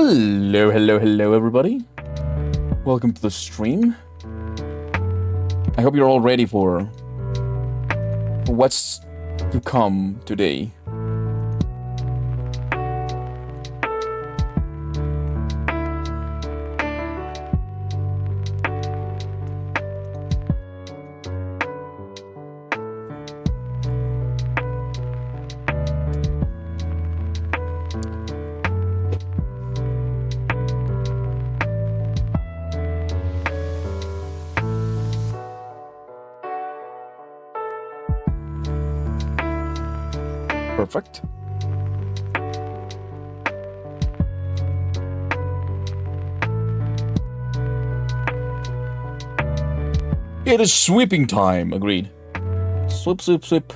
Hello, everybody. Welcome to the stream. I hope you're all ready for what's to come today. Perfect. It is sweeping time, agreed. Sweep, sweep, sweep.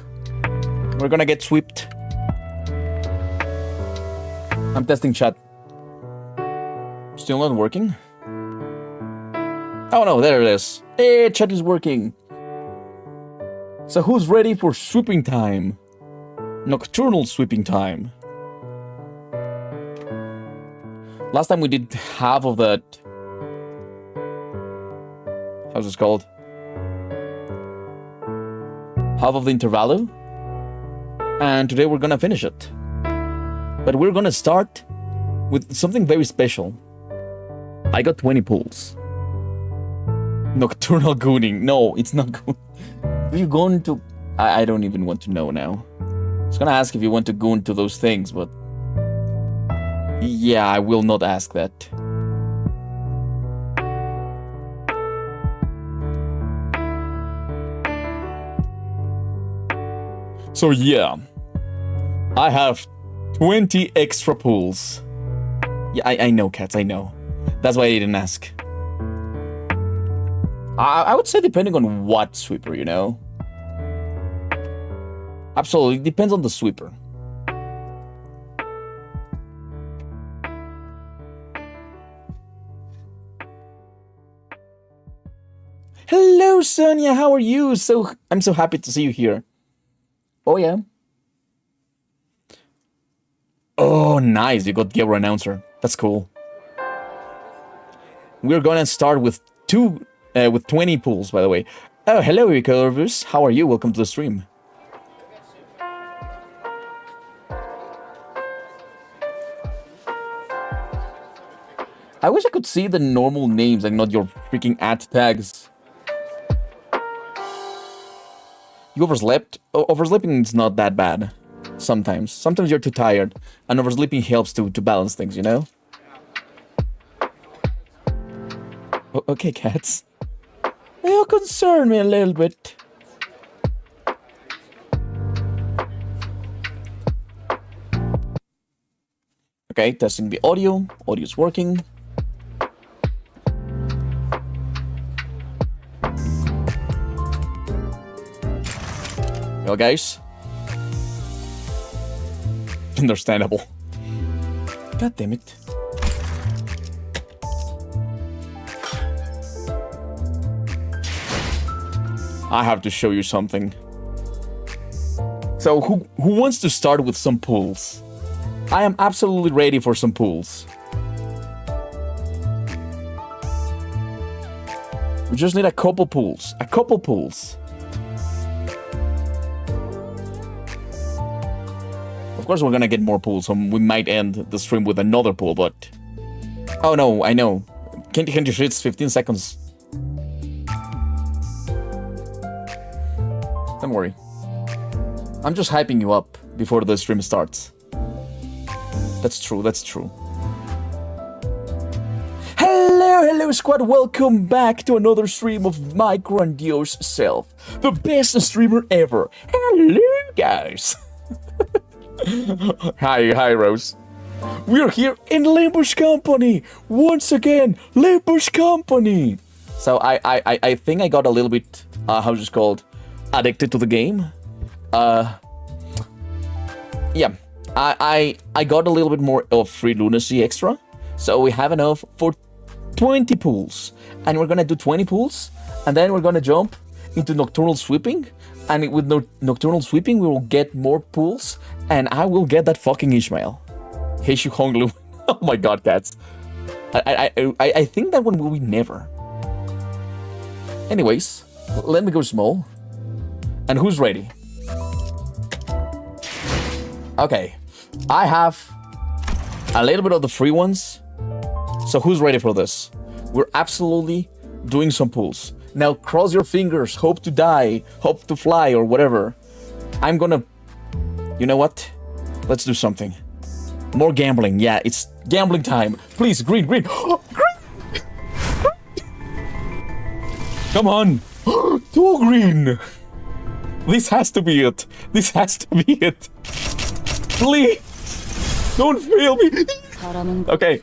We're gonna get swept. I'm testing chat. Still not working? Oh no, there it is. Hey, chat is working. So who's ready for sweeping time? Nocturnal Sweeping time. Last time we did half of that. How's this called? Half of the Intervallo. And today we're gonna finish it. But we're gonna start with something very special. I got 20 pulls. Nocturnal gooning. No, it's not good. Are you going to... I don't even want to know now. I was gonna ask if you want to go into those things, but... yeah, I will not ask that. So yeah, I have 20 extra pulls. Yeah, I know, cats, I know. That's why I didn't ask. I would say depending on what sweeper, you know? Absolutely, depends on the sweeper. Hello, Sonia, how are you? I'm so happy to see you here. Oh, yeah. Oh, nice, you got Gabriel Announcer. That's cool. We're gonna start with 20 pulls, by the way. Oh, hello, Ricarvus. How are you? Welcome to the stream. I wish I could see the normal names and not your freaking ad tags. You overslept? Oversleeping is not that bad. Sometimes. Sometimes you're too tired. And oversleeping helps to balance things, you know? Okay, cats. You concern me a little bit. Okay, testing the audio. Audio's working. Well, guys. Understandable. God damn it. I have to show you something. So, who wants to start with some pulls? I am absolutely ready for some pulls. We just need a couple pulls. A couple pulls. Of course we're gonna get more pulls, so we might end the stream with another pull, but... oh no, I know. Can't you see it's 15 seconds? Don't worry. I'm just hyping you up before the stream starts. That's true, that's true. Hello squad, welcome back to another stream of my grandiose self. The best streamer ever. Hello guys. Hi Rose. We're here in Limbus Company. Once again, Limbus Company. So I think I got a little bit, how's this called? Addicted to the game. Yeah. I got a little bit more of free lunacy extra, so we have enough for 20 pulls, and we're gonna do 20 pulls, and then we're gonna jump into Nocturnal Sweeping, and with Nocturnal Sweeping we will get more pulls, and I will get that fucking Ishmael. Heishou Honglu. Oh my god, cats. I think that one will be never. Anyways, let me go small. And who's ready? Okay. I have a little bit of the free ones. So who's ready for this? We're absolutely doing some pulls. Now cross your fingers, hope to die, hope to fly, or whatever. I'm gonna... You know what? Let's do something. More gambling. Yeah, it's gambling time. Please, green, green. Oh, green! Come on. 2 green. This has to be it. This has to be it. Please. Don't fail me. Okay.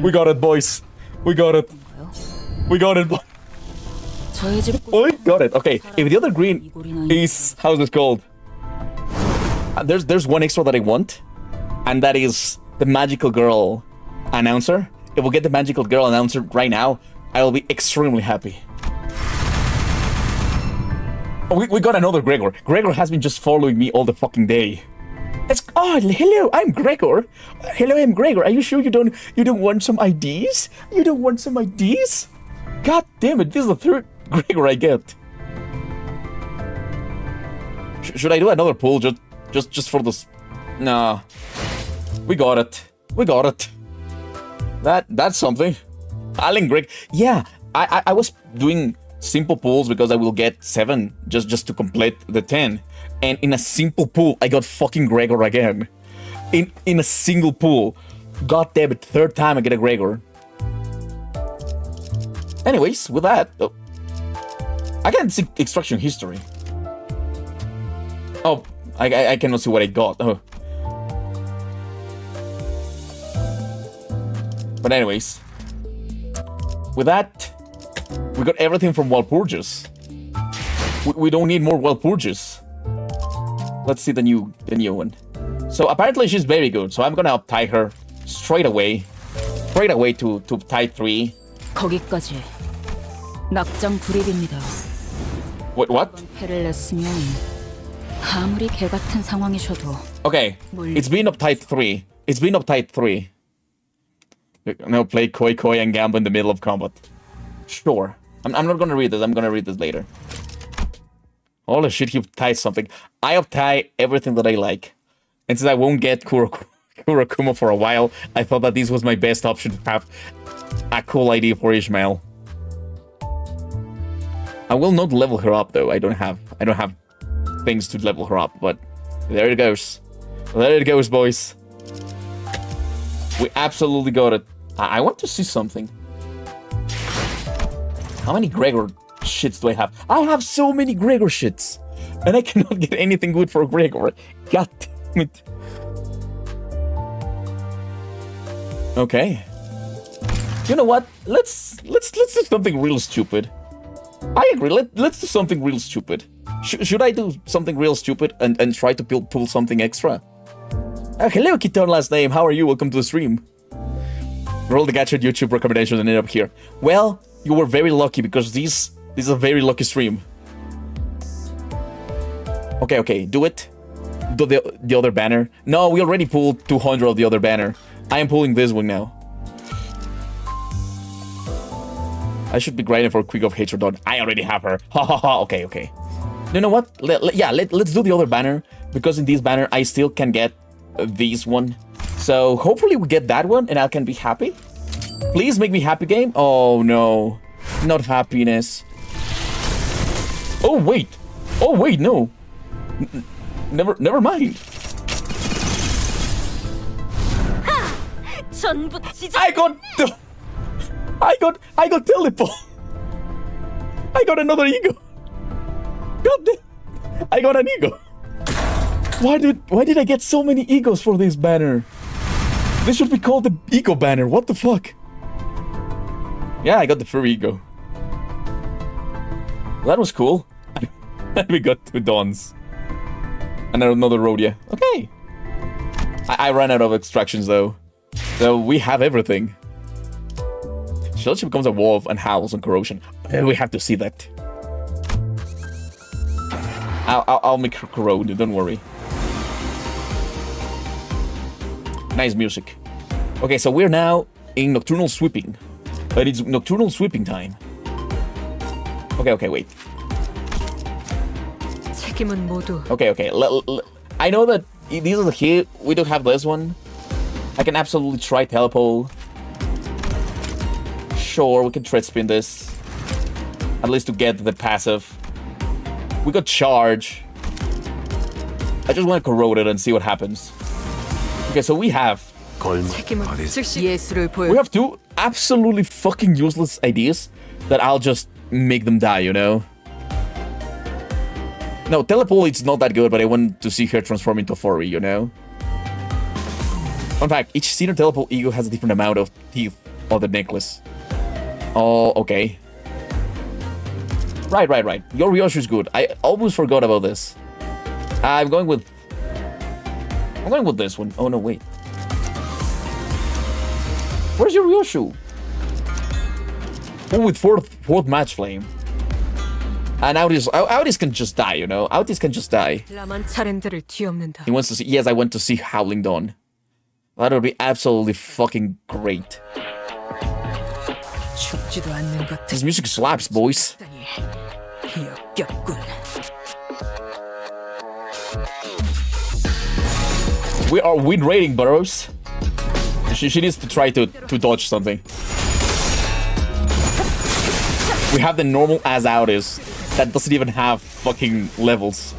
We got it, boys. We got it. We got it, boys. We got it. Okay. If the other green is... How's this called? There's one extra that I want. And that is the Magical Girl announcer. If we get the Magical Girl announcer right now, I will be extremely happy. Oh, we got another Gregor. Gregor has been just following me all the fucking day. Oh, hello, I'm Gregor. Hello, I'm Gregor. Are you sure you don't want some IDs? You don't want some IDs? God damn it, this is the 3rd Gregor I get. Should I do another pull just for this? Nah. We got it. We got it. That's something. Alan Greg. Yeah, I was doing simple pulls because I will get 7 just to complete the 10. And in a simple pull, I got fucking Gregor again. In a single pull. God damn it, 3rd time I get a Gregor. Anyways, with that, I can't see extraction history. Oh, I cannot see what I got. Oh. But anyways, with that, we got everything from Walpurgis. We don't need more Walpurgis. Let's see the new one. So apparently she's very good. So I'm gonna uptie her straight away to tie 3. 거기까지. 낙장 불입입니다. What? 패를 냈으면 아무리 개 같은 상황이셔도. Okay, it's been uptied 3. It's been uptied 3. Now play Koi Koi and gamble in the middle of combat. Sure. I'm not gonna read this. I'm gonna read this later. Holy shit, he upties something. I uptie everything that I like. And since I won't get Kurakuma for a while, I thought that this was my best option to have a cool idea for Ishmael. I will not level her up though. I don't have things to level her up, but there it goes. There it goes, boys. We absolutely got it. I want to see something. How many Gregor shits do I have? I have so many Gregor shits. And I cannot get anything good for Gregor. God damn it. Okay. You know what? Let's do something real stupid. I agree. Let's do something real stupid. Should I do something real stupid and try to pull something extra? Hello, Kiton last name. How are you? Welcome to the stream. Roll the gadget YouTube recommendation and end up here. Well, you were very lucky because this is a very lucky stream. Okay, do it. Do the other banner. No, we already pulled 200 of the other banner. I am pulling this one now. I should be grinding for Quick of Hatred on. I already have her. Ha ha ha. Okay. You know what? Let's do the other banner because in this banner I still can get this one. So hopefully we get that one and I can be happy. Please make me happy, game. Oh no, not happiness. Oh wait, no. Never mind. I got teleport. I got another ego. God damn. I got an ego. Why did I get so many egos for this banner? This should be called the ego banner. What the fuck? Yeah, I got the furry ego. That was cool. And we got 2 dons. And another Rhodia. Okay. I ran out of extractions though. So we have everything. She becomes a wolf and howls on corrosion. We have to see that. I'll make her corrode, don't worry. Nice music. Okay, so we're now in Nocturnal Sweeping. But it's Nocturnal Sweeping time. Okay, wait. 책임은 모두 Okay. I know that these are the hit. We don't have this one. I can absolutely try telepole. Sure, we can thread spin this. At least to get the passive. We got charge. I just want to corrode it and see what happens. Okay, so we have 책임은 즉시 예술을 보여. we have two absolutely fucking useless ideas that I'll just make them die, you know? No, telepole it's not that good, but I want to see her transform into a furry, you know? Fun fact, each senior telepole ego has a different amount of teeth on the necklace. Oh, okay. Right. Your Ryoshu is good. I almost forgot about this. I'm going with this one. Oh no, wait. Where's your Ryoshu? Oh, with fourth match flame. And Audis can just die, you know? Audis can just die. 라만 차렌들을 뒤엎는다. He wants to see. Yes, I want to see Howling Dawn. That would be absolutely fucking great. 죽지도 않는 것들. This music slaps, boys. 역겹군. We are win rating, Burrows. She needs to try to dodge something. We have the normal as Audis that doesn't even have fucking levels.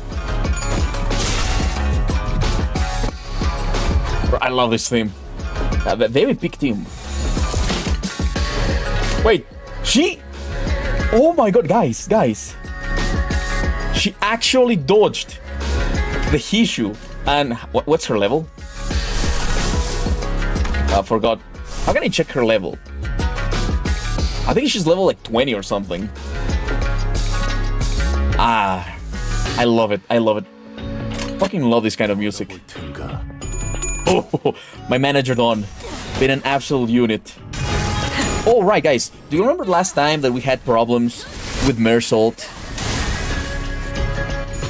I love this theme. Very big team. Wait, she... Oh my god, guys. She actually dodged the Heishou. And what's her level? I forgot. How can I check her level? I think she's level like 20 or something. I love it. Fucking love this kind of music. Oh, my manager Don. Been an absolute unit. Oh, right, guys. Do you remember last time that we had problems with Mersault?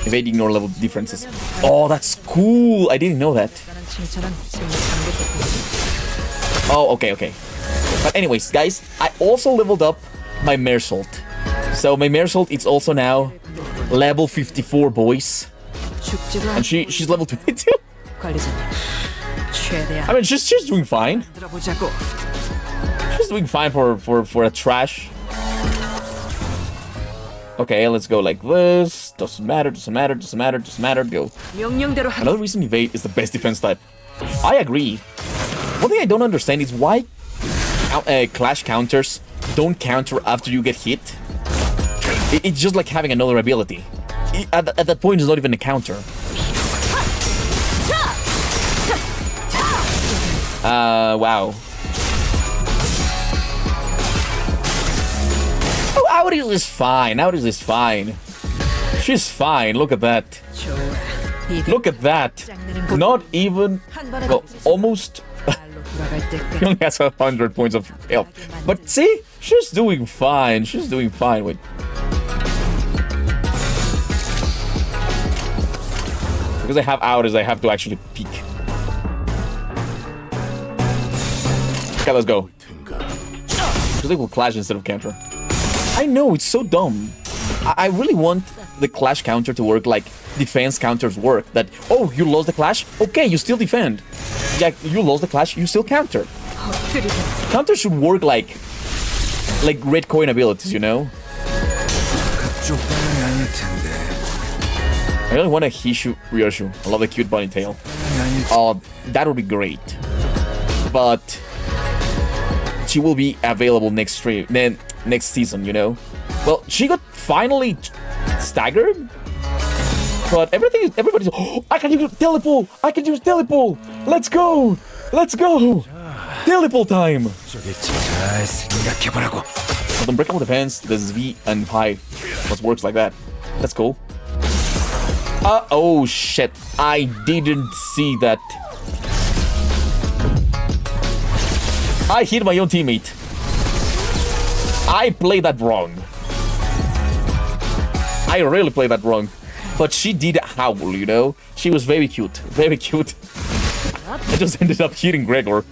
Evading ignore level differences. Oh, that's cool. I didn't know that. Oh, okay. But anyways, guys, I also leveled up my Mersault. So my Mersault is also now level 54, boys. And she's level 22. I mean, she's doing fine. She's doing fine for a trash. Okay, let's go like this. Doesn't matter. Go. Another reason evade is the best defense type. I agree. One thing I don't understand is why clash counters don't counter after you get hit. It's just like having another ability. At that point, it's not even a counter. Wow. Oh, Audis is fine. She's fine. Look at that. Not even... Well, almost... He only has 100 points of health. But see? She's doing fine. Wait. Because I have Audis, I have to actually peek. Okay, let's go. Because they will clash instead of counter. I know, it's so dumb. I really want the clash counter to work like defense counters work. That, oh, you lost the clash? Okay, you still defend. Yeah, you lost the clash, you still counter. Counter should work like red coin abilities, you know? I really want a Heishou Ryoshu. I love the cute bunny tail. Oh, that would be great. But she will be available next season, you know? Well, she got finally staggered. But everybody's... Oh, I can use telepole! Let's go! Telepole time! With unbreakable defense, there's V and high. What works like that. That's cool. Oh shit. I didn't see that. I hit my own teammate. I played that wrong. I really played that wrong. But she did howl, you know? She was very cute. I just ended up hitting Gregor.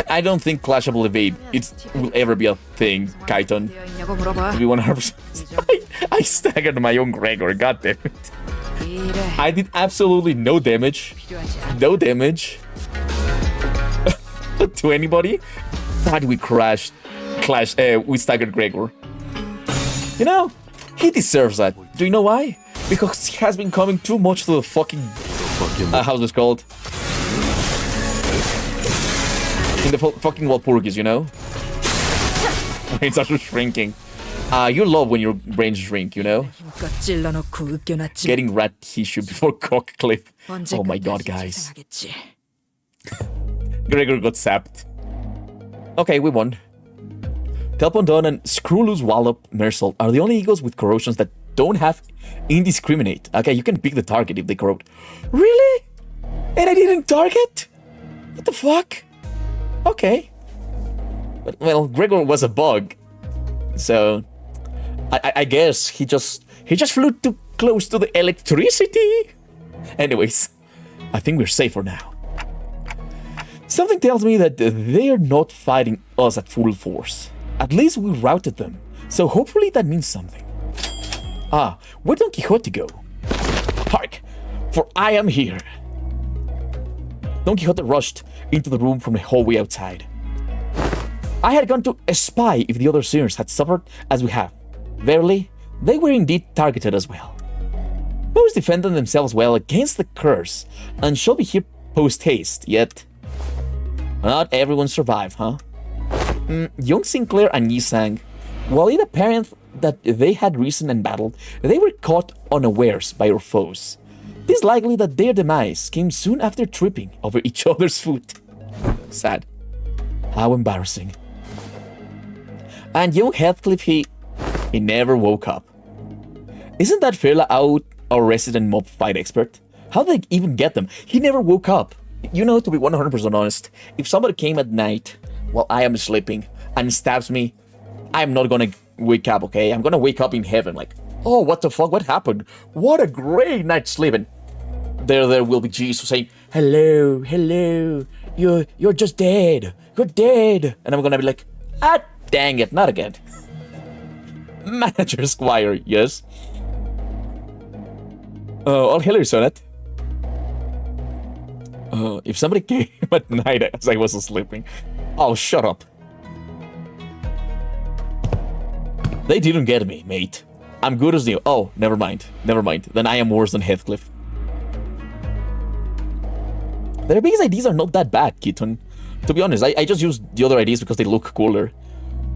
I don't think Clashable Evade will ever be a thing, Kaiton. To be 100%. I staggered my own Gregor, goddammit. I did absolutely no damage. No damage. To anybody. But we we staggered Gregor. You know, he deserves that. Do you know why? Because he has been coming too much to the fucking how's this called? In the fucking Walpurgis, you know? It's actually shrinking. You love when your brains shrink, you know? Getting rat Heishou before Cockcliff. Oh my god, guys. Gregor got sapped. Okay, we won. Telpondon and Screwloose Wallop Mersal are the only eagles with corrosions that don't have indiscriminate. Okay, you can pick the target if they corrode. Really? And I didn't target? What the fuck? Okay. But, well, Gregor was a bug. So I guess he just flew too close to the electricity. Anyways, I think we're safer now. Something tells me that they're not fighting us at full force. At least we routed them. So hopefully that means something. Ah, where Don Quixote go? Hark, for I am here. Don Quixote rushed into the room from the hallway outside. I had gone to espy if the other sinners had suffered as we have. Verily, they were indeed targeted as well. Most defended themselves well against the curse, and shall be here post-haste, yet not everyone survived, huh? Young Sinclair and Yisang, while it apparent that they had risen and battled, they were caught unawares by our foes. It is likely that their demise came soon after tripping over each other's foot. Sad. How embarrassing. And young Heathcliff, he never woke up. Isn't that Ferla out, our resident mob fight expert? How did they even get them? He never woke up. You know, to be 100% honest, if somebody came at night while I am sleeping and stabs me, I'm not gonna wake up, okay? I'm gonna wake up in heaven like, oh, what the fuck, what happened? What a great night sleeping. There will be Jesus saying, hello, you're just dead. You're dead. And I'm gonna be like, ah, dang it, not again. Manager Squire, yes. All Hillary Sonnet. If somebody came at night as I was sleeping, oh, shut up. They didn't get me, mate. I'm good as new. Oh, never mind. Then I am worse than Heathcliff. Their base IDs are not that bad, Keaton. To be honest, I just used the other IDs because they look cooler.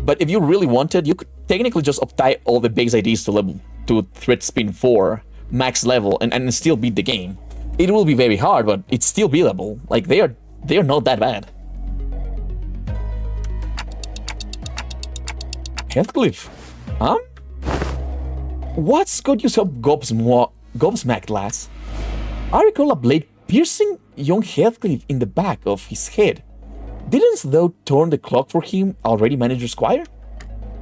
But if you really wanted, you could technically just uptie all the base IDs to Threat Spin 4 max level and still beat the game. It will be very hard, but it's still beatable. Like, they are not that bad. Heathcliff. What's got you so gobsmacked, lass? I recall a blade piercing young Heathcliff in the back of his head. Didn't thou turn the clock for him already, Manager Squire?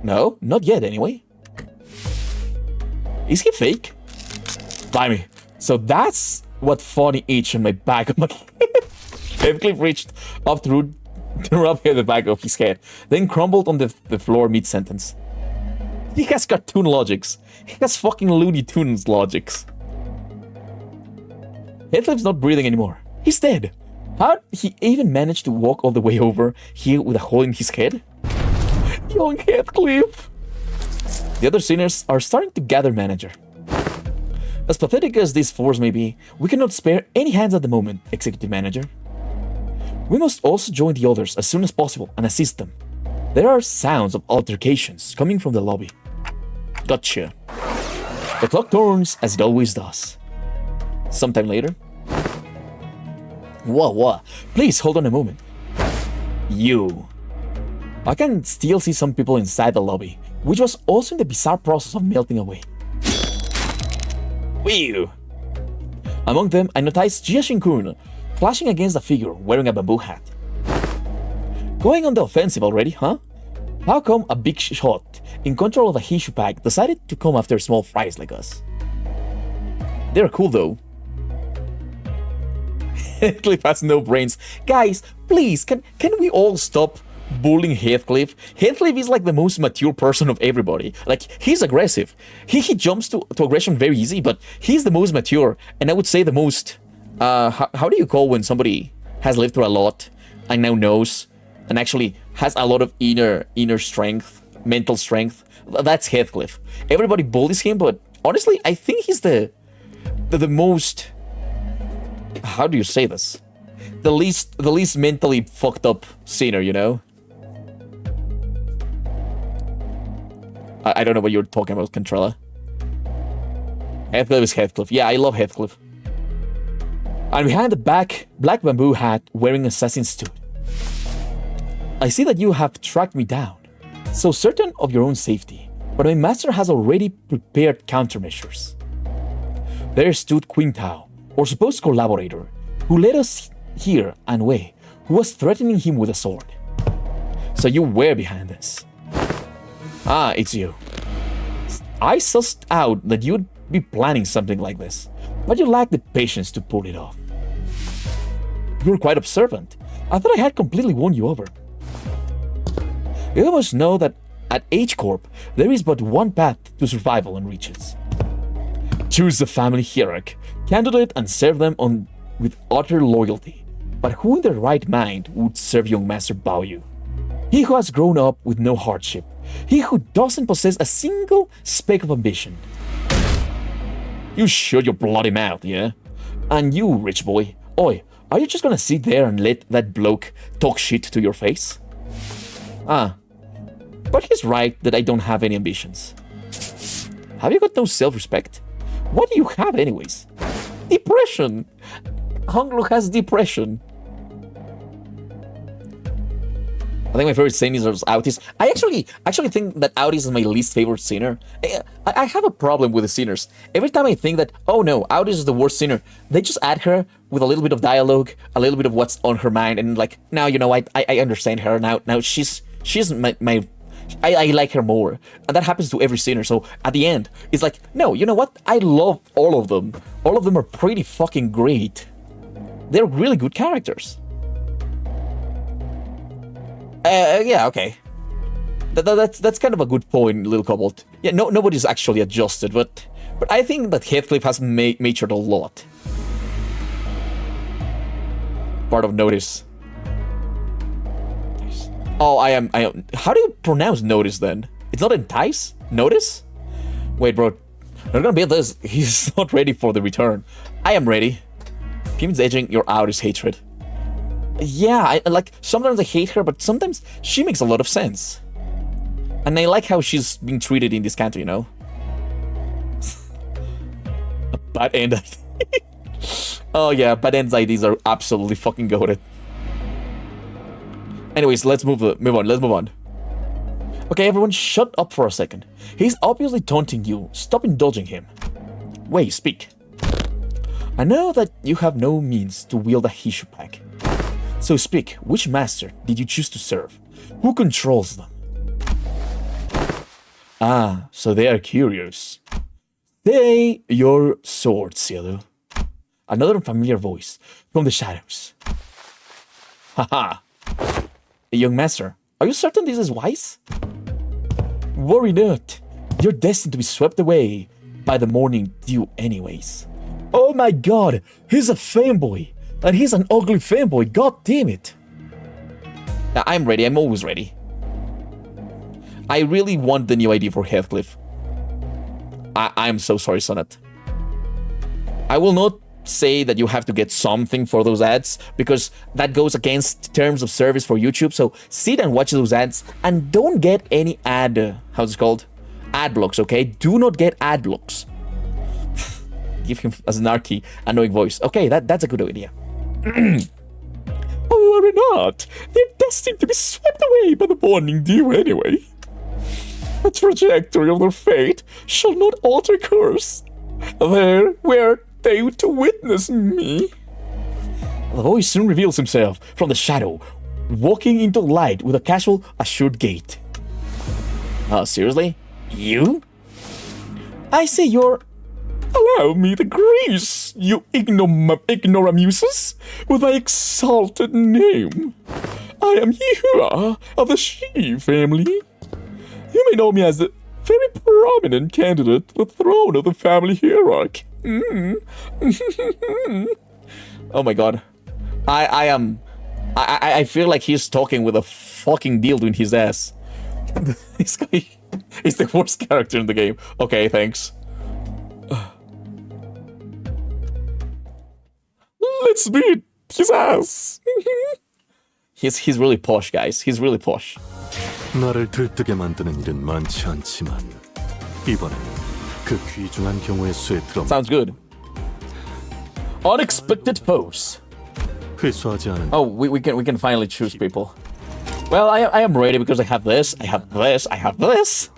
No, not yet anyway. Is he fake? Blimey. So that's what funny itch on my back of my head. Heathcliff reached up to rub the back of his head, then crumbled on the floor mid-sentence. He has cartoon logics. He has fucking Looney Tunes logics. Heathcliff's not breathing anymore. He's dead. How'd he even manage to walk all the way over here with a hole in his head? Young Heathcliff! The other sinners are starting to gather, Manager. As pathetic as this force may be, we cannot spare any hands at the moment, Executive Manager. We must also join the others as soon as possible and assist them. There are sounds of altercations coming from the lobby. Gotcha. The clock turns as it always does. Sometime later. Whoa. Please hold on a moment. You. I can still see some people inside the lobby, which was also in the bizarre process of melting away. Whew. Among them, I noticed Jia Shinkun flashing against a figure wearing a bamboo hat. Going on the offensive already, huh? How come a big shot in control of a Heishou pack decided to come after small fries like us? They're cool though. Heathcliff has no brains. Guys, please, can we all stop bullying Heathcliff? Heathcliff is like the most mature person of everybody. Like, he's aggressive. He jumps to aggression very easy, but he's the most mature. And I would say the most, how do you call when somebody has lived through a lot and now knows and actually has a lot of inner strength, mental strength? That's Heathcliff. Everybody bullies him, but honestly, I think he's the most, how do you say this? The least mentally fucked up sinner, you know? I don't know what you're talking about, Contrella. Heathcliff is Heathcliff. Yeah, I love Heathcliff. And behind the black bamboo hat wearing assassin stood. I see that you have tracked me down, so certain of your own safety, but my master has already prepared countermeasures. There stood Quintao, our supposed collaborator, who led us here and away, who was threatening him with a sword. So you were behind this. Ah, it's you. I sussed out that you'd be planning something like this, but you lacked the patience to pull it off. You were quite observant. I thought I had completely won you over. You must know that at H Corp, there is but one path to survival and riches. Choose the family hierarch, candidate, and serve them on with utter loyalty. But who in their right mind would serve young Master Baoyu? He who has grown up with no hardship. He who doesn't possess a single speck of ambition. You shut your bloody mouth, yeah? And you, rich boy, oi, are you just gonna sit there and let that bloke talk shit to your face? Ah, but he's right that I don't have any ambitions. Have you got no self-respect? What do you have anyways? Depression! Honglu has depression. I think my favorite scene is Autis. I actually think that Autis is my least favorite sinner. I have a problem with the sinners. Every time I think that, oh no, Autis is the worst sinner, they just add her with a little bit of dialogue, a little bit of what's on her mind, and like, now you know, I understand her. Now she's my I like her more. And that happens to every sinner. So at the end, it's like, no, you know what? I love all of them. All of them are pretty fucking great. They're really good characters. Yeah, okay. That's kind of a good point, Little Cobalt. Yeah, nobody's actually adjusted, but I think that Heathcliff has matured a lot. Part of notice. Oh, I am. How do you pronounce notice then? It's not entice? Notice? Wait, bro. We're gonna build this. He's not ready for the return. I am ready. Kim's edging your Autis hatred. Yeah, like, sometimes I hate her, but sometimes she makes a lot of sense. And I like how she's being treated in this country, you know? A bad end. Oh yeah, bad ends IDs are absolutely fucking goated. Anyways, let's move on. Okay, everyone, shut up for a second. He's obviously taunting you. Stop indulging him. Wei, speak. I know that you have no means to wield a Heishou pack. So speak, which master did you choose to serve? Who controls them? Ah, so they are curious. Say your sword, Cielo. Another familiar voice from the shadows. Haha. Young master, are you certain this is wise? Worry not. You're destined to be swept away by the morning dew anyways. Oh my god, he's a fanboy. And he's an ugly fanboy, god damn it. Now, I'm ready, I'm always ready. I really want the new ID for Heathcliff. I'm so sorry, Sonnet. I will not say that you have to get something for those ads, because that goes against terms of service for YouTube, so sit and watch those ads, and don't get any how's it called? Ad blocks, okay? Do not get ad blocks. Give him a snarky, annoying voice. Okay, that's a good idea. Oh, worry not. They're destined to be swept away by the morning dew anyway. The trajectory of their fate shall not alter course. There were they to witness me. The voice soon reveals himself from the shadow, walking into the light with a casual, assured gait. Seriously? You? I say you're Allow me to grace you ignoramuses with my exalted name. I am Heishou of the Shi family. You may know me as the very prominent candidate to the throne of the family hierarchy. Oh my god. I feel like he's talking with a fucking dildo in his ass. This guy is the worst character in the game. Okay, thanks. Let's beat his ass. He's really posh, guys. He's really posh. 나를 들뜨게 만드는 일은 많지 않지만 이번엔 그 귀중한 경우의 수에 들어 Sounds good. Unexpected foes. 회수하지 않은 Oh, we can finally choose people. Well, I am ready because I have this, I have this, I have this,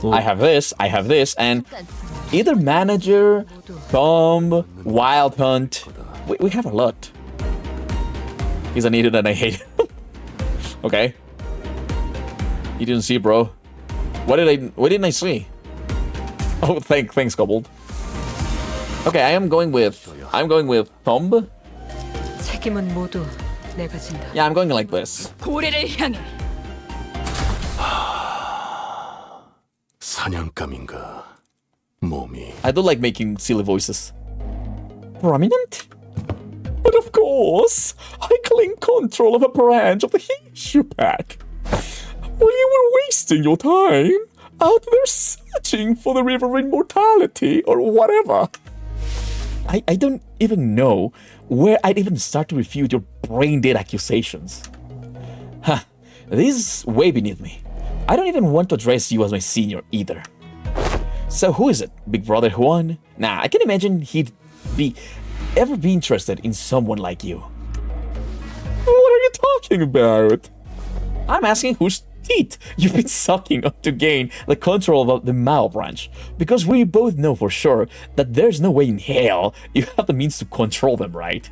I have this, I have this, and either manager, bomb, wild hunt. We have a lot. He's an idiot and I hate him. Okay. You didn't see, bro. What didn't I see? Oh, thanks, Kobold. Okay, I'm going with Thumb. 책임은 모두 내가 진다. Yeah, I'm going like this. 고래를 향해. 사냥감인가 몸이 I do like making silly voices. Prominent? But of course, I claim control of a branch of the Heishou pack. While you were wasting your time out there searching for the river of immortality or whatever. I don't even know where I'd even start to refute your brain-dead accusations. Huh, this is way beneath me. I don't even want to address you as my senior either. So who is it? Big Brother Juan? Nah, I can imagine he'd ever be interested in someone like you. What are you talking about? I'm asking whose teeth you've been sucking up to gain the control of the Mao branch, because we both know for sure that there's no way in hell you have the means to control them, right?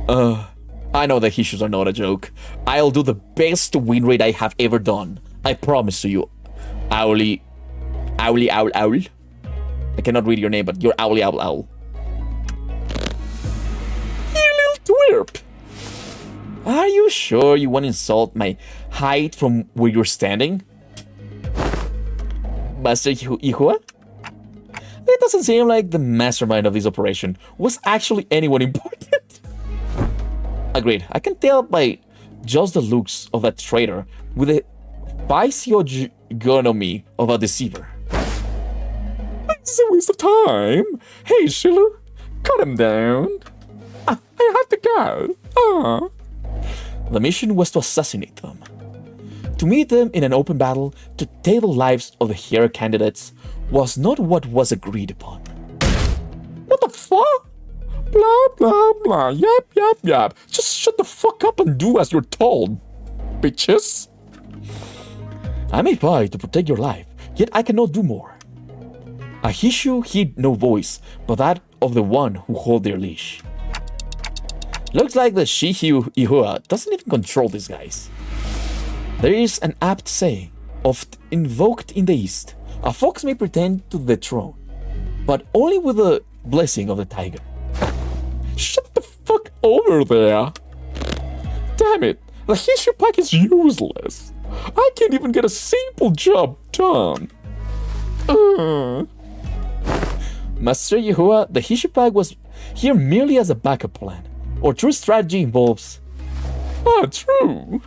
I know the Heishous are not a joke. I'll do the best win rate I have ever done. I promise to you. Owly owl. I cannot read your name, but you're Owly owl. You little twerp! Are you sure you want to insult my height from where you're standing? Master Heishou? It doesn't seem like the mastermind of this operation was actually anyone important. Agreed. I can tell by just the looks of that traitor with the physiognomy of a deceiver. It's a waste of time. Hey, Shilu, cut him down. I have to go. The mission was to assassinate them. To meet them in an open battle, to take the lives of the hero candidates, was not what was agreed upon. What the fuck? Blah, blah, blah. Yap. Just shut the fuck up and do as you're told, bitches. I may fight to protect your life, yet I cannot do more. A Heishou heed no voice but that of the one who hold their leash. Looks like the Heishou doesn't even control these guys. There is an apt saying, oft invoked in the East, a fox may pretend to the throne, but only with the blessing of the tiger. Shut the fuck over there! Damn it, the Heishou pack is useless. I can't even get a simple job done. Master Heishou, the Heishou pack was here merely as a backup plan. Or true strategy involves... true.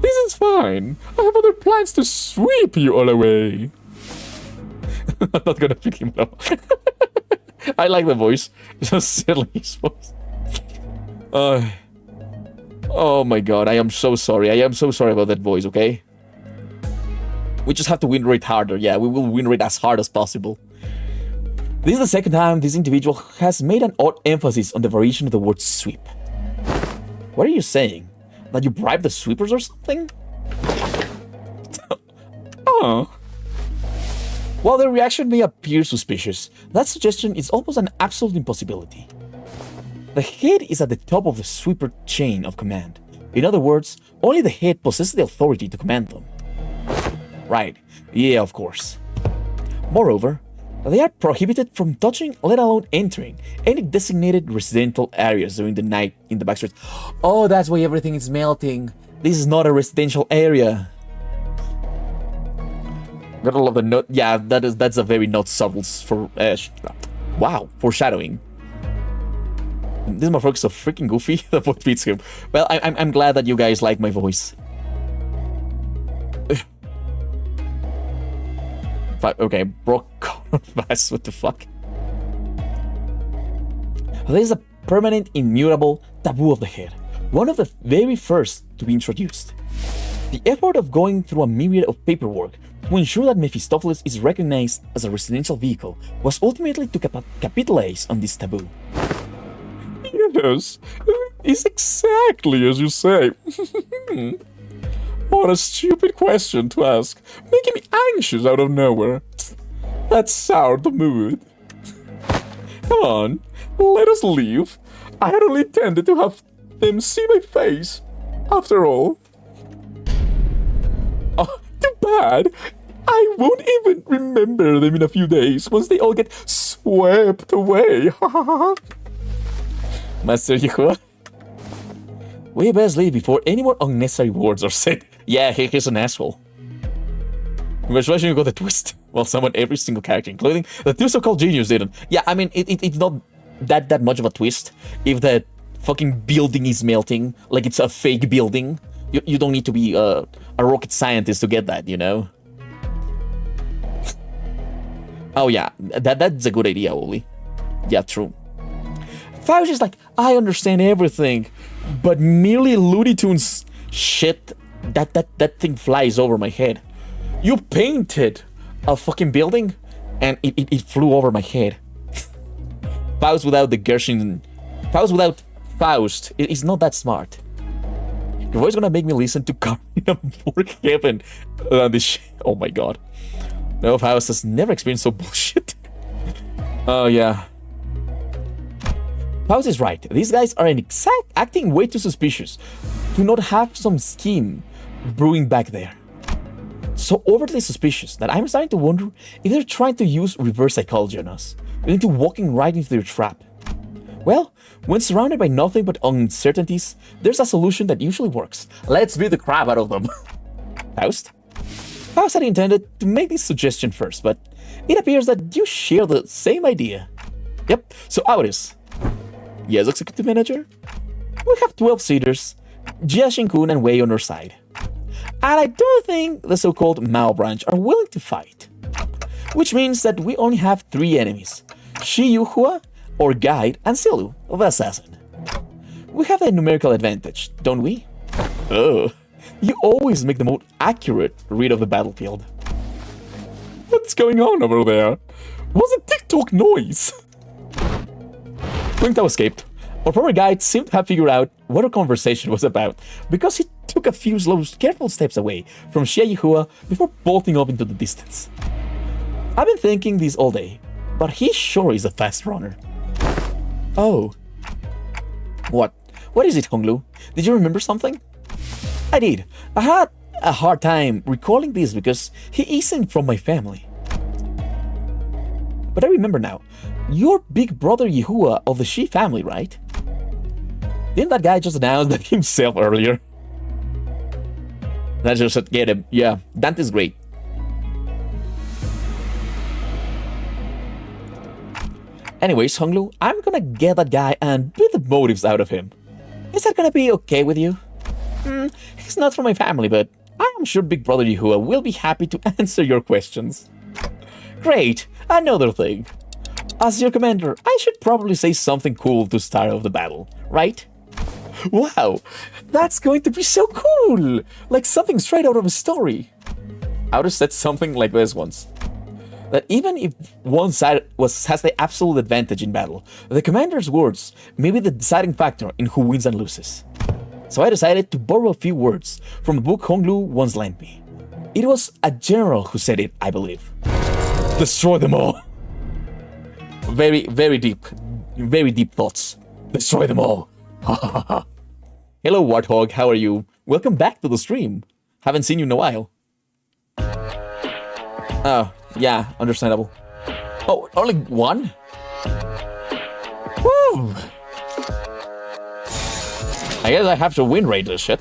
This is fine. I have other plans to sweep you all away. I'm not gonna pick him up. I like the voice. It's so silly, his voice. Oh my god, I am so sorry. I am so sorry about that voice, okay? We just have to win rate harder. Yeah, we will win rate as hard as possible. This is the second time this individual has made an odd emphasis on the variation of the word sweep. What are you saying? That you bribed the sweepers or something? While their reaction may appear suspicious, that suggestion is almost an absolute impossibility. The head is at the top of the sweeper chain of command. In other words, only the head possesses the authority to command them. Right, yeah, of course. Moreover, They are prohibited from touching, let alone entering, any designated residential areas during the night in the backstreets. Oh, that's why everything is melting. This is not a residential area. Gotta love the note. Yeah, that's a very not subtle for wow, foreshadowing. This motherfucker's so freaking goofy. The voice beats him. Well, I'm glad that you guys like my voice. Okay, broke fast. What the fuck? There is a permanent, immutable taboo of the head. One of the very first to be introduced. The effort of going through a myriad of paperwork to ensure that Mephistopheles is recognized as a residential vehicle was ultimately to capitalize on this taboo. Yes, it's exactly as you say. What a stupid question to ask, making me anxious out of nowhere. That soured the mood. Come on, let us leave. I had only intended to have them see my face, after all. Oh, too bad. I won't even remember them in a few days once they all get swept away. Master Yahuwah? We best leave before any more unnecessary words are said. Yeah, he's an asshole. Congratulations, you got the twist. Well, summoned every single character, including the two so-called genius didn't. Yeah, I mean, it's not that much of a twist if the fucking building is melting, like it's a fake building. You don't need to be a rocket scientist to get that, you know? Oh yeah, that's a good idea, Oli. Yeah, true. Faust is like, I understand everything, but merely Looney Tunes shit, that thing flies over my head. You painted a fucking building, and it flew over my head. Faust without the Gershon... Faust without Faust is not that smart. Your voice gonna make me listen to Carmina more heaven than this shit. Oh my god. No, Faust has never experienced so bullshit. Oh yeah. Faust is right. These guys are acting way too suspicious to not have some scheme brewing back there. So overly suspicious that I'm starting to wonder if they're trying to use reverse psychology on us, into walking right into their trap. Well, when surrounded by nothing but uncertainties, there's a solution that usually works. Let's beat the crap out of them. Faust? Faust had intended to make this suggestion first, but it appears that you share the same idea. Yep, so how it is. Yes, executive manager? We have 12 seaters, Jia Shinkun and Wei on our side. And I don't think the so-called Mao branch are willing to fight. Which means that we only have 3 enemies. Shi Yuhua, our guide, and Silu, the assassin. We have a numerical advantage, don't we? Oh, you always make the most accurate read of the battlefield. What's going on over there? Was it TikTok noise? Qingtao escaped. Our former guide seemed to have figured out what our conversation was about, because he took a few slow, careful steps away from Xie Yihua before bolting off into the distance. I've been thinking this all day, but he sure is a fast runner. Oh. What? What is it, Honglu? Did you remember something? I did. I had a hard time recalling this because he isn't from my family. But I remember now. You're big brother Yehua of the Shi family, right? Didn't that guy just announce that himself earlier? That just get him. Yeah, Dante's great. Anyways, Honglu, I'm gonna get that guy and beat the motives out of him. Is that gonna be okay with you? He's not from my family, but I'm sure Big Brother Yehua will be happy to answer your questions. Great, another thing. As your commander, I should probably say something cool to start off the battle, right? Wow, that's going to be so cool! Like something straight out of a story. I would have said something like this once. That even if one side has the absolute advantage in battle, the commander's words may be the deciding factor in who wins and loses. So I decided to borrow a few words from the book Honglu once lent me. It was a general who said it, I believe. Destroy them all! Very deep thoughts. Destroy them all! Hello, Warthog, how are you? Welcome back to the stream. Haven't seen you in a while. Oh, yeah, understandable. Oh, only one? Woo! I guess I have to win rate this shit.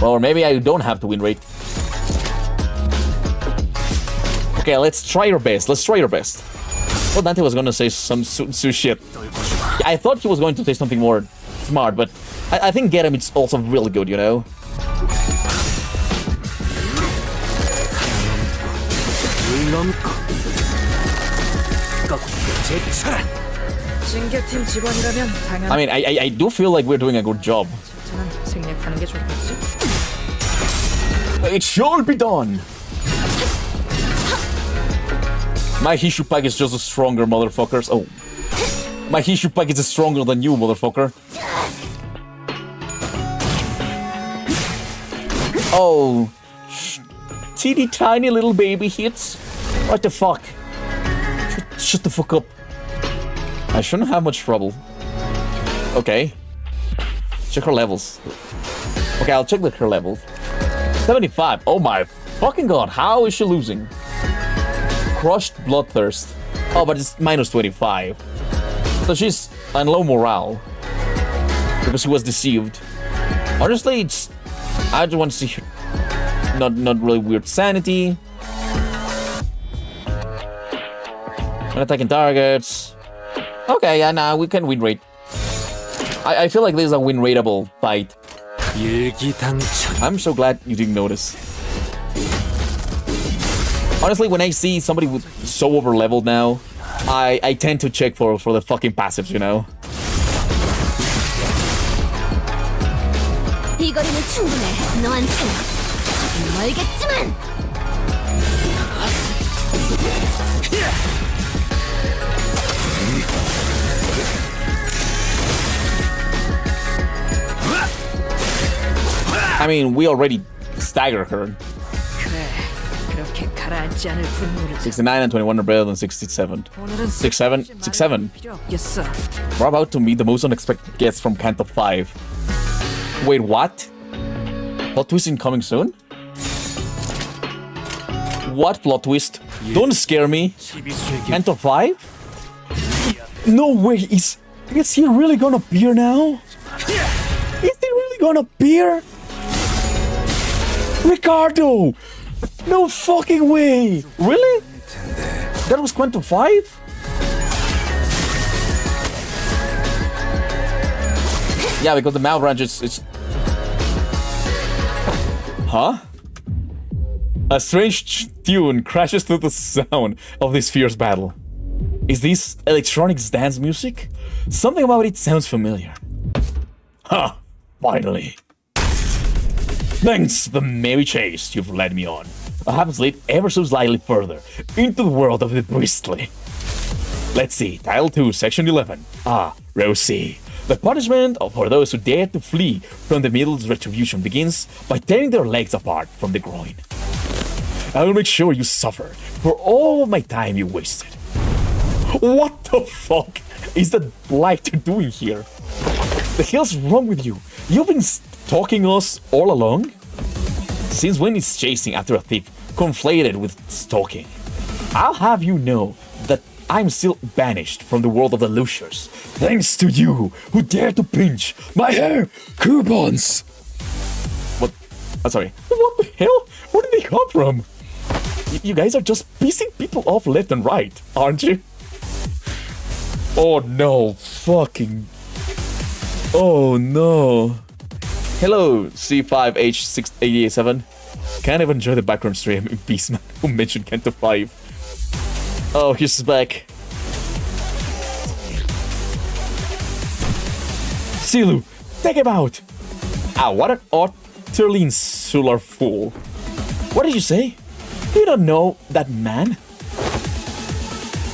Or maybe I don't have to win rate. Okay, let's try our best. Let's try our best. Well, Dante was gonna say some shit. I thought he was going to say something more smart, but I think get him it's also really good, you know? 징계팀 직원이라면 당연. I mean, I do feel like we're doing a good job. 저는 생략하는 게 좋겠지. It should be done. My Heishou pack is just a stronger motherfuckers. Oh. My Heishou pack is stronger than you, motherfucker. Oh. Teeny tiny little baby hits. What the fuck? Shut the fuck up. I shouldn't have much trouble. Okay. Check her levels. Okay, I'll check her levels. 75. Oh my fucking god, how is she losing? Crushed Bloodthirst. Oh, but it's minus 25. So she's on low morale. Because she was deceived. Honestly, it's... I just want to see her. Not really weird sanity. And attacking targets. Okay, yeah, nah, we can win rate. I feel like this is a win rateable fight. I'm so glad you didn't notice. Honestly, when I see somebody with so over leveled now, I tend to check for the fucking passives, you know? 이 거리는 충분해. 너한테는 멀겠지만. I mean, we already staggered her. 그래, 그렇게 가라앉지 않을 분노를. 69 and 21 are better than 67. 오늘은 67? 67. 필요 없겠어. We're about to meet the most unexpected guest from Canto VIII. Wait, what? Plot twist incoming soon? What plot twist? Don't scare me. Canto VIII? No way, is he really gonna appear now? Is he really gonna appear? Ricardo! No fucking way! Really? That was Canto VIII? Yeah, because the mouth range is... Huh? A strange tune crashes through the sound of this fierce battle. Is this electronic dance music? Something about it sounds familiar. Huh, finally. Thanks to the merry chase you've led me on, I have slid ever so slightly further into the world of the priestly. Let's see, Title 2, Section 11. Row C. The punishment for those who dare to flee from the Middle's retribution begins by tearing their legs apart from the groin. I will make sure you suffer for all of my time you wasted. What the fuck is that blight doing here? The hell's wrong with you? You've been stalking us all along? Since when is chasing after a thief conflated with stalking? I'll have you know that I'm still banished from the world of the Luciers, thanks to you who dare to pinch my hair coupons. What? Sorry. What the hell? Where did they come from? You guys are just pissing people off left and right, aren't you? Oh no, fucking... Oh no. Hello, C5H687. Can't even enjoy the background stream in peace, man, who mentioned Canto VIII. Oh, he's back. Silu, take him out! Ah, what an utterly insular fool. What did you say? You don't know that man?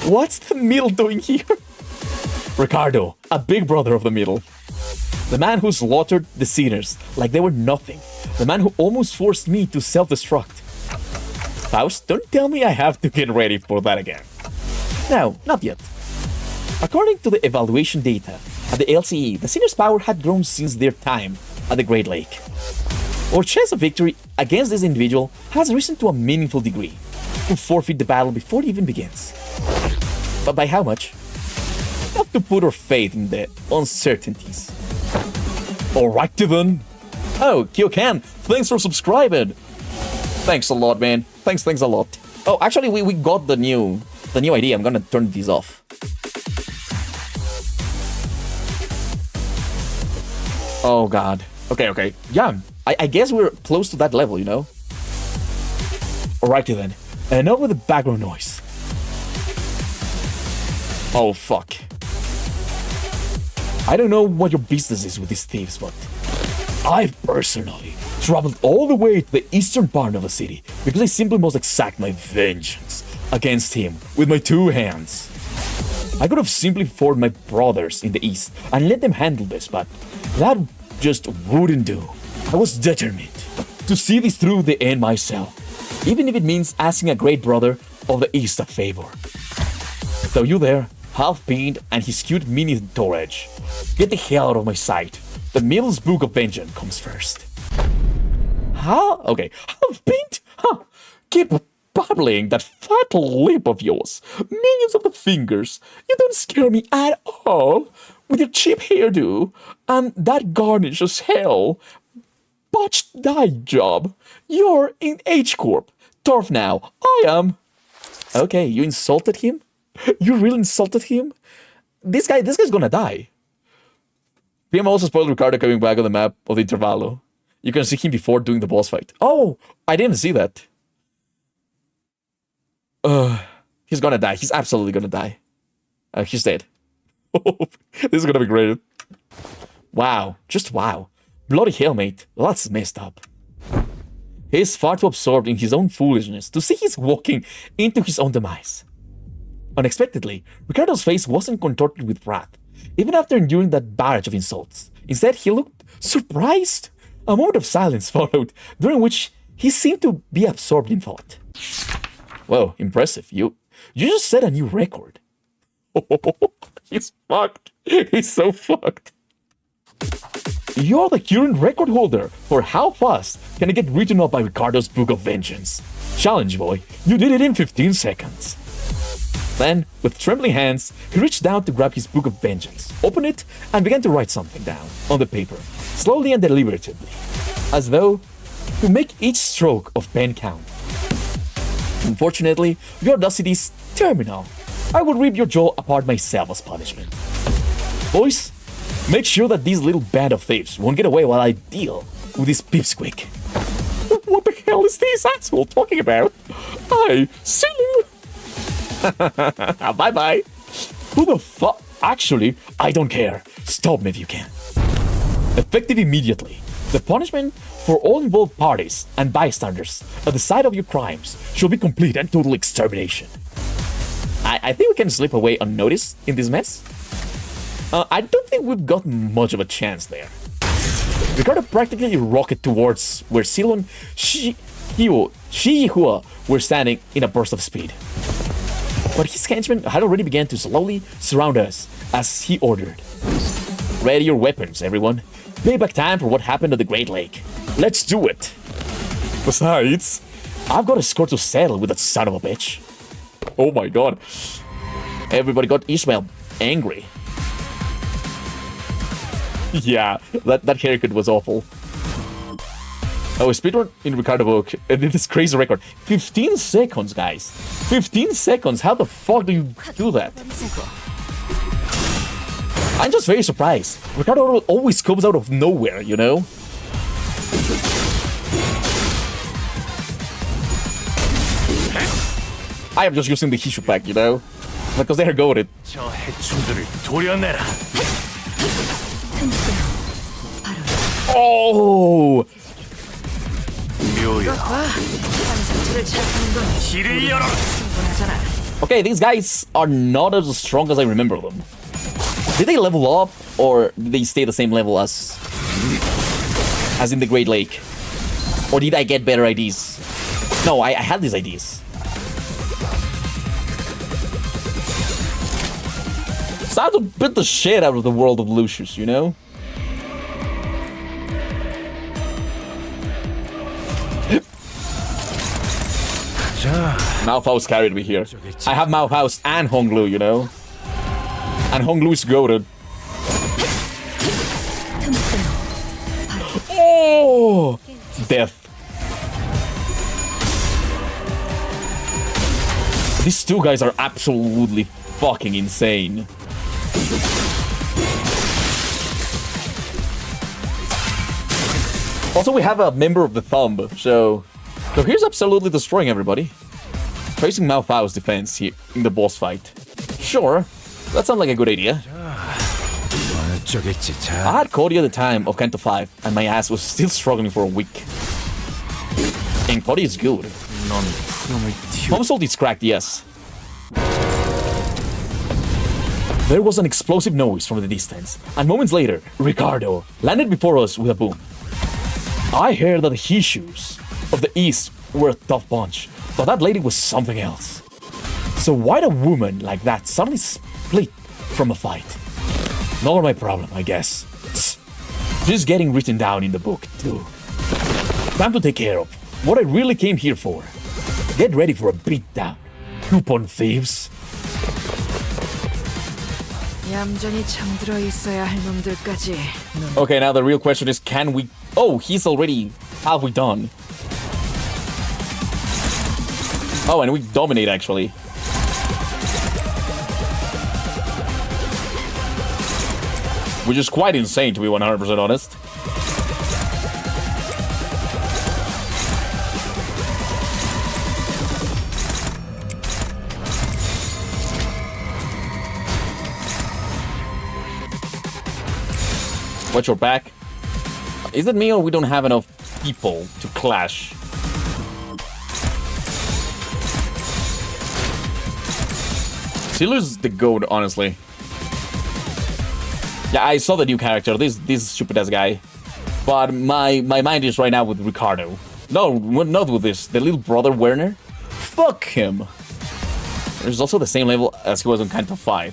What's the Middle doing here? Ricardo, a big brother of the Middle. The man who slaughtered the sinners like they were nothing. The man who almost forced me to self-destruct. Faust, don't tell me I have to get ready for that again. No, not yet. According to the evaluation data at the LCE, the sinners' power had grown since their time at the Great Lake. Our chance of victory against this individual has risen to a meaningful degree. We'll forfeit the battle before it even begins. But by how much? We have to put our faith in the uncertainties. Alright then. Oh, Kyokan, thanks for subscribing. Thanks a lot, man. Thanks a lot. Oh, actually, we got the new idea. I'm gonna turn these off. Oh god. Okay. Yeah, I guess we're close to that level, you know? Alrighty then. Enough with the background noise. Oh fuck. I don't know what your business is with these thieves, but I've personally traveled all the way to the eastern part of the city because I simply must exact my vengeance against him with my two hands. I could have simply formed my brothers in the east and let them handle this, but that just wouldn't do. I was determined to see this through the end myself, even if it means asking a great brother of the east a favor. So you there, half-beamed and his cute mini Torage, get the hell out of my sight. The Middle's Book of Vengeance comes first. Huh? Okay, half-beamed? Huh. Keep babbling that fat lip of yours. Millions of the fingers. You don't scare me at all. With your cheap hairdo and that garnish as hell. Botched dye job. You're in H-Corp. Turf now. I am. Okay, you insulted him? You really insulted him? This guy's gonna die. PM also spoiled Ricardo coming back on the map of the Intervallo. You can see him before doing the boss fight. Oh, I didn't see that. He's gonna die. He's absolutely gonna die. He's dead. This is gonna be great. Wow. Just wow. Bloody hell, mate. That's messed up. He's far too absorbed in his own foolishness to see he's walking into his own demise. Unexpectedly, Ricardo's face wasn't contorted with wrath, even after enduring that barrage of insults. Instead, he looked surprised. A moment of silence followed, during which he seemed to be absorbed in thought. Whoa, impressive. You just set a new record. He's fucked. He's so fucked. You're the current record holder for how fast can I get written up by Ricardo's Book of Vengeance. Challenge, boy. You did it in 15 seconds. Then, with trembling hands, he reached down to grab his Book of Vengeance, opened it, and began to write something down on the paper, slowly and deliberatively, as though to make each stroke of pen count. Unfortunately, your audacity is terminal. I will rip your jaw apart myself as punishment. Boys, make sure that this little band of thieves won't get away while I deal with this pipsqueak. What the hell is this asshole talking about? I see you. Bye-bye. Who the fuck? Actually, I don't care. Stop me if you can. Effective immediately. The punishment for all involved parties and bystanders at the site of your crimes shall be complete and total extermination. I think we can slip away unnoticed in this mess. I don't think we've got much of a chance there. Ricardo practically rocketed towards where Silon, Shihua were standing in a burst of speed. But his henchmen had already begun to slowly surround us as he ordered. Ready your weapons, everyone. Payback time for what happened at the Great Lake. Let's do it. Besides, I've got a score to settle with that son of a bitch. Oh my god. Everybody got Ishmael angry. Yeah, that haircut was awful. Oh, speedrun in Ricardo book. And this crazy record. 15 seconds, guys. 15 seconds. How the fuck do you do that? I'm just very surprised. Ricardo always comes out of nowhere, you know? I am just using the Heishou pack, you know? Because they're goated. Oh! Okay, these guys are not as strong as I remember them. Did they level up, or did they stay the same level as in the Great Lake? Or did I get better IDs? No, I had these IDs. It's time to beat the shit out of the world of Lucius, you know? Malphause carried me here. I have Malphause and Honglu, you know? And Honglu is goated. Oh! Death. These two guys are absolutely fucking insane. Also, we have a member of the Thumb, so here's absolutely destroying everybody. Tracing Malphau's defense here in the boss fight. Sure, that sounds like a good idea. I had Cody at the time of Canto VIII, and my ass was still struggling for a week. And Cody is good. Momsult is cracked, yes. There was an explosive noise from the distance, and moments later, Ricardo landed before us with a boom. I heard that the Heishous of the East were a tough bunch, but that lady was something else. So why'd a woman like that suddenly split from a fight? Not my problem, I guess. Just getting written down in the book, too. Time to take care of what I really came here for. Get ready for a beatdown, coupon thieves. Okay, now the real question is, can we... Oh, he's already halfway done. Oh, and we dominate, actually. Which is quite insane, to be 100% honest. Watch your back. Is it me or we don't have enough people to clash? Silu's the goat, honestly. Yeah, I saw the new character, this stupid ass guy. But my mind is right now with Ricardo. No, not with this. The little brother Werner. Fuck him. He's also the same level as he was on Canto V.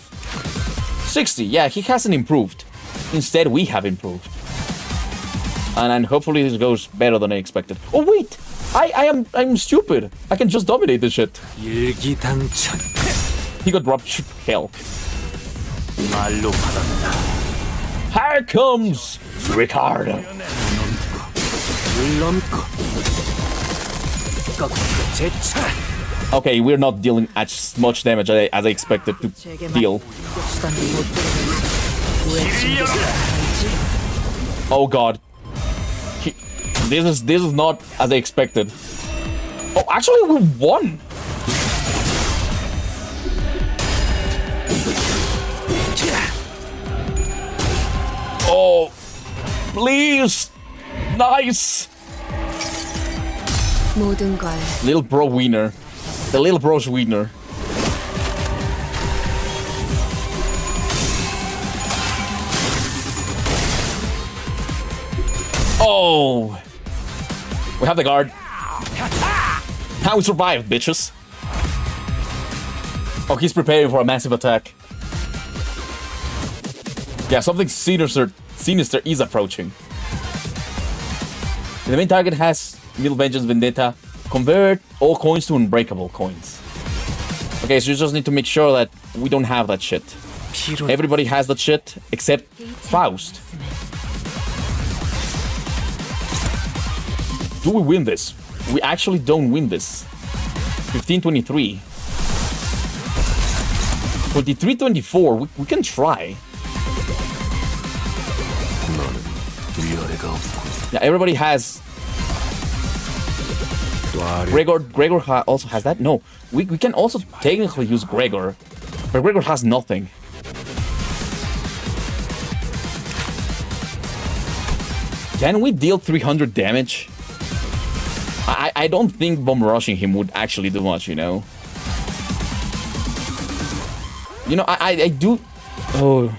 60, yeah, he hasn't improved. Instead, we have improved. And hopefully this goes better than I expected. Oh wait! I'm stupid. I can just dominate this shit. He got dropped to hell. Here comes Ricardo. Okay, we're not dealing as much damage as I expected to deal. Oh god. This is not as I expected. Oh, actually we won. Oh, please. Nice. Little bro wiener. The little bro's wiener. Oh. We have the guard. How we survived, bitches. Oh, he's preparing for a massive attack. Yeah, something sinister is approaching. The main target has Middle Vengeance Vendetta. Convert all coins to unbreakable coins. Okay, so you just need to make sure that we don't have that shit. Everybody has that shit except Faust. Do we win this? We actually don't win this. 15-23. 23-24, we can try. Yeah, everybody has... Gregor also has that? No, we can also technically use Gregor, but Gregor has nothing. Can we deal 300 damage? I don't think bomb rushing him would actually do much, you know? You know, I do... Oh,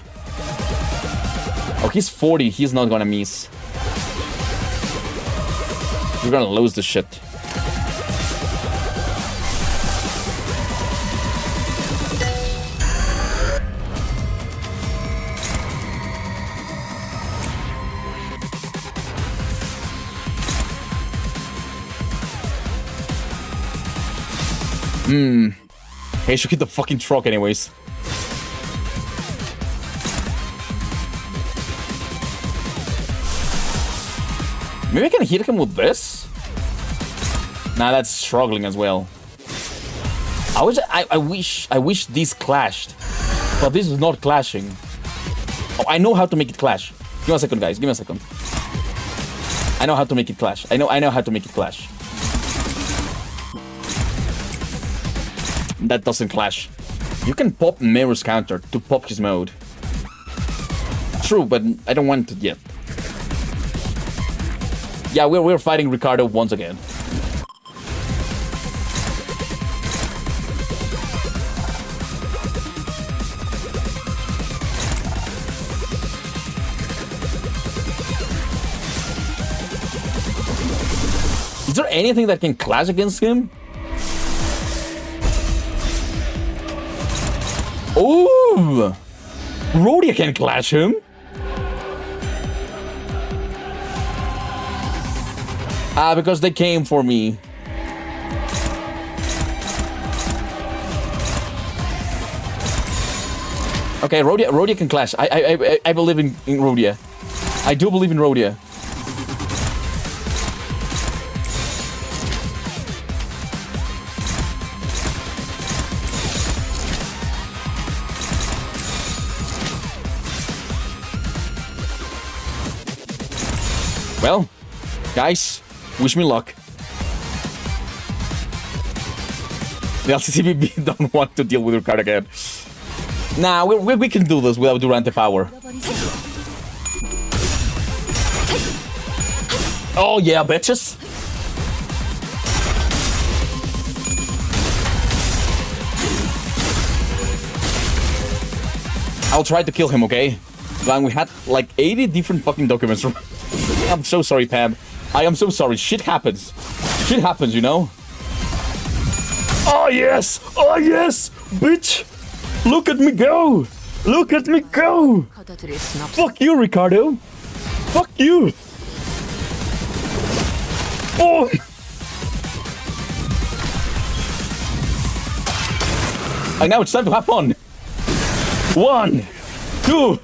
he's 40, he's not gonna miss. We're gonna lose this shit. Heishou hit the fucking truck anyways. Maybe I can hit him with this? Nah, that's struggling as well. I wish these clashed. But this is not clashing. Oh, I know how to make it clash. Give me a second, guys. Give me a second. I know how to make it clash. I know how to make it clash. That doesn't clash. You can pop Mirror's counter to pop his mode. True, but I don't want it yet. Yeah, we're fighting Ricardo once again. Is there anything that can clash against him? Ooh! Rhodia can clash him? Because they came for me. Okay, Rhodia can clash. I believe in Rhodia. I do believe in Rhodia. Well, guys, wish me luck. The LCCBB don't want to deal with Ricardo again. Nah, we can do this without Durante power. Oh yeah, bitches. I'll try to kill him, okay? Man, we had like 80 different fucking documents. I'm so sorry, Pam. I am so sorry. Shit happens. Shit happens, you know? Oh, yes! Oh, yes! Bitch! Look at me go! Look at me go! Fuck you, Ricardo! Fuck you! Oh! And now it's time to have fun! 1, 2...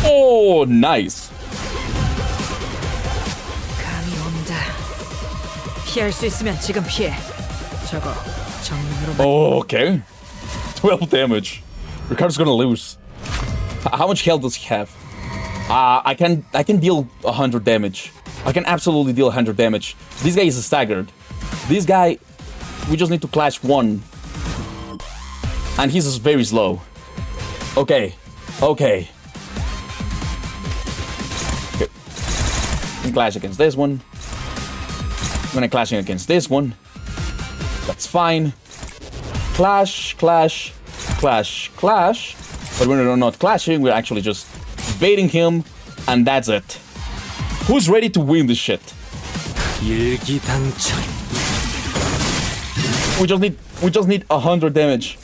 Oh, nice. 감이 온다. 피할 수 있으면 지금 피해. 저거 정면으로. Okay. 12 damage. Ricardo's gonna lose. How much health does he have? I can deal 100 damage. I can absolutely deal 100 damage. This guy is staggered. This guy, we just need to clash one. And he's just very slow. Okay. Okay. Clash against this one. I'm gonna clashing against this one. That's fine. Clash, clash, clash, clash. But we're not clashing, we're actually just baiting him, and that's it. Who's ready to win this shit? We just need 100 damage.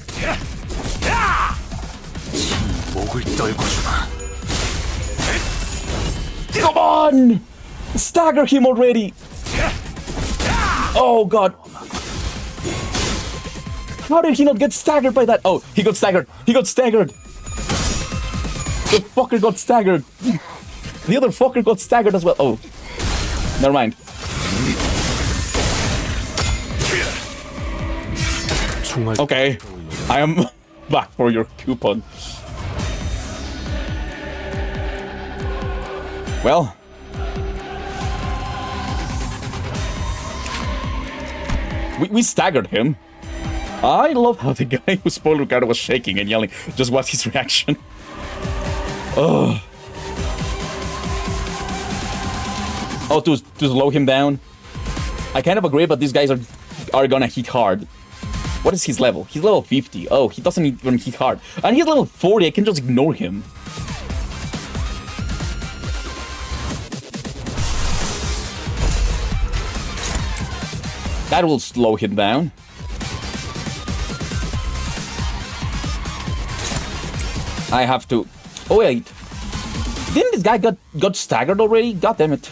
Come on! Stagger him already! Oh god. How did he not get staggered by that? Oh, he got staggered. He got staggered. The fucker got staggered. The other fucker got staggered as well. Oh. Never mind. Okay. I am back for your coupon. Well. We staggered him. I love how the guy who spoiled Ricardo was shaking and yelling. Just watch his reaction. Oh. Oh, to slow him down. I kind of agree, but these guys are gonna hit hard. What is his level? He's level 50. Oh, he doesn't even hit hard. And he's level 40. I can just ignore him. That will slow him down. I have to... Oh wait. Didn't this guy got staggered already? God damn it.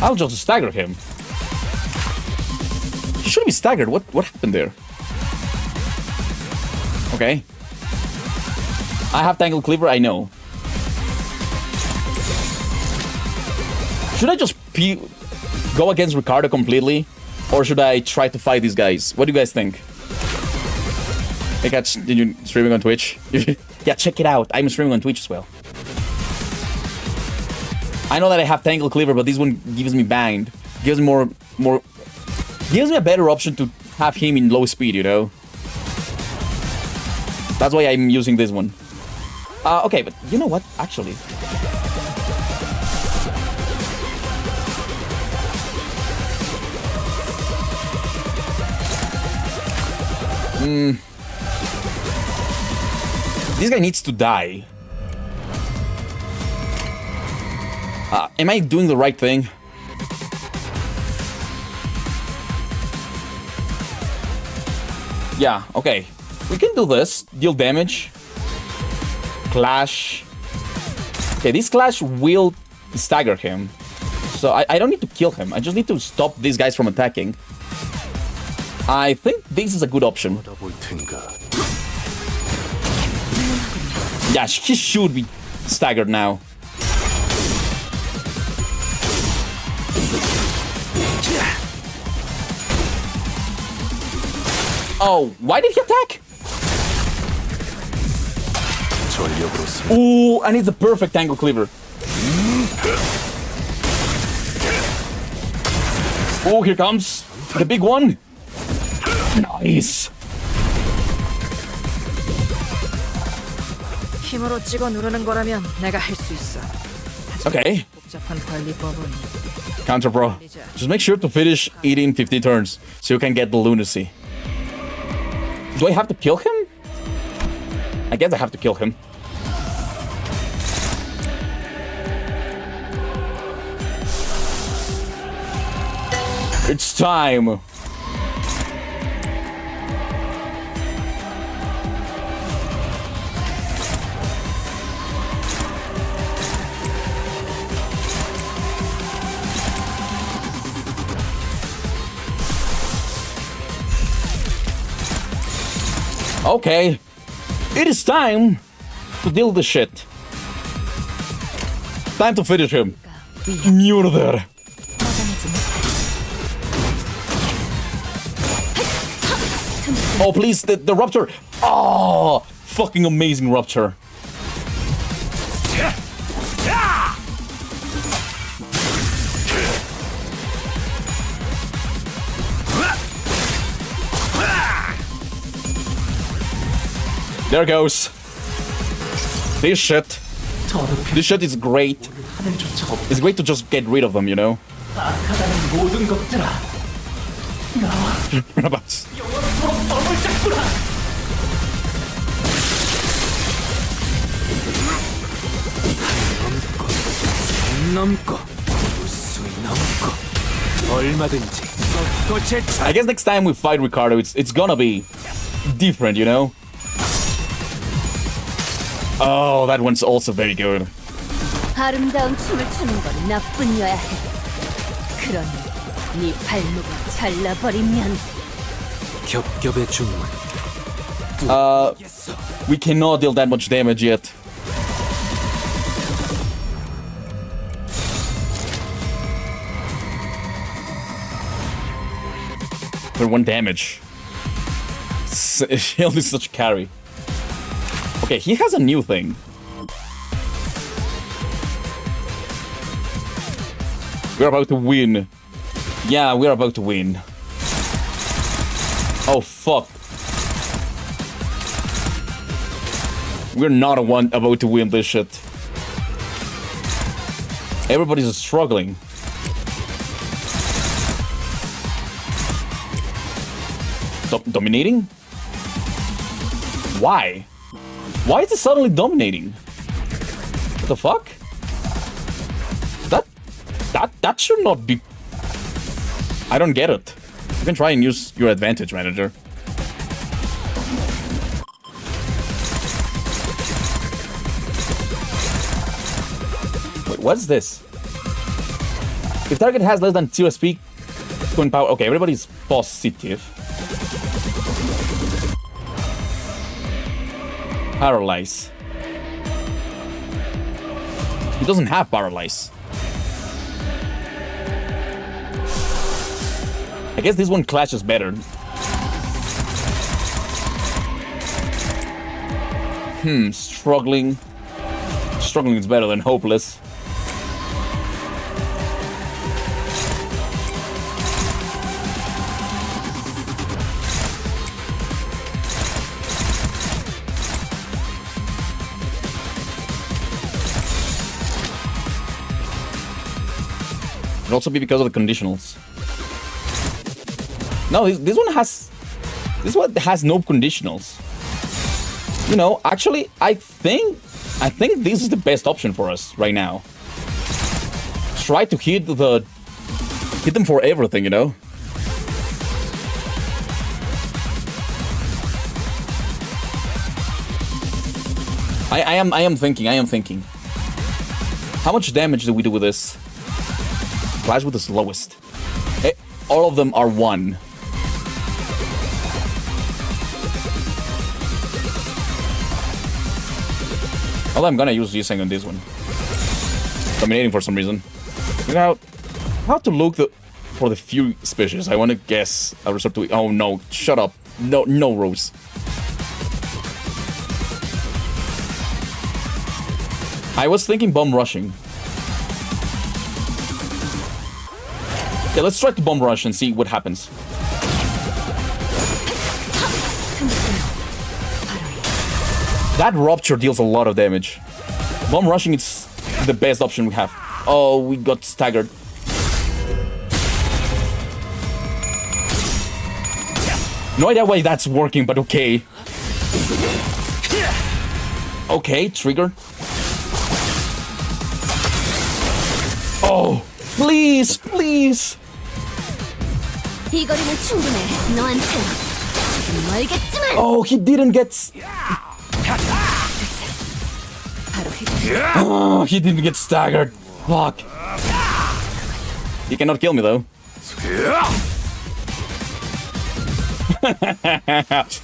I'll just stagger him. staggered. What happened there? Okay. I have Tangle Cleaver, I know. Should I just go against Ricardo completely? Or should I try to fight these guys? What do you guys think? Hey cats, did you streaming on Twitch? Yeah, check it out. I'm streaming on Twitch as well. I know that I have Tangle Cleaver, but this one gives me banged. Gives me more... Gives me a better option to have him in low speed, you know? That's why I'm using this one. Okay, but you know what? Actually... This guy needs to die. Am I doing the right thing? Yeah, okay. We can do this. Deal damage. Clash. Okay, this clash will stagger him. So I don't need to kill him. I just need to stop these guys from attacking. I think this is a good option. Yeah, he should be staggered now. Oh, why did he attack? Ooh, and it's a perfect Tangle Cleaver. Oh, here comes the big one. Nice. 힘으로 찍어 누르는 거라면 내가 할 수 있어. Okay. 복잡한 관리법은 Counter Pro. Just make sure to finish eating 50 turns so you can get the lunacy. Do I have to kill him? I guess I have to kill him. It's time. Okay, it is time to deal the shit. Time to finish him. Murder. Oh, please, the rupture. Oh, fucking amazing rupture. There goes. This shit is great. It's great to just get rid of them, you know? I guess next time we fight Ricardo, it's gonna be different, you know? Oh, that one's also very good. 아름다운 춤을 추는 건 나쁜 여야 해. 그러니 네 발목을 잘라버리면. 겹겹의 중문. We cannot deal that much damage yet. For 1 damage. Shield is such a carry. Okay, he has a new thing. We're about to win. Yeah, we're about to win. Oh, fuck. We're not about to win this shit. Everybody's struggling. Dominating? Why? Why is it suddenly dominating? What the fuck? That should not be... I don't get it. You can try and use your advantage, manager. Wait, what's this? If target has less than 2 SP, Bitcoin power. Okay, everybody's positive. Paralyze. He doesn't have paralyze. I guess this one clashes better. Struggling. Struggling is better than hopeless. Could also be because of the conditionals. No, this one has no conditionals. You know, actually, I think this is the best option for us right now. Try to hit them for everything, you know. I am thinking. How much damage do we do with this? Clash with the slowest. All of them are 1. Although I'm gonna use G-Sang on this one. Dominating for some reason. You know how to look for the few species. I wanna guess. I'll resort to. Oh no! Shut up! No, Rose. I was thinking bomb rushing. Yeah, let's try to bomb rush and see what happens. That rupture deals a lot of damage. Bomb rushing is the best option we have. Oh, we got staggered. No idea why that's working, but okay. Okay, trigger. Oh, please, please. 이 거리는 충분해. 너한텐 지금 멀겠지만. Oh, he didn't get. Oh, he didn't get staggered. Fuck. He cannot kill me though.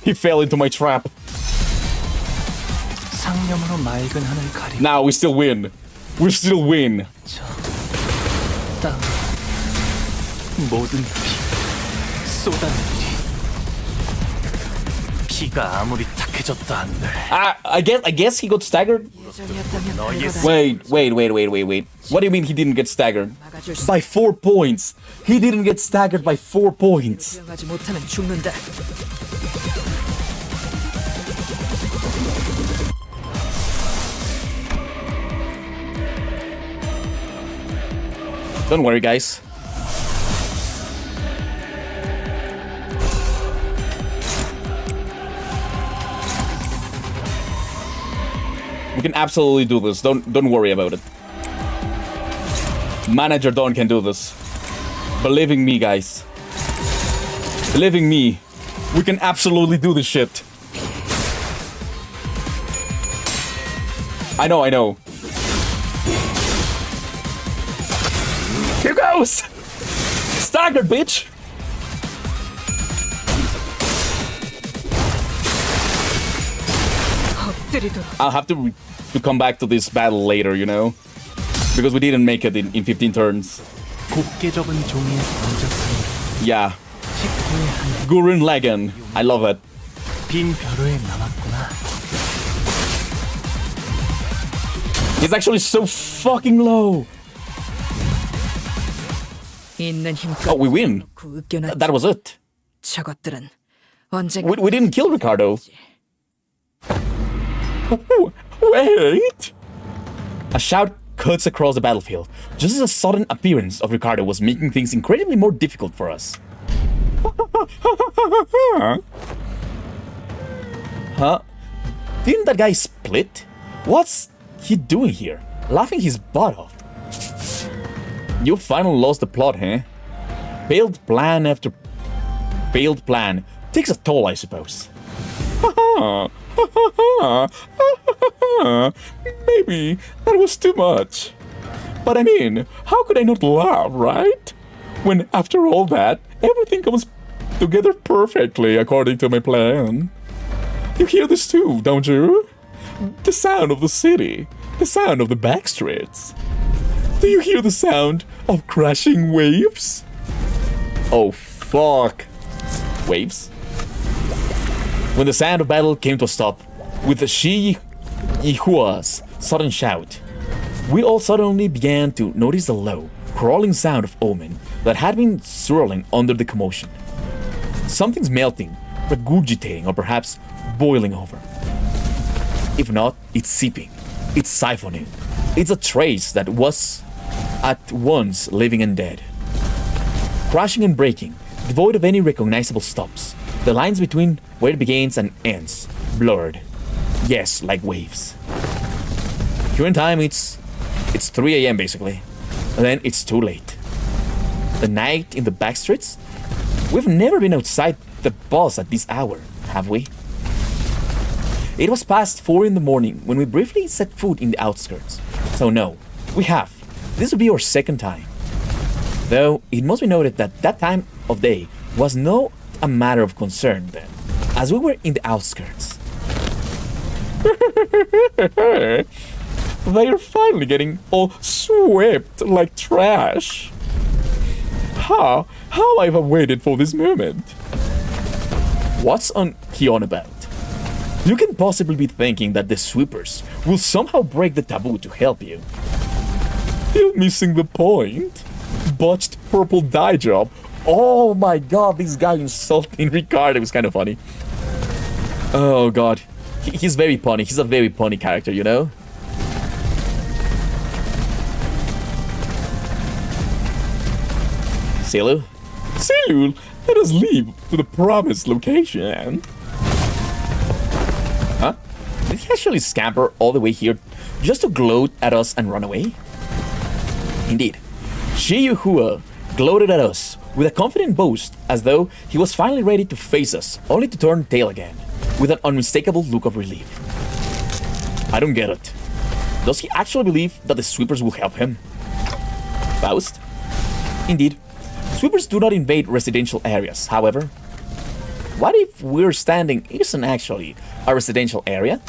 He fell into my trap. Now we still win. We still win. 모든 피 쏟아내리. 피가 아무리 탁해졌다 한들. I guess he got staggered. Wait. What do you mean he didn't get staggered? By 4 points. He didn't get staggered by 4 points. 수용하지 못하면 죽는다. Don't worry, guys. We can absolutely do this. Don't worry about it. Manager Don can do this. Believing me, guys. Believing me. We can absolutely do this shit. I know. Here goes! Staggered, bitch! I'll have to come back to this battle later, you know? Because we didn't make it in 15 turns. Yeah. Gurren Lagann. I love it. He's actually so fucking low. Oh, we win. That was it. 저것들은 언젠가 We didn't kill Ricardo. Wait! A shout cuts across the battlefield, just as a sudden appearance of Ricardo was making things incredibly more difficult for us. Huh? Didn't that guy split? What's he doing here? Laughing his butt off. You finally lost the plot, huh? Failed plan after failed plan takes a toll, I suppose. Maybe that was too much. But I mean, how could I not laugh, right? when after all that, everything comes together perfectly according to my plan. You hear this too, don't you? The sound of the city, the sound of the back streets. Do you hear the sound of crashing waves? Oh, fuck. Waves? When the sound of battle came to a stop, with the Yihua's sudden shout, we all suddenly began to notice the low, crawling sound of omen that had been swirling under the commotion. Something's melting, regurgitating, or perhaps boiling over. If not, it's seeping, it's siphoning. It's a trace that was at once living and dead. Crashing and breaking, devoid of any recognizable stops. The lines between where it begins and ends, blurred. Yes, like waves. Here in time, it's 3 a.m. basically. And then it's too late. The night in the back streets? We've never been outside the bus at this hour, have we? It was past 4 in the morning when we briefly set foot in the outskirts. So no, we have. This will be our second time. Though it must be noted that that time of day was not a matter of concern then, as we were in the outskirts. They're finally getting all swept like trash. How I've waited for this moment. What's he on about? You can possibly be thinking that the sweepers will somehow break the taboo to help you. You're missing the point. Botched purple dye job. Oh my god, this guy insulting Ricardo was kind of funny. Oh god. He's very punny. He's a very punny character, you know? Silu? Silu, let us leave to the promised location. Huh? Did he actually scamper all the way here just to gloat at us and run away? Indeed. Shiyuhua gloated at us with a confident boast as though he was finally ready to face us, only to turn tail again, with an unmistakable look of relief. I don't get it. Does he actually believe that the sweepers will help him? Faust? Indeed. Sweepers do not invade residential areas, however. What if we're standing isn't actually a residential area?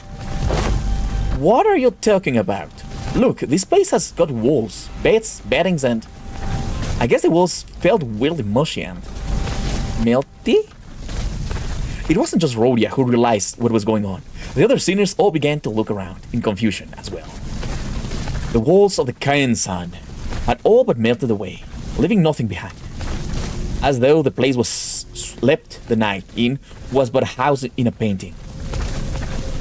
What are you talking about? Look, this place has got walls, beds, beddings, and... I guess the walls felt weirdly mushy and... melty? It wasn't just Rhodia who realized what was going on. The other seniors all began to look around, in confusion as well. The walls of the Kaien-san had all but melted away, leaving nothing behind. As though the place was slept the night in was but a house in a painting.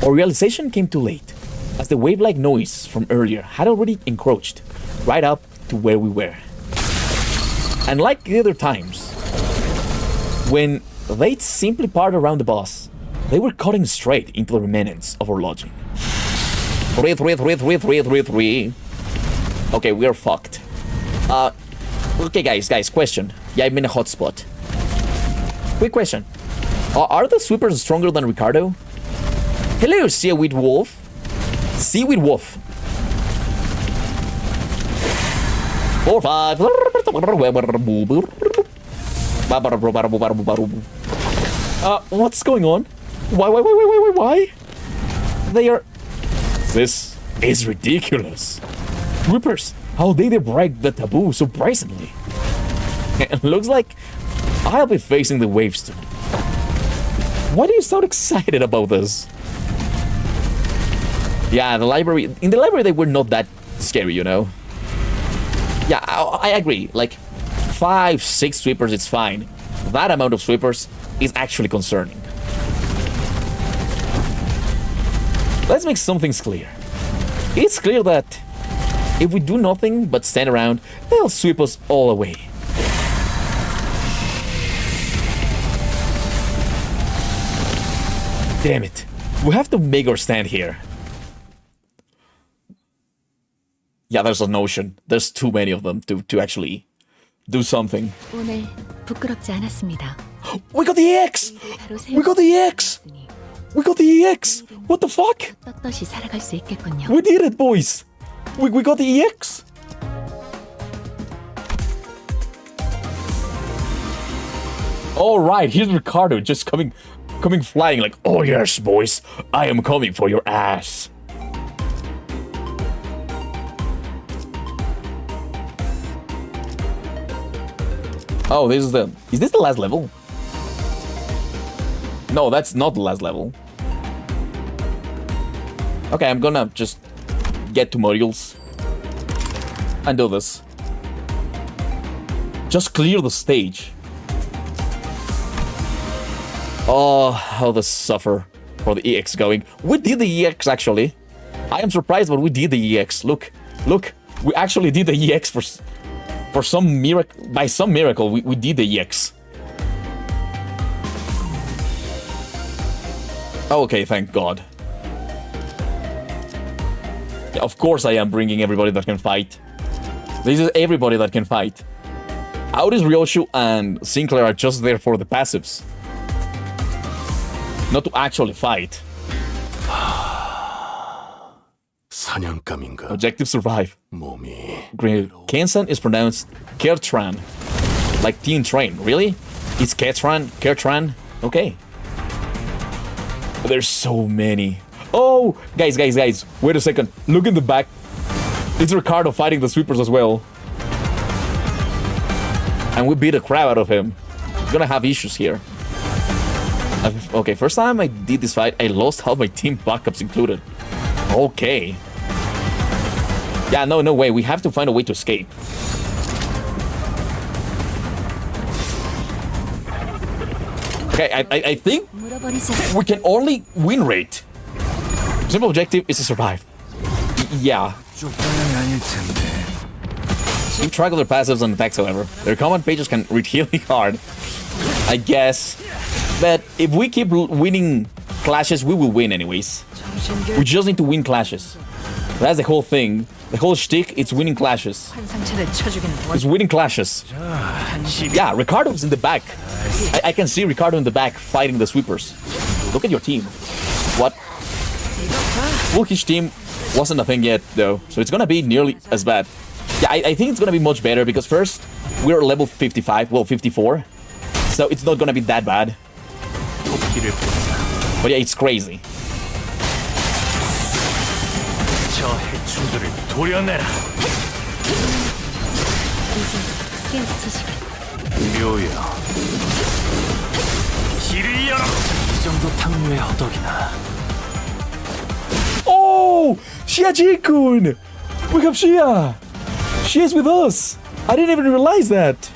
Our realization came too late, as the wave-like noise from earlier had already encroached right up to where we were. And like the other times, when they'd simply parted around the bus, they were cutting straight into the remnants of our lodging. 3. Okay, we are fucked. Okay, guys, question. Yeah, I'm in a hotspot. Quick question. Are the sweepers stronger than Ricardo? Hello, Seaweed Wolf. Seaweed Wolf. 4, 5. What's going on? Why? They are... This is ridiculous. Sweepers, how did they break the taboo so brazenly? It looks like I'll be facing the waves too. Why do you sound excited about this? Yeah, in the library they were not that scary, you know? Yeah, I agree. Like, 5, 6 sweepers, it's fine. That amount of sweepers is actually concerning. Let's make some things clear. It's clear that if we do nothing but stand around, they'll sweep us all away. Damn it. We have to make our stand here. Yeah, there's a notion. There's too many of them to actually do something. 오늘 부끄럽지 않았습니다. We got the EX! We got the EX! We got the EX! What the fuck? 떳떳이 살아갈 수 있겠군요. We did it, boys! We got the EX! All right, here's Ricardo just coming flying like, oh yes, boys, I am coming for your ass. Oh, is this the last level? No, that's not the last level. Okay, I'm gonna just get tutorials and do this. Just clear the stage. Oh, how the suffer for the EX going. We did the EX actually. I am surprised, but we did the EX. Look, we actually did the EX for some miracle. By some miracle, we did the EX. Okay, thank God. Yeah, of course I am bringing everybody that can fight. This is everybody that can fight. Audis, Ryoshu, and Sinclair are just there for the passives. Not to actually fight. 사냥감인가? Objective survive. 몸이 Kensan is pronounced Kertran. Like Teen Train. Really? It's Kertran? Kertran? Okay. There's so many. Oh! Guys. Wait a second. Look in the back. It's Ricardo fighting the sweepers as well. And we beat the crap out of him. We're gonna have issues here. Okay, first time I did this fight, I lost half my team backups included. Okay. Yeah, no way. We have to find a way to escape. Okay, I think we can only win rate. Simple objective is to survive. Yeah. Keep track of their passives and attacks, however. Their command pages can read really hard. I guess. But if we keep winning clashes, we will win anyways. We just need to win clashes. That's the whole thing. The whole shtick, it's winning clashes. It's winning clashes. Yeah, Ricardo's in the back. I can see Ricardo in the back fighting the sweepers. Look at your team. What? Wolki's team wasn't a thing yet, though, so it's gonna be nearly as bad. Yeah, I think it's gonna be much better because first, we're level 55, well, 54. So it's not gonna be that bad. But yeah, it's crazy. Oh! Shia-Ji-kun! We have Shia! She is with us! I didn't even realize that!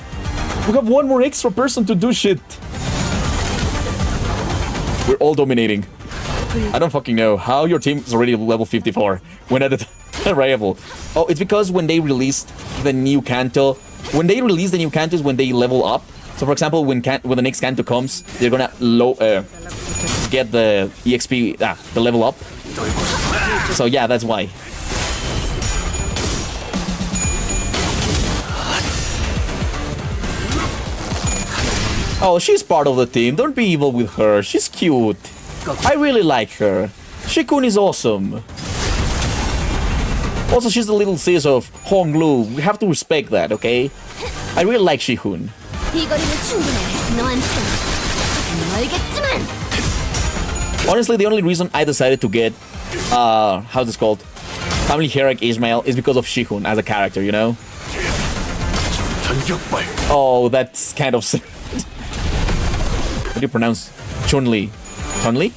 We have one more extra person to do shit. We're all dominating. I don't fucking know how your team is already level 54 when at the rival. Oh, it's because when they released the new Canto, when they release the new Canto is when they level up. So for example, when the next Canto comes, they're gonna get the EXP, the level up. So yeah, that's why. Oh, she's part of the team. Don't be evil with her. She's cute. I really like her. Shikun is awesome. Also, she's the little sis of Honglu. We have to respect that, okay? I really like Shihun. Honestly, the only reason I decided to get, how's this called? Family Hierarch Ismail is because of Shihun as a character, you know? Oh, that's kind of... How do you pronounce Chun-Li? Chun-Li?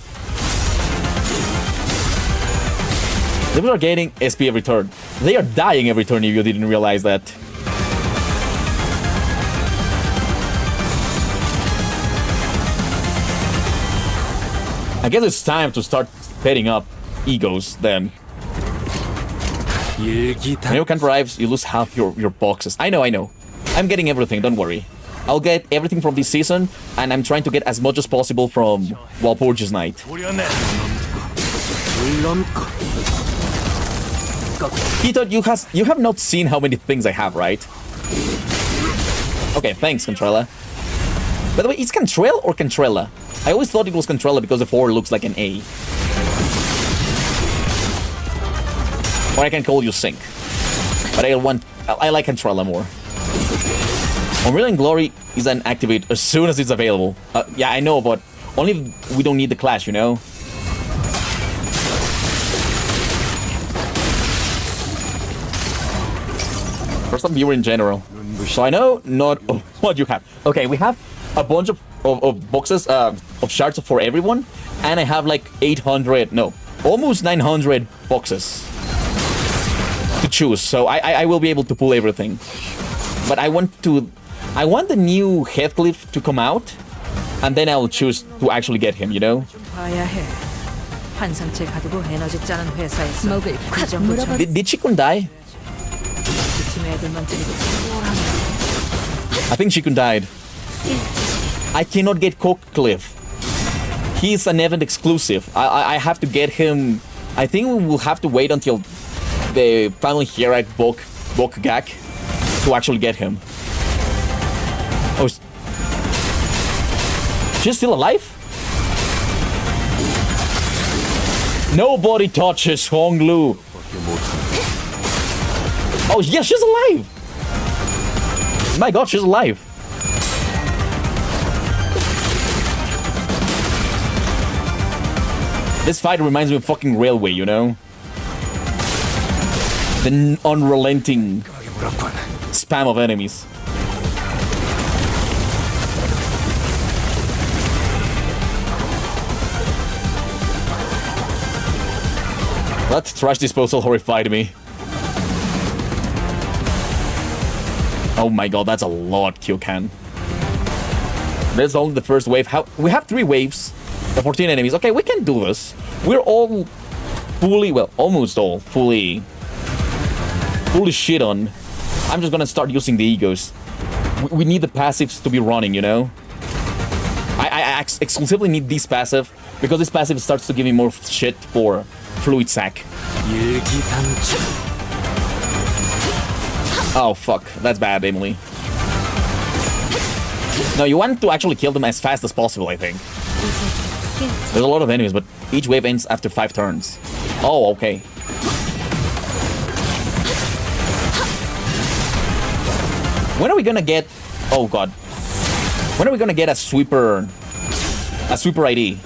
They are getting SP every turn. They are dying every turn if you didn't realize that. I guess it's time to start setting up egos then. When you can't drive, you lose half your boxes. I know. I'm getting everything, don't worry. I'll get everything from this season, and I'm trying to get as much as possible from Walpurgis Night. Hito, you have not seen how many things I have, right? Okay, thanks, Contrella. By the way, it's Cantrell or Cantrella? I always thought it was Cantrella because the 4 looks like an A. Or I can call you Sync. But I like Cantrella more. Unreal Glory is an activate as soon as it's available. Yeah, I know, but only if we don't need the clash, you know? First time viewer in general. So I know not what you have. Okay, we have a bunch of boxes of shards for everyone, and I have like 800, no, almost 900 boxes to choose. So I will be able to pull everything. But I want the new Heathcliff to come out, and then I'll choose to actually get him, you know? 봐야 해. 환상체 가지고 에너지 짜는 회사에서 목을 콱 물어버. Did Chikun die? 팀 애들만 데리고 뭘 I think Chikun died. I cannot get Cockcliff. He's an event exclusive. I have to get him. I think we will have to wait until the final Hierak Bokgak to actually get him. Oh, she's still alive? Nobody touches Honglu. Oh, yeah, she's alive. My god, she's alive. This fight reminds me of fucking Railway, you know? The unrelenting spam of enemies. That trash disposal horrified me. Oh my god, that's a lot, Kyokan. That's only the first wave. We have 3 waves of 14 enemies. Okay, we can do this. We're all fully, well, almost all fully shit on. I'm just gonna start using the egos. We need the passives to be running, you know? I exclusively need this passive because this passive starts to give me more shit for Fluid Sac. Oh fuck, that's bad, Emily. No, you want to actually kill them as fast as possible, I think. There's a lot of enemies, but each wave ends after 5 turns. Oh, okay. When are we gonna get... Oh god. When are we gonna get a sweeper ID?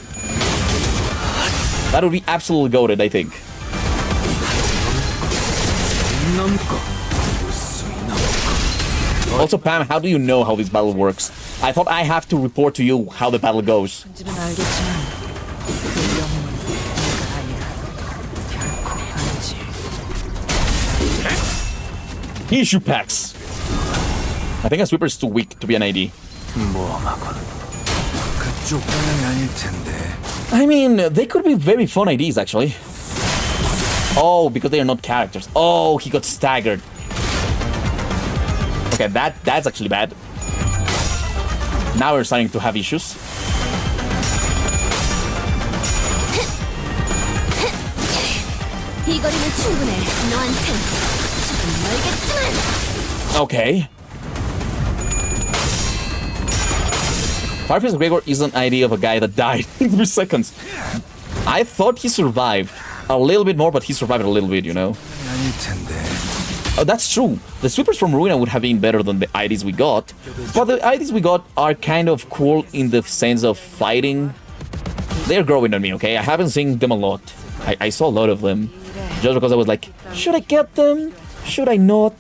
That would be absolutely goated, I think. Also, Pam, how do you know how this battle works? I thought I have to report to you how the battle goes. 뭔지는 알겠지만 그 영웅은 내가 아니야. 결코 아니지. Heishou packs. I think a sweeper is too weak to be an ID. I mean, they could be very fun IDs, actually. Oh, because they are not characters. Oh, he got staggered. Okay, that's actually bad. Now we're starting to have issues. 이 거리는 충분해. 너한텐 조금 멀겠지만. Okay. Fireface Gregor is an idea of a guy that died in 3 seconds. I thought he survived a little bit more, but he survived a little bit, you know? Oh, that's true. The sweepers from Ruina would have been better than the IDs we got. But the IDs we got are kind of cool in the sense of fighting. They're growing on me, okay? I haven't seen them a lot. I saw a lot of them. Just because I was like, should I get them? Should I not?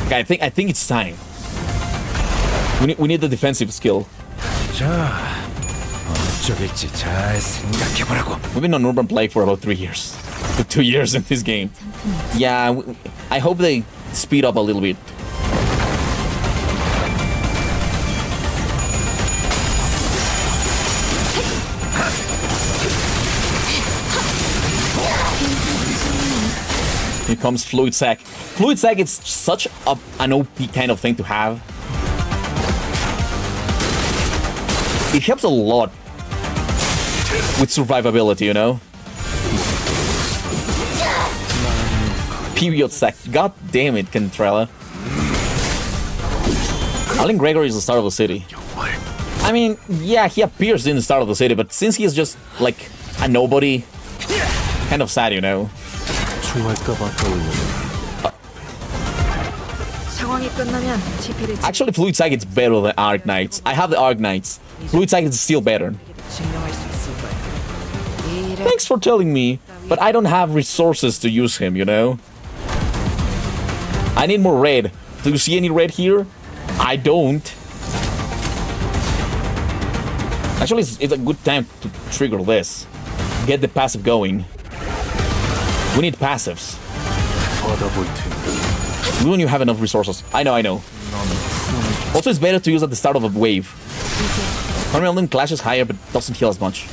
Okay, I think it's time. We need the defensive skill. We've been on Urban Plague for about 3 years. 2 years in this game. Yeah, I hope they speed up a little bit. Here comes Fluid Sac. Fluid Sac is such an OP kind of thing to have. It helps a lot with survivability, you know? Period Sac. God damn it, Kentrella. Alan Gregory is the start of the city. I mean, yeah, he appears in the start of the city, but since he is just, like, a nobody, kind of sad, you know? 총알값 아까우면 상황이 끝나면 TP를 Actually, Fluid Psychic is better than Arc Knights. I have the Arc Knights. Fluid Psychic is still better. 증명할 수 있을 거야. 이래 Thanks for telling me, but I don't have resources to use him, you know? I need more red. Do you see any red here? I don't. Actually, it's a good time to trigger this. Get the passive going. We need passives. 받아볼 테니 We don't even have enough resources. I know. Also, it's better to use at the start of a wave. Unreal clashes higher, but doesn't heal as much.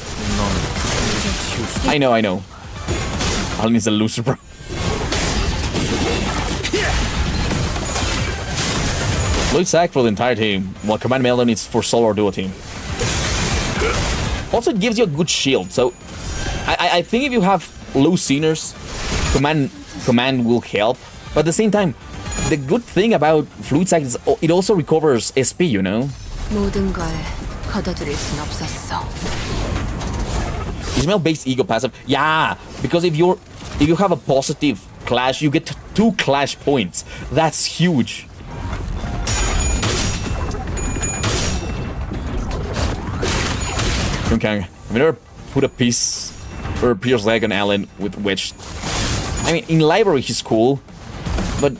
I know. Alan is a loser, bro. Fluid Sack for the entire team, while Command Melon is for solo or duo team. Also, it gives you a good shield, so I think if you have low Sceners, Command will help. But at the same time, the good thing about Fluid Sack is it also recovers SP, you know? 모든 걸 거둬들일 순 없었어. Ismail based ego passive. Yeah, because if you have a positive clash, you get 2 clash points. That's huge. Okay, I've never put a piece or a pierce leg on Alan with which. I mean, in library he's cool, but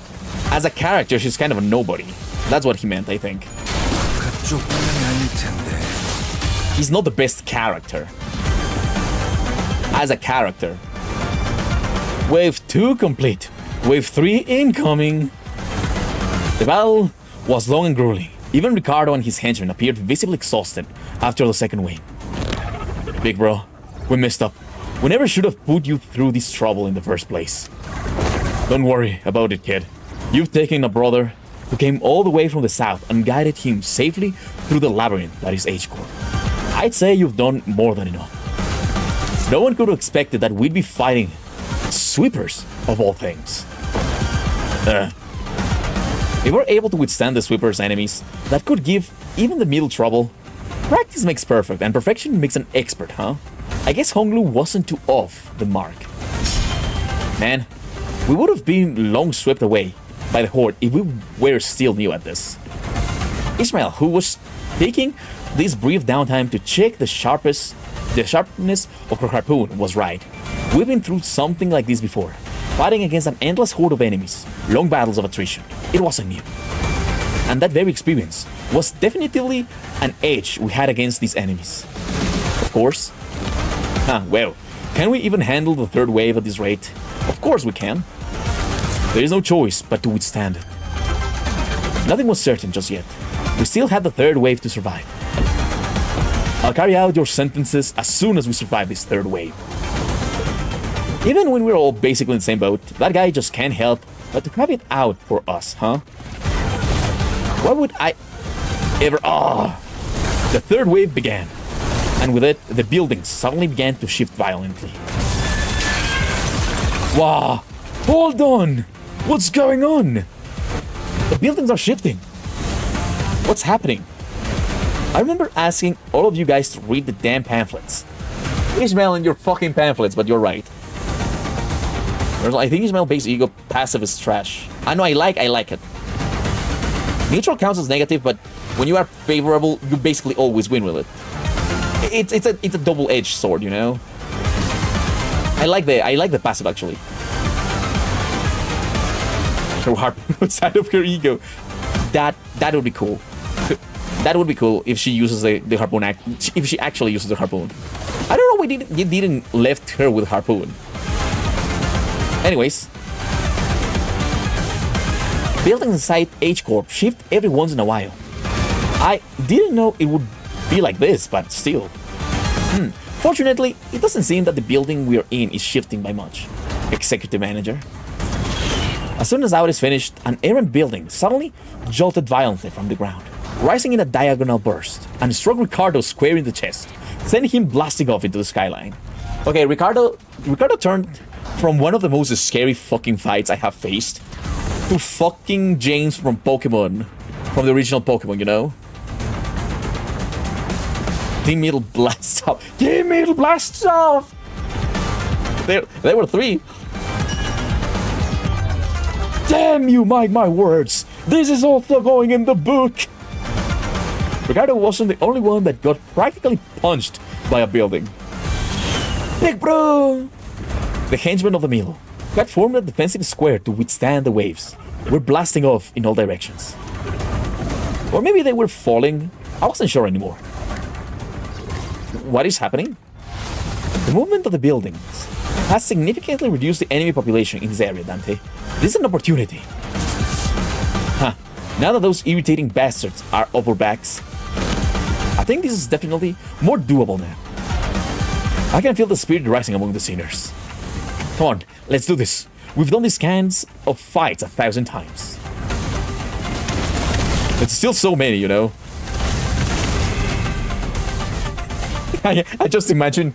as a character she's kind of a nobody. That's what he meant, I think. 그쪽 방향이 아닐 텐데 He's not the best character. As a character. Wave 2 complete. Wave 3 incoming. The battle was long and grueling. Even Ricardo and his henchmen appeared visibly exhausted after the second wave. Big bro, we messed up. We never should have put you through this trouble in the first place. Don't worry about it, kid. You've taken a brother who came all the way from the south and guided him safely through the labyrinth that is H-Corp. I'd say you've done more than enough. No one could have expected that we'd be fighting sweepers, of all things. If we're able to withstand the sweepers' enemies, that could give even the middle trouble. Practice makes perfect, and perfection makes an expert, huh? I guess Honglu wasn't too off the mark. Man, we would have been long swept away by the Horde if we were still new at this. Ishmael, who was taking this brief downtime to check the sharpness of her harpoon, was right. We've been through something like this before, fighting against an endless horde of enemies, long battles of attrition. It wasn't new. And that very experience was definitively an edge we had against these enemies. Of course. Well, can we even handle the third wave at this rate? Of course we can. There is no choice but to withstand it. Nothing was certain just yet. We still had the third wave to survive. I'll carry out your sentences as soon as we survive this third wave. Even when we're all basically in the same boat, that guy just can't help but to have it out for us, huh? Why would I ever... The third wave began, and with it, the buildings suddenly began to shift violently. Wow! Hold on! What's going on? The buildings are shifting. What's happening? I remember asking all of you guys to read the damn pamphlets. Ishmael and your fucking pamphlets, but you're right. I think Ishmael base ego passive is trash. I know I like it. Neutral counts as negative, but when you are favorable, you basically always win with it. It's a double-edged sword, you know. I like the passive actually. Her harpoon outside of her ego. That would be cool. That would be cool if she uses the harpoon. If she actually uses the harpoon. I don't know why you didn't left her with harpoon. Anyways, buildings inside H-Corp shift every once in a while. I didn't know it would be like this, but still. Fortunately, it doesn't seem that the building we're in is shifting by much. Executive Manager. As soon as out is finished, an errant building suddenly jolted violently from the ground, rising in a diagonal burst, and struck Ricardo square in the chest, sending him blasting off into the skyline. Okay, Ricardo turned from one of the most scary fucking fights I have faced to fucking James from Pokemon, from the original Pokemon, you know? Team Middle blasts off. Team Middle blasts off! There were 3. Damn you, my words! This is also going in the book. Ricardo wasn't the only one that got practically punched by a building. Big bro! The henchmen of the Milo had formed a defensive square to withstand the waves. Were blasting off in all directions. Or maybe they were falling. I wasn't sure anymore. What is happening? The movement of the buildings has significantly reduced the enemy population in this area, Dante. This is an opportunity. Huh. Now that those irritating bastards are off our backs, I think this is definitely more doable now. I can feel the spirit rising among the sinners. Come on, let's do this. We've done these kinds of fights 1,000 times. It's still so many, you know. I just imagine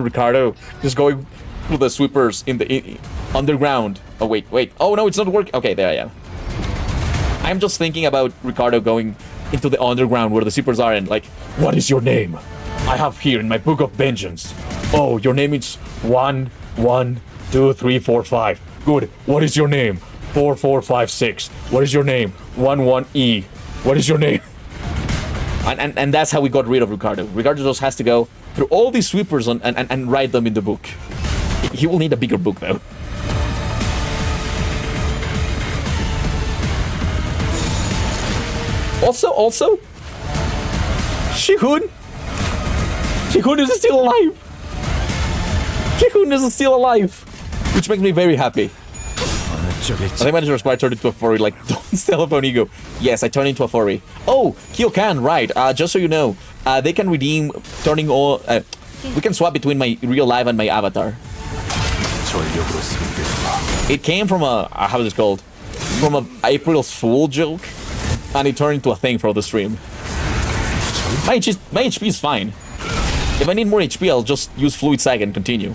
Ricardo just going through the sweepers in the underground. Oh wait. Oh no, it's not working. Okay, there I am. I'm just thinking about Ricardo going into the underground where the sweepers are and like, what is your name? I have here in my book of vengeance. Oh, your name is 1, 1, 2, 3, 4, 5. Good. What is your name? 4, 4, 5, 6. What is your name? 1, 1E. What is your name? And that's how we got rid of Ricardo. Ricardo just has to go through all these sweepers and write them in the book. He will need a bigger book though. Also, Shihun is still alive. Shihun is still alive, which makes me very happy. I think my Manager turned into a furry, like, don't steal upon ego. Yes, I turned into a furry. Oh, Kyokan, right. Just so you know, they can redeem turning all... we can swap between my real life and my avatar. It came from a... how is it called? From a April's Fool joke. And it turned into a thing for the stream. My HP is fine. If I need more HP, I'll just use Fluid Sag and continue.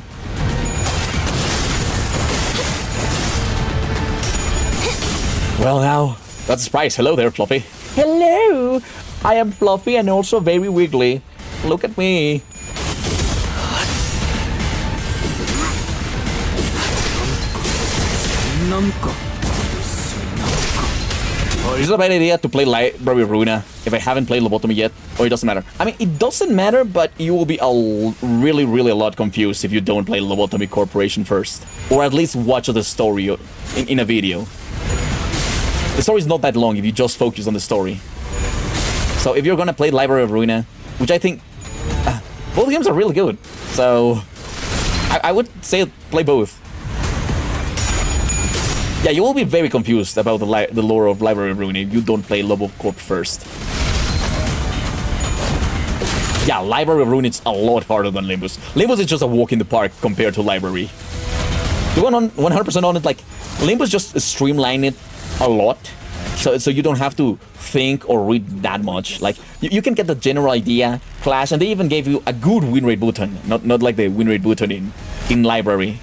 Well now, that's a surprise. Hello there, Fluffy. Hello! I am Fluffy and also very wiggly. Look at me. Is it a bad idea to play Library of Ruina if I haven't played Lobotomy yet? Or it doesn't matter? I mean, it doesn't matter, but you will be really a lot confused if you don't play Lobotomy Corporation first. Or at least watch the story in a video. The story is not that long if you just focus on the story. So if you're gonna play Library of Ruina, which I think... both games are really good. So... I would say play both. Yeah, you will be very confused about the lore of Library of Ruina if you don't play Lobo Corp first. Yeah, Library of Ruina is a lot harder than Limbus. Limbus is just a walk in the park compared to Library. The 100% on it, like, Limbus just streamlined it a lot. So you don't have to think or read that much. Like, you can get the general idea, clash, and they even gave you a good win rate button. Not like the win rate button in Library.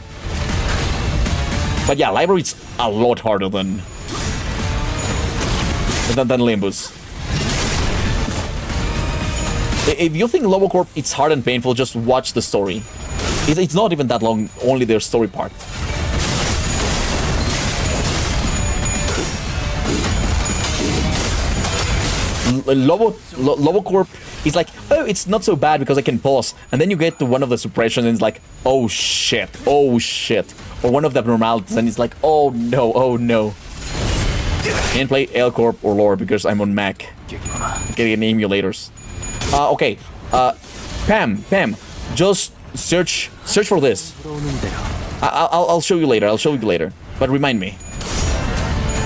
But yeah, Library is a lot harder than Limbus. If you think Lobocorp it's hard and painful, just watch the story. It's not even that long, only their story part. Lobocorp is like, oh, it's not so bad because I can pause. And then you get to one of the suppressions and it's like, oh shit. Or one of the abnormalities and it's like, oh no. Can't play L-Corp or Lore because I'm on Mac. Getting emulators. Okay. Pam, just search for this. I'll show you later. But remind me.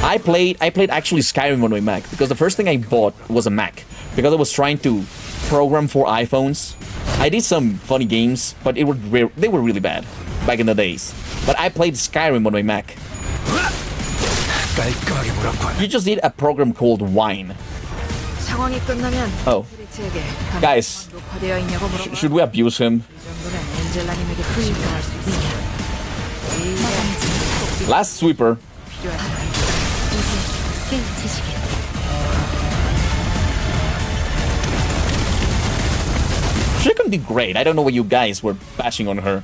I played actually Skyrim on my Mac because the first thing I bought was a Mac because I was trying to program for iPhones. I did some funny games, but they were really bad back in the days. But I played Skyrim on my Mac. You just need a program called Wine. Oh. Guys, should we abuse him? Last sweeper. She can be great. I don't know why you guys were bashing on her.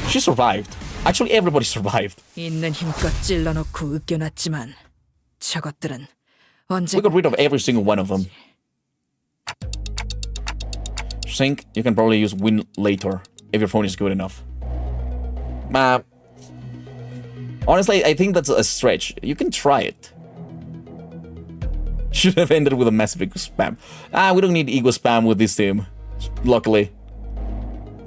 She survived. Actually, everybody survived. 있는 힘껏 찔러놓고 으껴놨지만 저것들은 We 언제 got rid of every single one of them. Sync, you can probably use win later if your phone is good enough. Honestly, I think that's a stretch. You can try it. Should have ended with a massive ego spam. We don't need ego spam with this team. Luckily.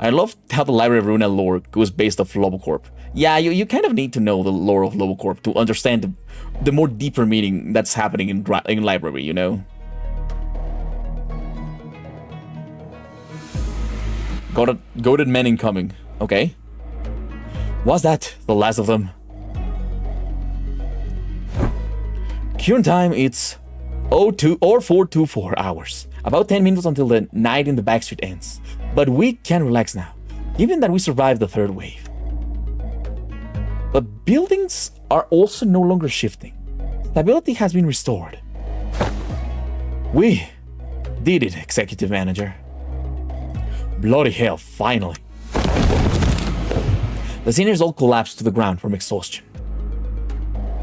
I love how the Library of Runa lore goes based off Lobocorp. Yeah, you kind of need to know the lore of Lobocorp to understand the more deeper meaning that's happening in Library, you know? Goated men incoming. Okay. Was that the last of them? Current time, it's 0424 hours. About 10 minutes until the night in the backstreet ends. But we can relax now, given that we survived the third wave. But buildings are also no longer shifting. Stability has been restored. We did it, Executive Manager. Bloody hell, finally. The seniors all collapsed to the ground from exhaustion.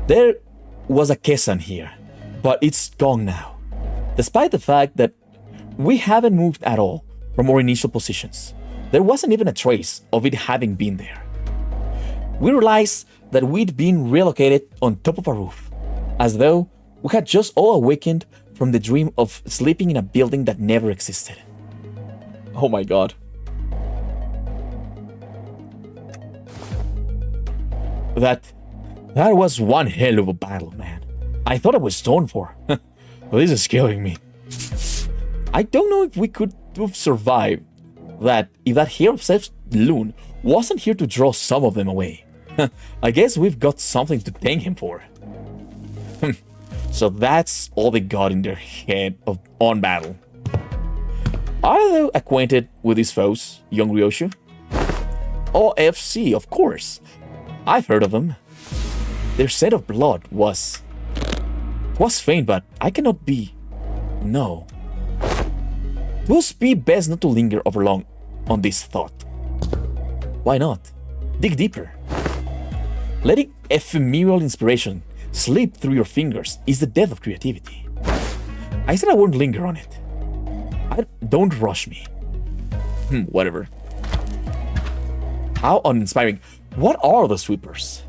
There was a Kesan here, but it's gone now. Despite the fact that we haven't moved at all from our initial positions, there wasn't even a trace of it having been there. We realized that we'd been relocated on top of a roof, as though we had just all awakened from the dream of sleeping in a building that never existed. Oh my god. That was one hell of a battle, man. I thought I was done for. Well, this is killing me. I don't know if we could have survived that if that hair-obsessed loon wasn't here to draw some of them away. I guess we've got something to thank him for. So that's all they got in their head on battle. Are they acquainted with his foes, young Ryoshu? OFC, of course. I've heard of them. Their scent of blood was faint, but I cannot be. No. It will be best not to linger over long on this thought. Why not? Dig deeper. Letting ephemeral inspiration slip through your fingers is the death of creativity. I said I won't linger on it. Don't rush me. Whatever. How uninspiring. What are the sweepers?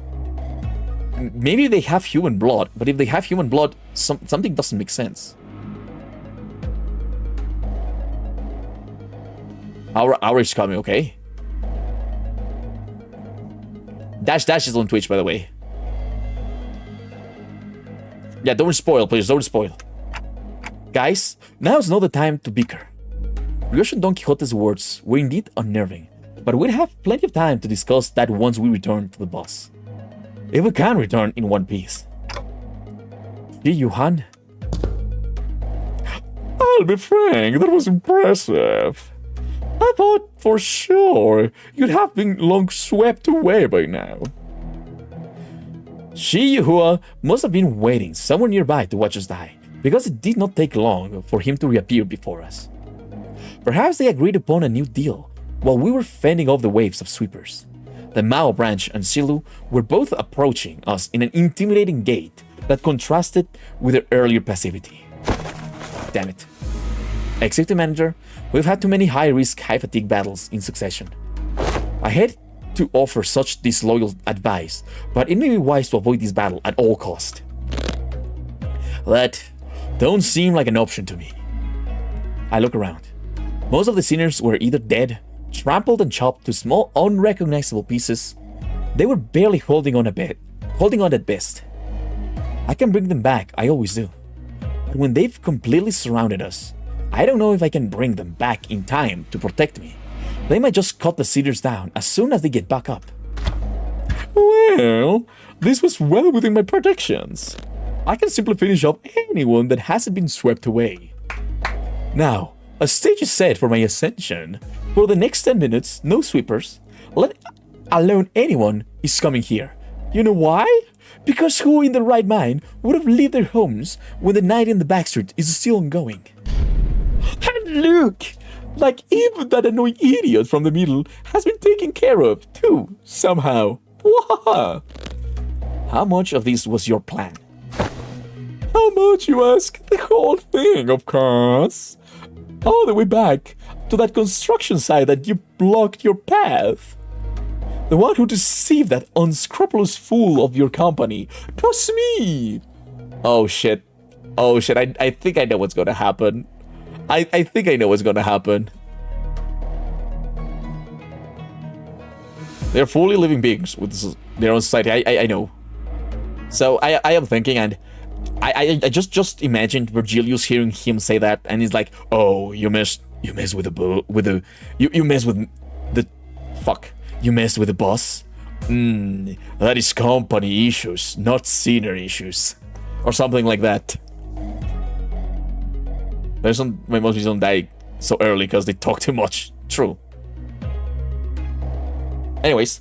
Maybe they have human blood, but if they have human blood, something doesn't make sense. Our is coming, okay? Dash is on Twitch, by the way. Yeah, don't spoil, please, don't spoil. Guys, now's not the time to bicker. Ryoshu Don Quixote's words were indeed unnerving, but we'll have plenty of time to discuss that once we return to the boss. If we can return in one piece. See you, Han. I'll be frank, that was impressive. I thought for sure you'd have been long swept away by now. Shi Yuhua must have been waiting somewhere nearby to watch us die, because it did not take long for him to reappear before us. Perhaps they agreed upon a new deal while we were fending off the waves of sweepers. The Mao branch and Silu were both approaching us in an intimidating gait that contrasted with their earlier passivity. Damn it. Executive Manager, we've had too many high-risk, high-fatigue battles in succession. I hate to offer such disloyal advice, but it may be wise to avoid this battle at all cost. That don't seem like an option to me. I look around. Most of the sinners were either dead, trampled and chopped to small, unrecognizable pieces. They were barely holding on at best. I can bring them back, I always do. But when they've completely surrounded us, I don't know if I can bring them back in time to protect me. They might just cut the cedars down as soon as they get back up. Well, this was well within my predictions. I can simply finish up anyone that hasn't been swept away. Now, a stage is set for my ascension. For the next 10 minutes, no sweepers, let alone anyone, is coming here. You know why? Because who in their right mind would have left their homes when the night in the backstreet is still ongoing? And look! Like even that annoying idiot from the middle has been taken care of, too, somehow. Wahaha! How much of this was your plan? much, you ask? The whole thing, of course. All the way back to that construction site that you blocked your path. The one who deceived that unscrupulous fool of your company. 'Twas me. Oh shit. Oh shit, I think I know what's gonna happen. I think I know what's gonna happen. They're fully living beings with their own society. I know. So I am thinking, and I just imagined Virgilius hearing him say that, and he's like, "Oh, you mess with the boss. That is company issues, not scenery issues, or something like that." My most don't die so early because they talk too much. True. Anyways,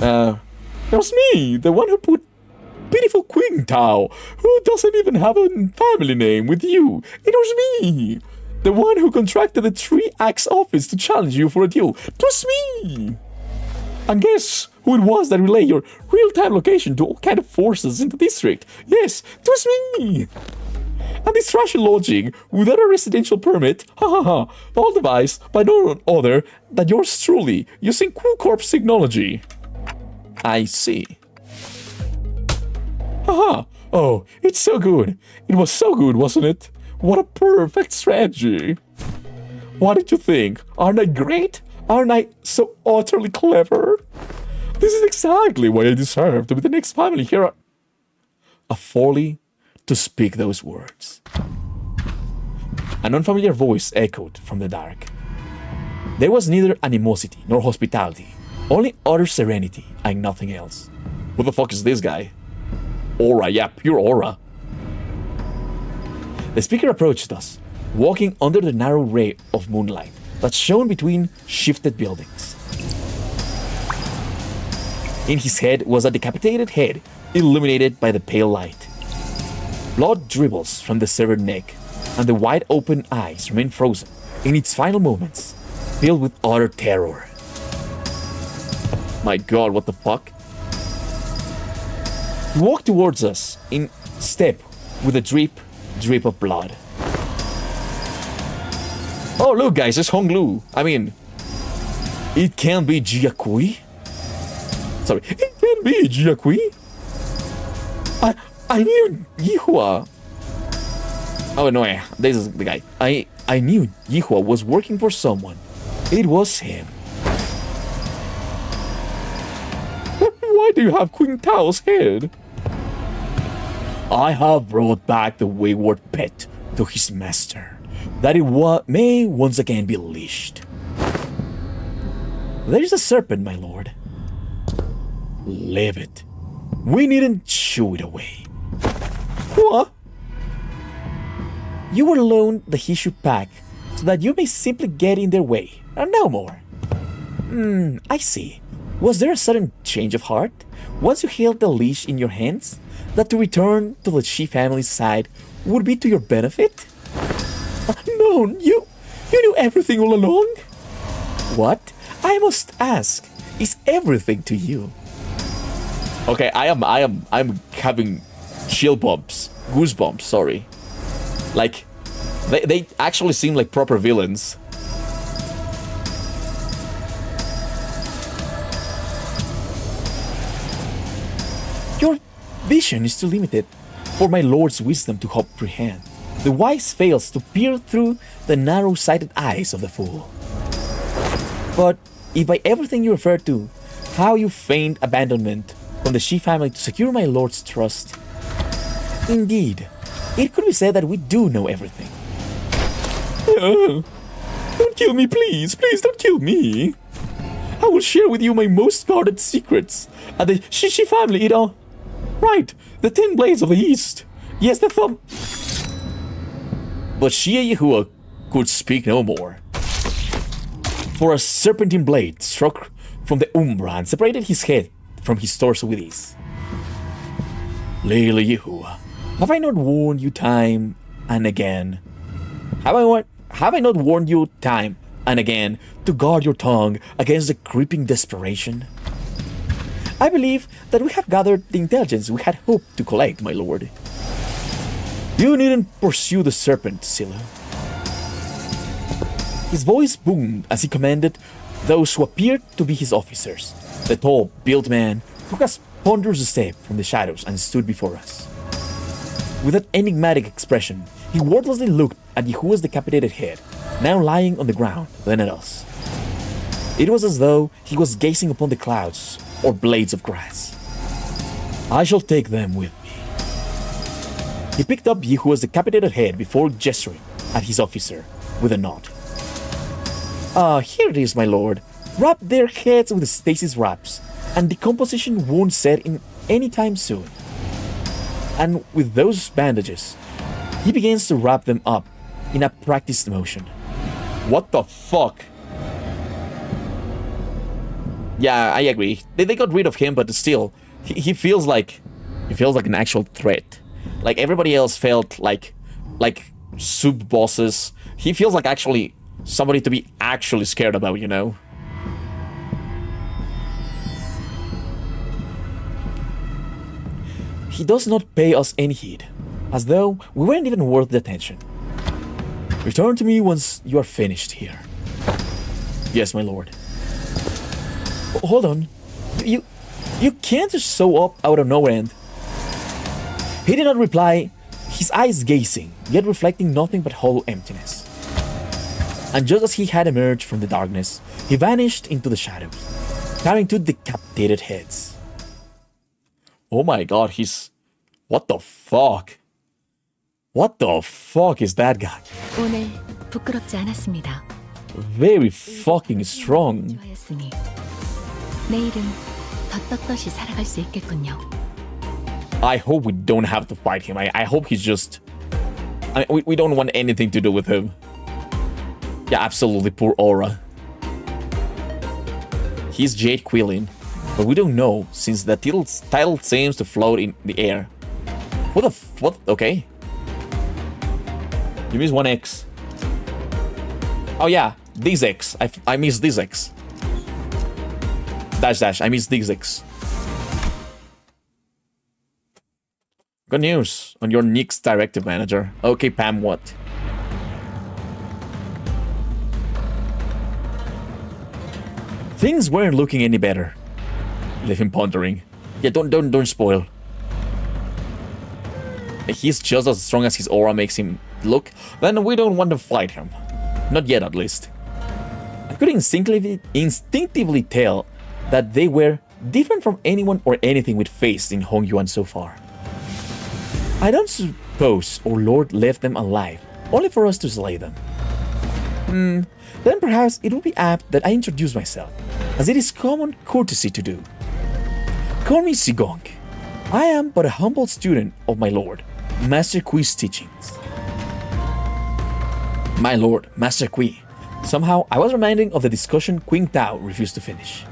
that was me, the one who put pitiful Qingtao, who doesn't even have a family name, with you. It was me, the one who contracted the 3-Axe office to challenge you for a duel. It was me. And guess who it was that relayed your real-time location to all kind of forces in the district? Yes, it was me. And this trashy lodging without a residential permit, all devised by no other than yours truly, using Q-Corp's technology. I see. Oh, it's so good. It was so good, wasn't it? What a perfect strategy. What did you think? Aren't I great? Aren't I so utterly clever? This is exactly why I deserve to be the next family hero. A folly to speak those words. An unfamiliar voice echoed from the dark. There was neither animosity nor hospitality, only utter serenity and nothing else. Who the fuck is this guy? Aura, yeah, pure aura. The speaker approached us, walking under the narrow ray of moonlight that shone between shifted buildings. In his head was a decapitated head, illuminated by the pale light. Blood dribbles from the severed neck, and the wide-open eyes remain frozen in its final moments, filled with utter terror. My god, what the fuck? He walked towards us in step with a drip of blood. Oh, look, guys, it's Honglu. I mean, it can't be Jiakui? Sorry, it can't be Jiakui? I knew Yihua. Oh no, yeah, this is the guy. I knew Yihua was working for someone. It was him. Why do you have Qingtao's head? I have brought back the wayward pet to his master, that it may once again be leashed. There is a serpent, my lord. Leave it. We needn't shoo it away. What? You were loaned the Heishou pack so that you may simply get in their way, and no more. I see. Was there a sudden change of heart once you held the leash in your hands, that to return to the Shi family's side would be to your benefit? No, you knew everything all along? What? I must ask, is everything to you? Okay, I'm having chill bumps, goosebumps, sorry. Like, they actually seem like proper villains. Your vision is too limited for my lord's wisdom to comprehend. The wise fails to peer through the narrow-sighted eyes of the fool. But if by everything you refer to, how you feigned abandonment from the Shi family to secure my lord's trust, indeed, it could be said that we do know everything. Don't kill me, please. Please don't kill me. I will share with you my most guarded secrets. And the Shi family, it all. Right, the 10 blades of the East. Yes, the thumb. But Xie Yihua could speak no more. For a serpentine blade struck from the umbra and separated his head from his torso with ease. Lily Yihua, have I not warned you time and again? Have I not warned you time and again to guard your tongue against the creeping desperation? I believe that we have gathered the intelligence we had hoped to collect, my lord. You needn't pursue the serpent, Scylla. His voice boomed as he commanded those who appeared to be his officers. The tall, built man took a ponderous step from the shadows and stood before us. With that enigmatic expression, he wordlessly looked at Yahuwah's decapitated head, now lying on the ground, then at us. It was as though he was gazing upon the clouds or blades of grass. I shall take them with me. He picked up Yahuwah's decapitated head before gesturing at his officer with a nod. Here it is, my lord. Wrap their heads with stasis wraps, and decomposition won't set in any time soon. And with those bandages, he begins to wrap them up in a practiced motion. What the fuck? Yeah, I agree. They got rid of him, but still, he feels like an actual threat. Like everybody else felt like sub bosses. He feels like actually somebody to be actually scared about, you know? He does not pay us any heed, as though we weren't even worth the attention. Return to me once you are finished here. Yes, my lord. Hold on. You can't just sew up out of nowhere and... He did not reply, his eyes gazing, yet reflecting nothing but hollow emptiness. And just as he had emerged from the darkness, he vanished into the shadows, carrying two decapitated heads. Oh my god, he's... What the fuck? What the fuck is that guy? 오늘 부끄럽지 않았습니다. Very fucking strong. 좋아했으니 내일은 더 떳떳이 살아갈 수 있겠군요. I hope we don't have to fight him. I hope he's just... we don't want anything to do with him. Yeah, absolutely, poor Aura. He's Jade Quillen, but we don't know since the title seems to float in the air. What? Okay. You missed one X. Oh yeah, this X. I missed this X. Dash, I missed this X. Good news on your Nick's directive manager. Okay, Pam, what? Things weren't looking any better. Leave him pondering. Yeah, don't spoil. If he's just as strong as his aura makes him look, then we don't want to fight him. Not yet, at least. I could instinctively tell that they were different from anyone or anything we'd faced in Hongyuan so far. I don't suppose our Lord left them alive, only for us to slay them. Then perhaps it would be apt that I introduce myself, as it is common courtesy to do. Call me Sigong. I am but a humble student of my Lord, Master Kui's teachings. My Lord, Master Kui. Somehow, I was reminded of the discussion Queen Tao refused to finish.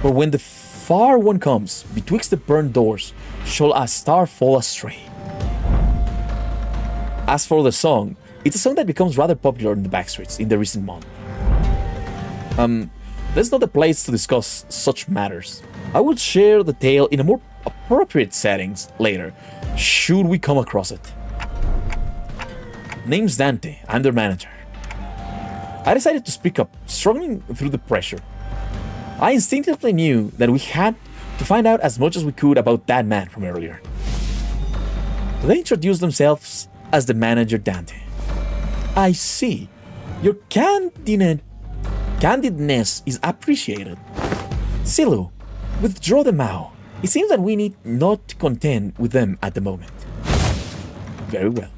For when the far one comes, betwixt the burned doors, shall a star fall astray. As for the song, it's a song that becomes rather popular in the backstreets in the recent month. That's not the place to discuss such matters. I will share the tale in a more appropriate settings later, should we come across it. Name's Dante, I'm their manager. I decided to speak up, struggling through the pressure. I instinctively knew that we had to find out as much as we could about that man from earlier. They introduced themselves as the manager Dante. I see. Your candidness is appreciated. Silu, withdraw the Mao. It seems that we need not contend with them at the moment. Very well.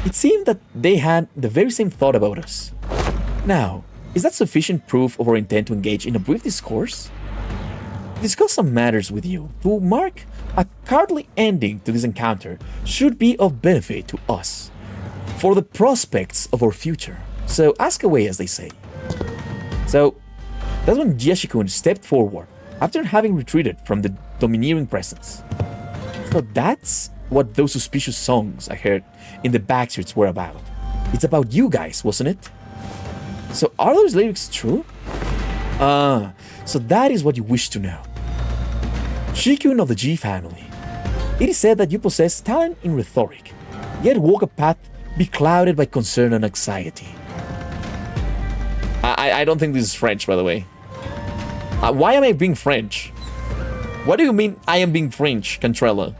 It seemed that they had the very same thought about us. Now, is that sufficient proof of our intent to engage in a brief discourse? Discuss some matters with you to mark a courtly ending to this encounter should be of benefit to us for the prospects of our future. So ask away, as they say. So that's when Jiyashikun stepped forward after having retreated from the domineering presence. So that's what those suspicious songs I heard in the backstreets were about. It's about you guys, wasn't it? So are those lyrics true? So that is what you wish to know. Shikun of the G family. It is said that you possess talent in rhetoric, yet walk a path beclouded by concern and anxiety. I don't think this is French, by the way. Why am I being French? What do you mean I am being French, Cantrella?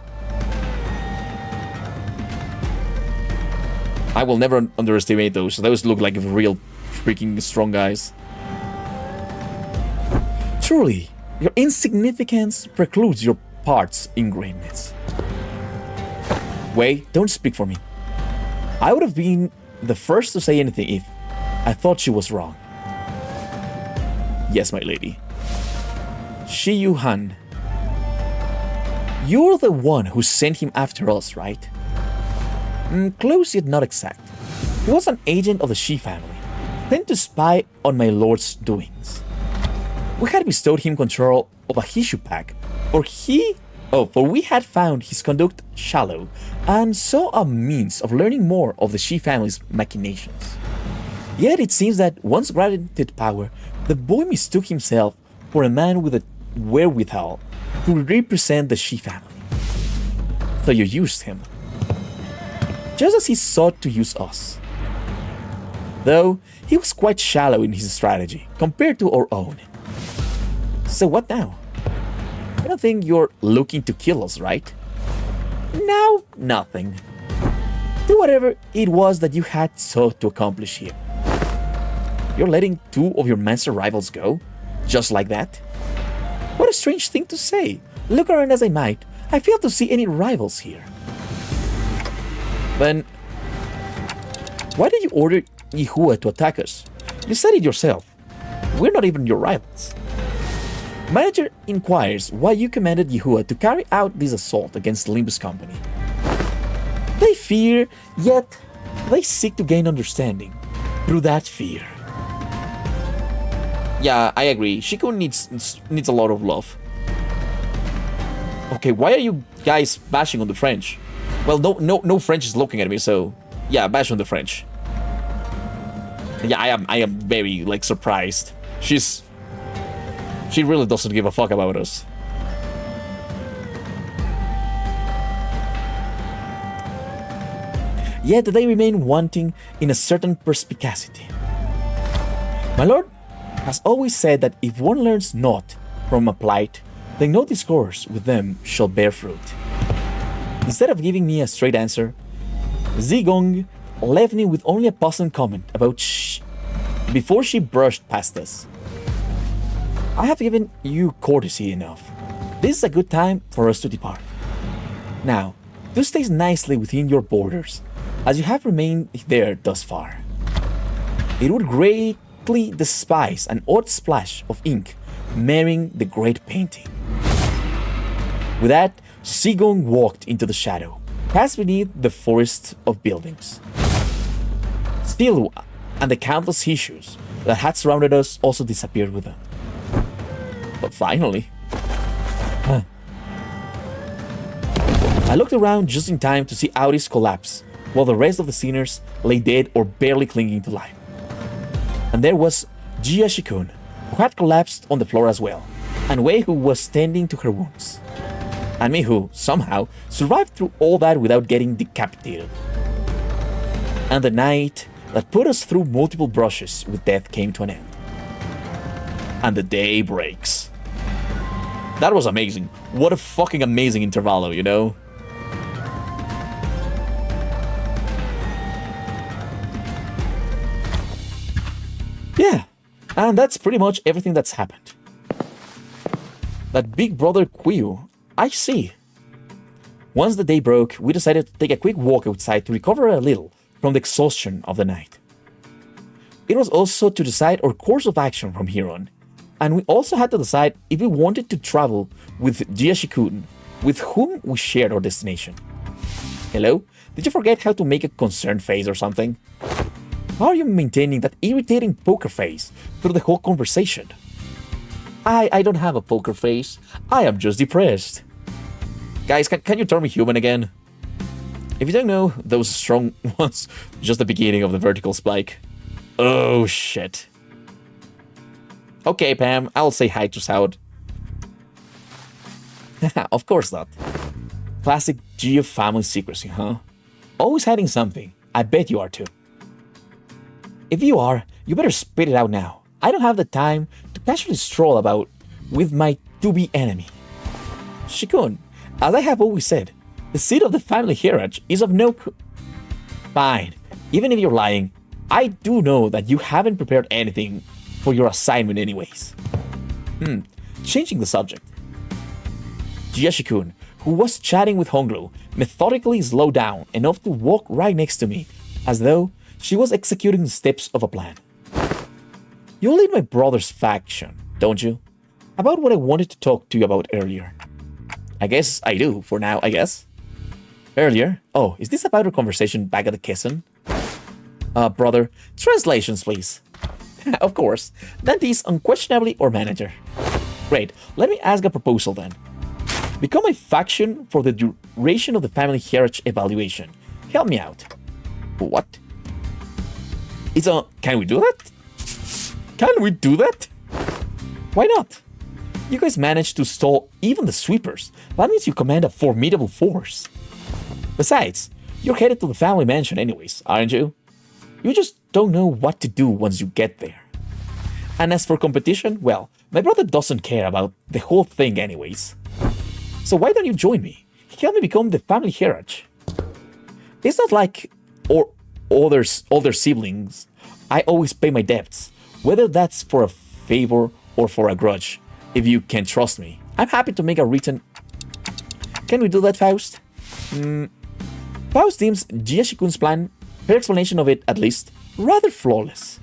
I will never underestimate those. Those look like real freaking strong guys. Truly, your insignificance precludes your part's in greatness. Wei, don't speak for me. I would have been the first to say anything if I thought she was wrong. Yes, my lady. Shi Yu Han. You're the one who sent him after us, right? Close yet not exact. He was an agent of the Shi family, sent to spy on my lord's doings. We had bestowed him control of a Heishou pack, for we had found his conduct shallow, and saw a means of learning more of the Shi family's machinations. Yet it seems that once granted power, the boy mistook himself for a man with a wherewithal to represent the Shi family. So you used him, just as he sought to use us. Though he was quite shallow in his strategy compared to our own. So what now? I don't think you're looking to kill us, right? No, nothing. Do whatever it was that you had sought to accomplish here. You're letting two of your master rivals go? Just like that? What a strange thing to say. Look around as I might, I fail to see any rivals here. Then, why did you order Yihua to attack us? You said it yourself. We're not even your rivals. Manager inquires why you commanded Yihua to carry out this assault against the Limbus Company. They fear, yet they seek to gain understanding through that fear. Yeah, I agree. Shiko needs a lot of love. Okay, why are you guys bashing on the French? Well, no French is looking at me, so yeah, bash on the French. Yeah, I am very like surprised. She really doesn't give a fuck about us. Yet they remain wanting in a certain perspicacity. My lord has always said that if one learns naught from a plight, then no discourse with them shall bear fruit. Instead of giving me a straight answer, Zigong left me with only a puzzling comment about before she brushed past us. I have given you courtesy enough. This is a good time for us to depart. Now, do stay nicely within your borders, as you have remained there thus far. It would greatly despise an odd splash of ink marring the great painting. With that, Zigong walked into the shadow, past beneath the forest of buildings. Still, and the countless Heishous that had surrounded us also disappeared with them. But finally... I looked around just in time to see Audis collapse, while the rest of the sinners lay dead or barely clinging to life. And there was Jia Shikun, who had collapsed on the floor as well, and Wei, who was tending to her wounds. And me, who, somehow, survived through all that without getting decapitated. And the night that put us through multiple brushes with death came to an end. And the day breaks. That was amazing. What a fucking amazing Intervallo, you know? Yeah, and that's pretty much everything that's happened. That big brother Quiu, I see. Once the day broke, we decided to take a quick walk outside to recover a little from the exhaustion of the night. It was also to decide our course of action from here on, and we also had to decide if we wanted to travel with Jia Shikun, with whom we shared our destination. Hello? Did you forget how to make a concerned face or something? How are you maintaining that irritating poker face through the whole conversation? I don't have a poker face. I am just depressed. Guys, can you turn me human again? If you don't know, those strong ones, just the beginning of the vertical spike. Oh shit. Okay, Pam, I'll say hi to Saud. Of course not. Classic Geo family secrecy, huh? Always hiding something. I bet you are too. If you are, you better spit it out now. I don't have the time to casually stroll about with my to-be enemy. Shikun, as I have always said, the seat of the family heritage is of no Fine. Even if you're lying, I do know that you haven't prepared anything for your assignment anyways. Changing the subject. Jiashikun, who was chatting with Honglu, methodically slowed down enough to walk right next to me, as though she was executing the steps of a plan. You lead my brother's faction, don't you? About what I wanted to talk to you about earlier. I guess I do, for now, I guess. Earlier? Oh, is this about our conversation back at the kitchen? Brother, translations, please. Of course. That is unquestionably our manager. Great, let me ask a proposal then. Become a faction for the duration of the family heritage evaluation. Help me out. What? Can we do that? Can we do that? Why not? You guys managed to stall even the sweepers. That means you command a formidable force. Besides, you're headed to the family mansion anyways, aren't you? You just don't know what to do once you get there. And as for competition, well, my brother doesn't care about the whole thing anyways. So why don't you join me? Help me become the family heritage. It's not like older siblings. I always pay my debts, whether that's for a favor or for a grudge. If you can trust me, I'm happy to make a written... Can we do that, Faust? Faust deems Jiashikun's plan, her explanation of it at least, rather flawless.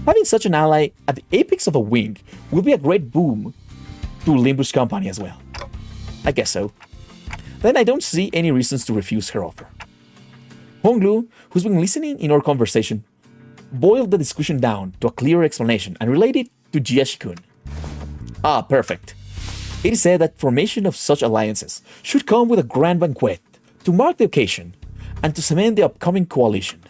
Having such an ally at the apex of a wing will be a great boom to Limbus Company as well. I guess so. Then I don't see any reasons to refuse her offer. Honglu, who's been listening in our conversation, boiled the discussion down to a clearer explanation and related to Jiashikun. Ah, perfect. It is said that formation of such alliances should come with a grand banquet to mark the occasion and to cement the upcoming coalition.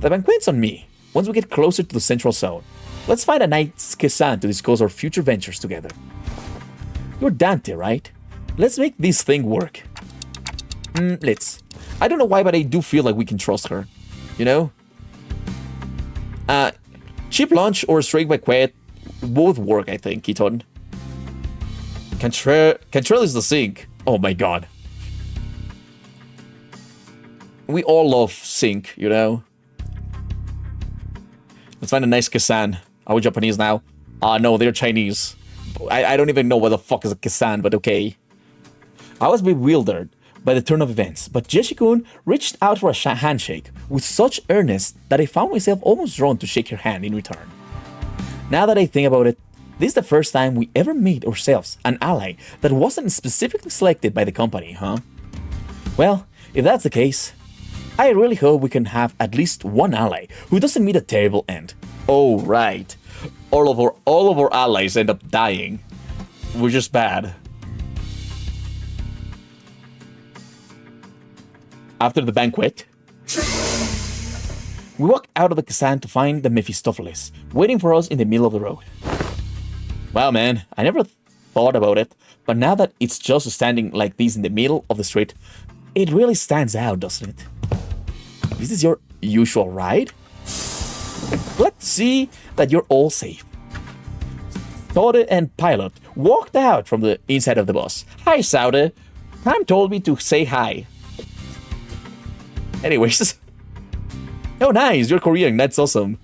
The banquet's on me. Once we get closer to the central zone, let's find a nice Kesan to discuss our future ventures together. You're Dante, right? Let's make this thing work. Let's. I don't know why, but I do feel like we can trust her. You know? Cheap lunch or straight banquet both work, I think, Keaton. Cantrell is the sink. Oh my god. We all love sink, you know? Let's find a nice Kesan. Are we Japanese now? No, they're Chinese. I don't even know what the fuck is a Kesan, but okay. I was bewildered by the turn of events, but Jeshikun reached out for a handshake with such earnest that I found myself almost drawn to shake her hand in return. Now that I think about it, this is the first time we ever made ourselves an ally that wasn't specifically selected by the company, huh? Well, if that's the case, I really hope we can have at least one ally who doesn't meet a terrible end. Oh, right. All of our allies end up dying. We're just bad. After the banquet, we walked out of the Kesan to find the Mephistopheles waiting for us in the middle of the road. Wow, man, I never thought about it, but now that it's just standing like this in the middle of the street, it really stands out, doesn't it? This is your usual ride? Let's see that you're all safe. Saude and Pilot walked out from the inside of the bus. Hi, Saude. Pam told me to say hi. Anyways. Oh, nice. You're Korean. That's awesome.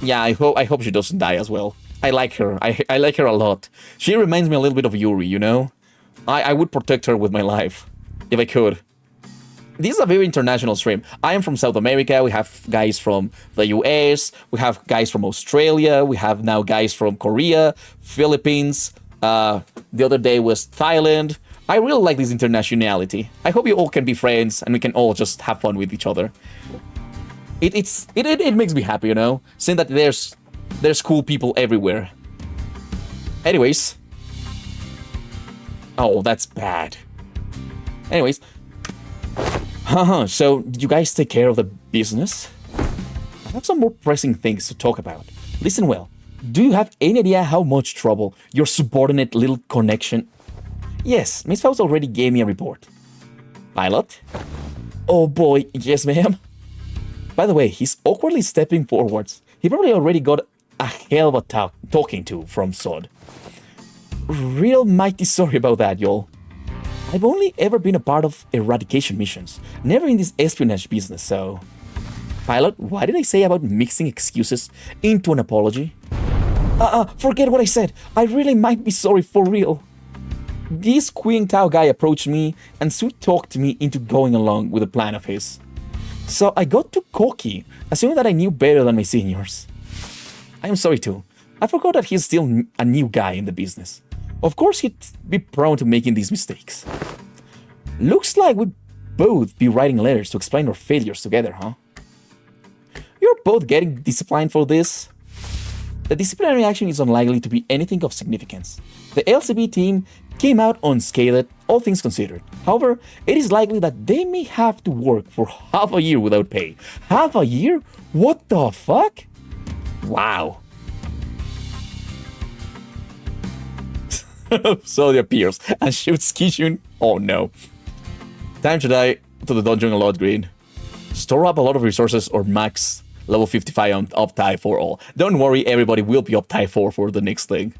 Yeah, I hope she doesn't die as well. I like her. I like her a lot. She reminds me a little bit of Yuri, you know? I would protect her with my life. If I could. This is a very international stream. I am from South America. We have guys from the US. We have guys from Australia. We have now guys from Korea, Philippines. The other day was Thailand. I really like this internationality. I hope you all can be friends and we can all just have fun with each other. It makes me happy, you know, seeing that there's cool people everywhere. Anyways. Oh, that's bad. Anyways. So, did you guys take care of the business? I have some more pressing things to talk about. Listen well. Do you have any idea how much trouble your subordinate little connection... Yes, Miss Faust already gave me a report. Pilot? Oh boy, yes ma'am. By the way, he's awkwardly stepping forwards. He probably already got a hell of a talking to from Sod. Real mighty sorry about that, y'all. I've only ever been a part of eradication missions, never in this espionage business, so... Pilot, why did I say about mixing excuses into an apology? Forget what I said. I really might be sorry for real. This Queen Tao guy approached me and sweet-talked me into going along with a plan of his. So I got too cocky, assuming that I knew better than my seniors. I am sorry too. I forgot that he's still a new guy in the business. Of course he'd be prone to making these mistakes. Looks like we'd both be writing letters to explain our failures together, huh? You're both getting disciplined for this? The disciplinary action is unlikely to be anything of significance. The LCB team came out unscathed, all things considered. However, it is likely that they may have to work for half a year without pay. Half a year? What the fuck? Wow. So he appears and shoots Kijun. Oh no. Time to die to the dungeon a lot, Green. Store up a lot of resources or max level 55 on uptime for all. Don't worry, everybody will be uptime 4 for the next thing.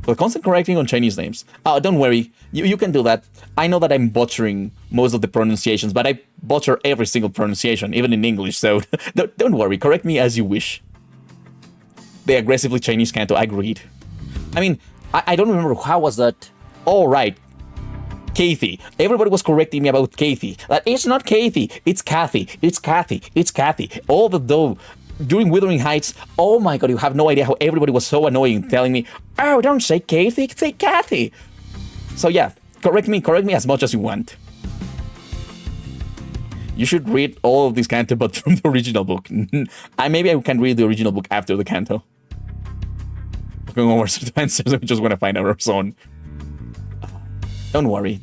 For constant correcting on Chinese names. Don't worry, you can do that. I know that I'm butchering most of the pronunciations, but I butcher every single pronunciation, even in English, so don't worry, correct me as you wish. The aggressively Chinese Canto, agreed. I mean, I don't remember how was that. Oh, right. Kathy. Everybody was correcting me about Kathy. That it's not Kathy, it's Kathy. It's Kathy. It's Kathy. All the dough. During Withering Heights, oh my god, you have no idea how everybody was so annoying telling me, oh, don't say Kathy, say Kathy. So yeah, correct me as much as you want. You should read all of this Canto, but from the original book. Maybe I can read the original book after the Canto. Looking over to answers, I just want to find our zone. Don't worry.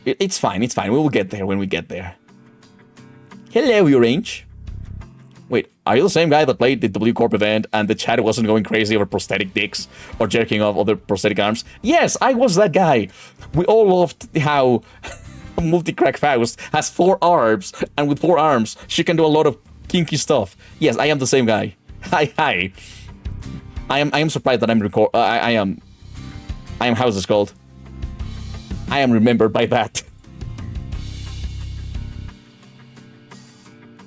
It's fine, we will get there when we get there. Hello, your range. Wait, are you the same guy that played the W Corp event and the chat wasn't going crazy over prosthetic dicks or jerking off other prosthetic arms? Yes, I was that guy. We all loved how Multicrack Faust has 4 arms, and with 4 arms, she can do a lot of kinky stuff. Yes, I am the same guy. Hi. I am surprised that I am how's this called? I am remembered by that.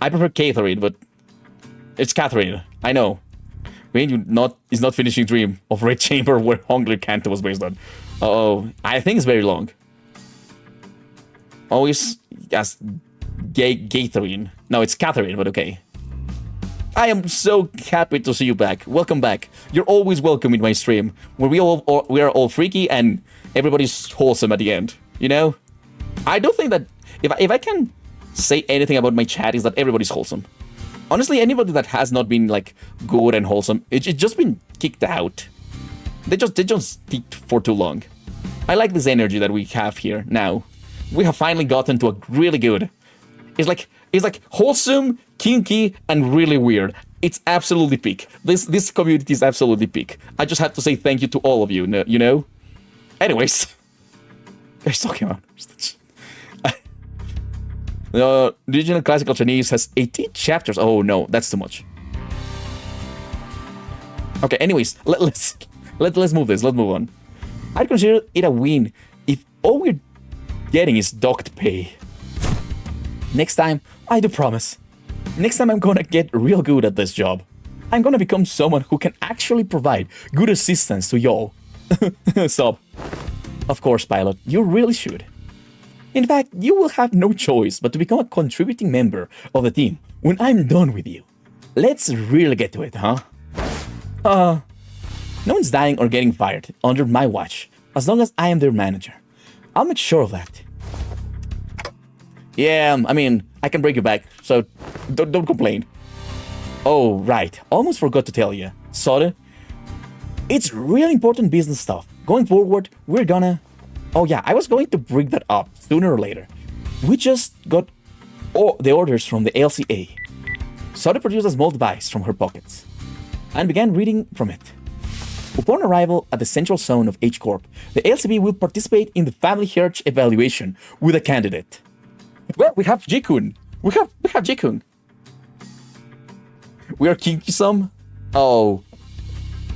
I prefer Catherine, but it's Catherine. I know. Is not finishing Dream of Red Chamber where Hungry Canto was based on. Oh, I think it's very long. Always as Catherine. No, it's Catherine, but okay. I am so happy to see you back. Welcome back. You're always welcome in my stream, where we are all freaky and everybody's wholesome at the end. You know, I don't think that if I can say anything about my chat is that everybody's wholesome. Honestly, anybody that has not been like good and wholesome, it's just been kicked out. They just stick for too long. I like this energy that we have here now. We have finally gotten to a really good. It's like wholesome, kinky, and really weird. It's absolutely peak. This community is absolutely peak. I just have to say thank you to all of you. You know. Anyways, guys, talking about. The original classical Chinese has 18 chapters. Oh no, that's too much. Okay, anyways, let's move this. Let's move on. I'd consider it a win if all we're getting is docked pay. Next time, I do promise. Next time I'm gonna get real good at this job. I'm gonna become someone who can actually provide good assistance to y'all. So, of course, pilot, you really should. In fact, you will have no choice but to become a contributing member of the team when I'm done with you. Let's really get to it, huh? No one's dying or getting fired under my watch, as long as I am their manager. I'll make sure of that. Yeah, I mean, I can break your back, so don't complain. Oh, right, almost forgot to tell you. Sorry. It's really important business stuff. Going forward, we're gonna... Oh yeah, I was going to bring that up sooner or later. We just got the orders from the LCA. Soda produced a small device from her pockets. and began reading from it. Upon arrival at the central zone of H Corp, the LCB will participate in the family heritage evaluation with a candidate. Well, we have Jikun. We have Jikun. We are kinky some. Oh,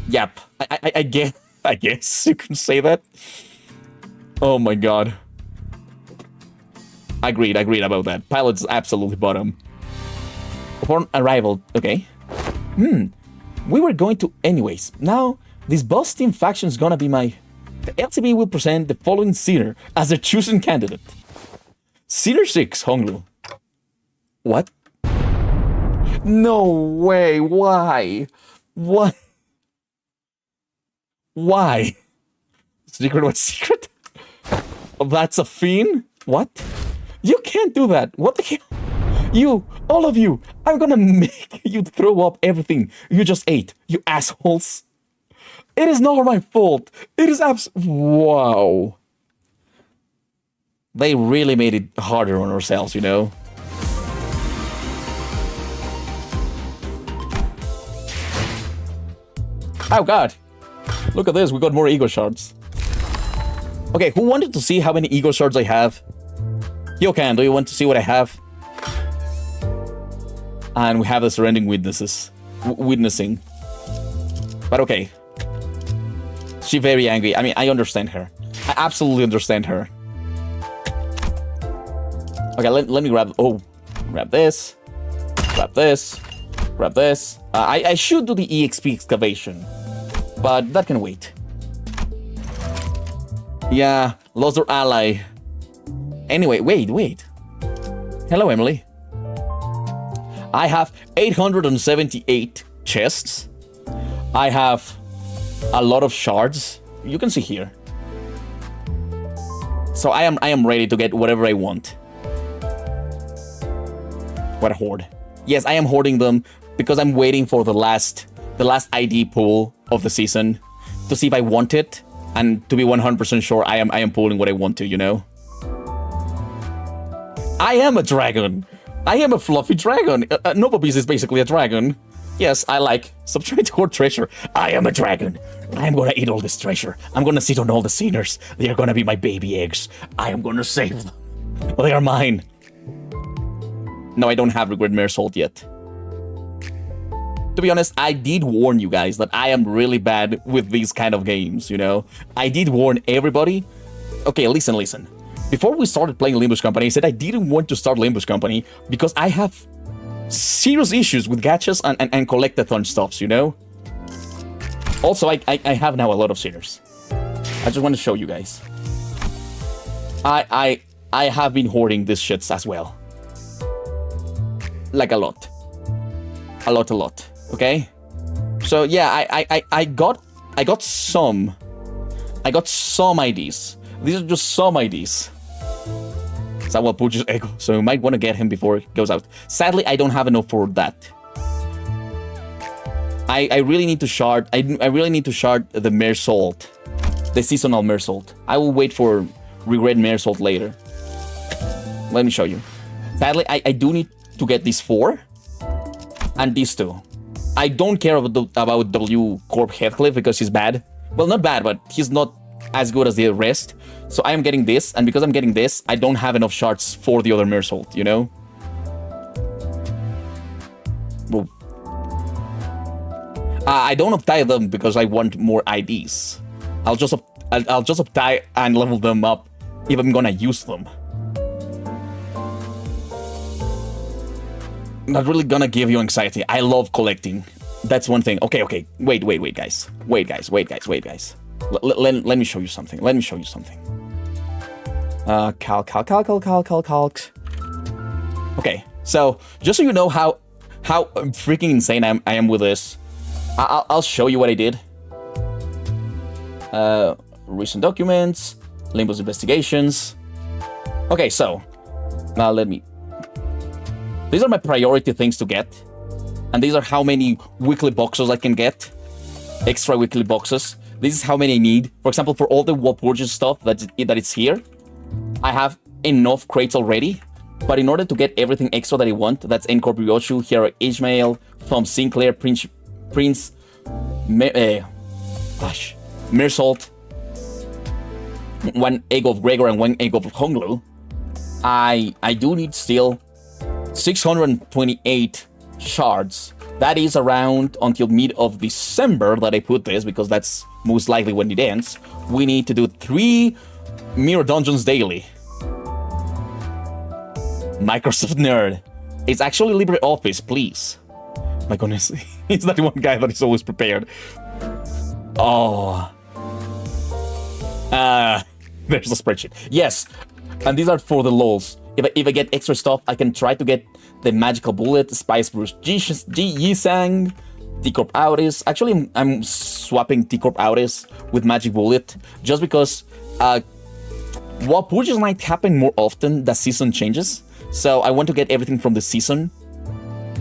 yep. I guess you can say that. Oh my god. Agreed about that. Pilot's absolutely bottom. Upon arrival, okay. We were going to anyways. Now, this boss team faction is gonna be my... The LCB will present the following Seer as their chosen candidate. Seer 6, Honglu. What? No way, why? What? Why? Secret, what secret? That's a fiend? What? You can't do that. What the hell? You, all of you, I'm gonna make you throw up everything you just ate, you assholes. It is not my fault. It is wow. They really made it harder on ourselves, you know? Oh god. Look at this, we got more ego shards. Okay, who wanted to see how many ego shards I have? You can, do you want to see what I have? And we have the surrendering witnesses. Witnessing. But okay. She's very angry. I mean, I understand her. I absolutely understand her. Okay, let me grab... Oh, grab this. Grab this. Grab this. I should do the EXP excavation. But that can wait. Yeah, lost our ally. Anyway, wait. Hello, Emily. I have 878 chests. I have a lot of shards. You can see here. So I am ready to get whatever I want. What a hoard. Yes, I am hoarding them because I'm waiting for the last ID pool of the season to see if I want it and to be 100% sure I am pulling what I want to, you know? I am a dragon. I am a fluffy dragon. Nova Beast is basically a dragon. Yes, I like subtract hoard treasure. I am a dragon. I am gonna eat all this treasure. I'm gonna sit on all the sinners. They are gonna be my baby eggs. I am gonna save them. They are mine. No, I don't have Regret Mare Salt yet. To be honest, I did warn you guys that I am really bad with these kind of games, you know? I did warn everybody. Okay, listen. Before we started playing Limbus Company, I said I didn't want to start Limbus Company because I have serious issues with gachas and collectathon stuffs, you know? Also, I have now a lot of sinners. I just want to show you guys. I have been hoarding these shits as well. Like a lot. A lot. Okay? So yeah, I got some IDs. These are just some IDs. Sawa Pujo's ego, so you might want to get him before it goes out. Sadly, I don't have enough for that. I really need to shard. I really need to shard the Mare Salt, the seasonal Mare Salt. I will wait for Regret Mare Salt later. Let me show you. Sadly, I do need to get these 4 and these 2. I don't care about W Corp Heathcliff because he's bad. Well, not bad, but he's not as good as the rest. So I am getting this, and because I'm getting this, I don't have enough shards for the other Mare Salt, you know? Well, I don't uptie them because I want more IDs. I'll just uptie and level them up if I'm gonna use them. Not really gonna give you anxiety. I love collecting. That's one thing. Okay. Wait, guys. Wait, guys. Let me show you something. Calc. Okay, so just so you know how freaking insane I am with this, I'll show you what I did. Recent documents, Limbus investigations. Okay, so now these are my priority things to get, and these are how many weekly boxes I can get, extra weekly boxes. This is how many I need. For example, for all the Waporges stuff that is here, I have enough crates already. But in order to get everything extra that I want, that's Ncorp Ryochu, Hero Ishmael, Thumb Sinclair, Prince Mersalt, 1 egg of Gregor and 1 egg of Honglu, I do need still 628 shards. That is around until mid of December that I put this, because that's most likely when it ends. We need to do 3 mirror dungeons daily. Microsoft nerd. It's actually LibreOffice, please. My goodness, he's that one guy that is always prepared. Oh. There's a spreadsheet. Yes, and these are for the lols. If I get extra stuff, I can try to get the Magical Bullet, Spice Bruce Yisang, T-Corp Auris. Actually, I'm swapping T-Corp Auris with Magic Bullet, just because while purges might happen more often, the season changes. So I want to get everything from the season,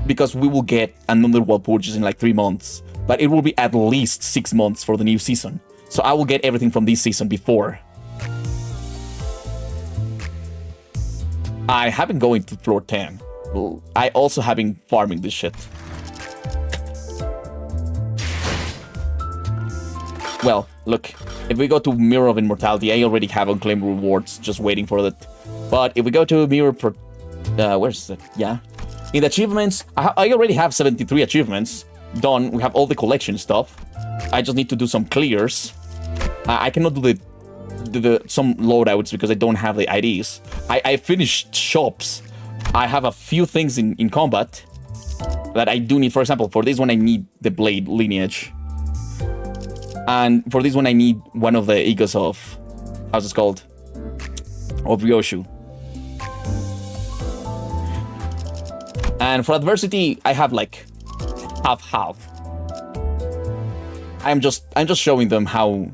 because we will get another Wild Purges in like 3 months. But it will be at least 6 months for the new season. So I will get everything from this season before. I have been going to floor 10. I also have been farming this shit. Well, look, if we go to Mirror of Immortality, I already have unclaimed rewards just waiting for that. But if we go to Mirror... where's it? Yeah. In the achievements, I already have 73 achievements done. We have all the collection stuff. I just need to do some clears. I cannot do some loadouts because I don't have the IDs. I finished shops. I have a few things in combat that I do need. For example, for this one I need the blade lineage. And for this one I need one of the egos of... how's it called? Of Ryoshu. And for adversity, I have like half. I'm just showing them how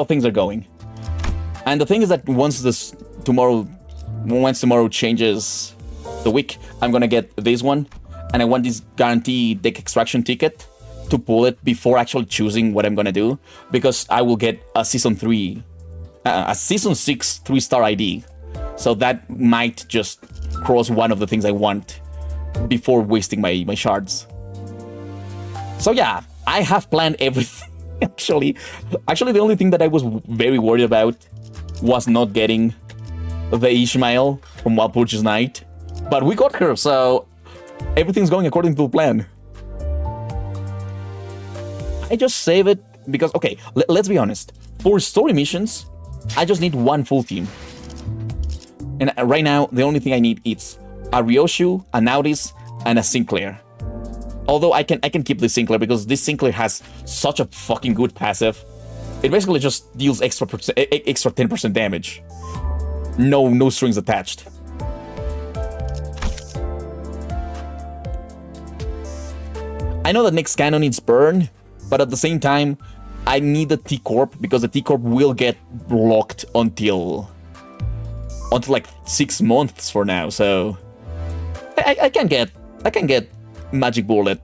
things are going. And the thing is that once tomorrow changes the week, I'm gonna get this one, and I want this guaranteed deck extraction ticket to pull it before actually choosing what I'm gonna do, because I will get a season 6 3-star ID. So that might just cross one of the things I want before wasting my shards. So yeah, I have planned everything. Actually, the only thing that I was very worried about was not getting the Ishmael from Wild Purchase Night. But we got her, so everything's going according to the plan. I just save it because, okay, let's be honest. For story missions, I just need one full team. And right now, the only thing I need is a Ryoshu, a Naudis, and a Sinclair. Although I can keep this Sinclair because this Sinclair has such a fucking good passive. It basically just deals extra 10% damage. No strings attached. I know that next canon needs burn, but at the same time, I need the T-Corp because the T-Corp will get blocked until like 6 months for now. So I can get Magic Bullet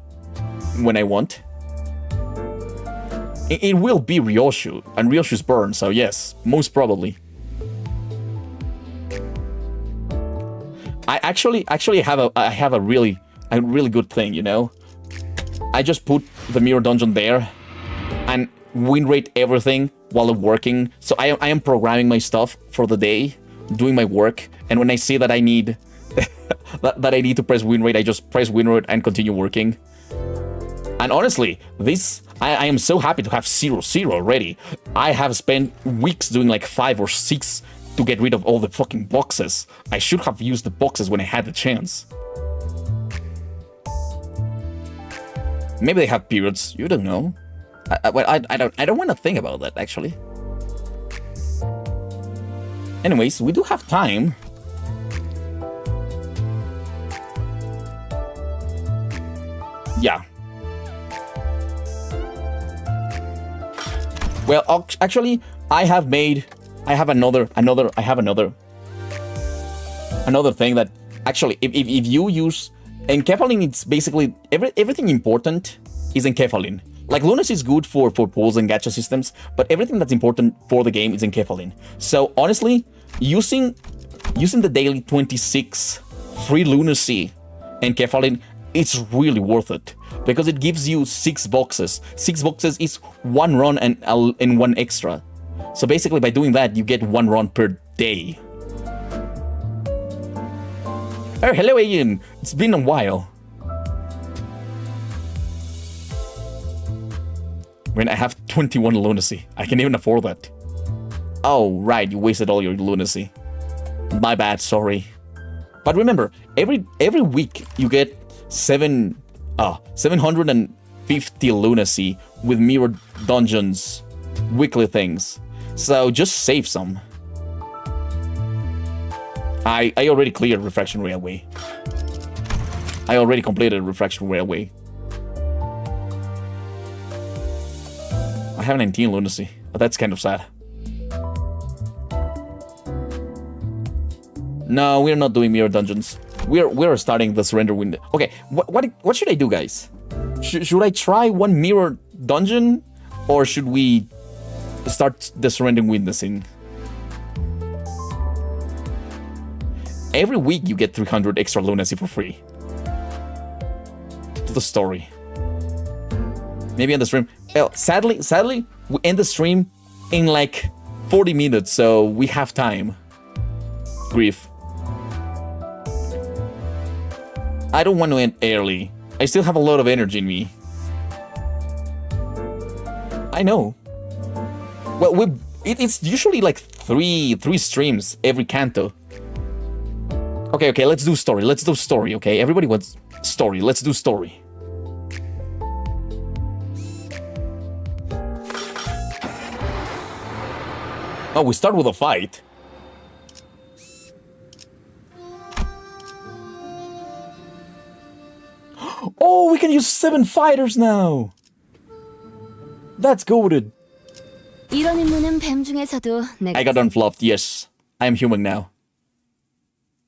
when I want. It will be Ryoshu, and Ryoshu's burn, so yes, most probably. I actually have a really good thing, you know. I just put the mirror dungeon there and win rate everything while I'm working. So I am programming my stuff for the day, doing my work, and when I see that I need that I need to press win rate, I just press win rate and continue working. And honestly, I am so happy to have 0-0 already. I have spent weeks doing like 5 or 6 to get rid of all the fucking boxes. I should have used the boxes when I had the chance. Maybe they have periods. You don't know. I don't want to think about that actually. Anyways, we do have time. Yeah. Well, actually, I have another thing that actually, if you use Enkephalin, it's basically everything important is Enkephalin. Like Lunacy is good for pulls and gacha systems, but everything that's important for the game is Enkephalin. So honestly, using the daily 26 free Lunacy Enkephalin, it's really worth it. because it gives you 6 boxes. 6 boxes is 1 run and 1 extra. So basically by doing that, you get 1 run per day. Oh, hello Ian! It's been a while. When I have 21 lunacy, I can even afford that. Oh, right, you wasted all your lunacy. My bad, sorry. But remember, every week you get 750 lunacy with mirror dungeons, weekly things. So just save some. I already cleared Refraction Railway. I already completed Refraction Railway. I have 19 lunacy. That's kind of sad. No, we're not doing mirror dungeons. We're starting the surrender window. Okay, what should I do, guys? Should I try one mirror dungeon, or should we start the surrender witnessing? Every week you get 300 extra lunacy for free. To the story. Maybe on the stream. Well, sadly, we end the stream in like 40 minutes, so we have time. Grief. I don't want to end early. I still have a lot of energy in me. I know. Well, it's usually like three streams every canto. Okay, let's do story. Let's do story, okay? Everybody wants story. Let's do story. Oh, we start with a fight. Oh, we can use 7 fighters now. That's goated. 이런 임무는 뱀 중에서도 I got unfluffed, yes. I am human now.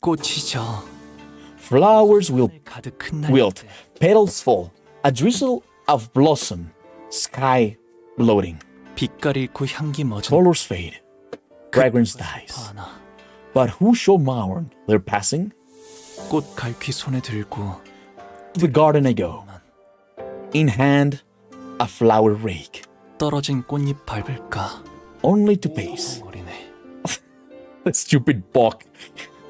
꽃이죠. Flowers will 가득 흩날릴 wilt, 때 petals fall, a drizzle of blossom, sky bloating, 빛깔 잃고 향기 멎은 colors fade, fragrance dies. 하나. But who shall mourn their passing? 꽃 갈퀴 손에 들고 To the garden I go, in hand a flower rake, 떨어진 꽃잎 밟을까? only to pace. 어리네. That stupid bok.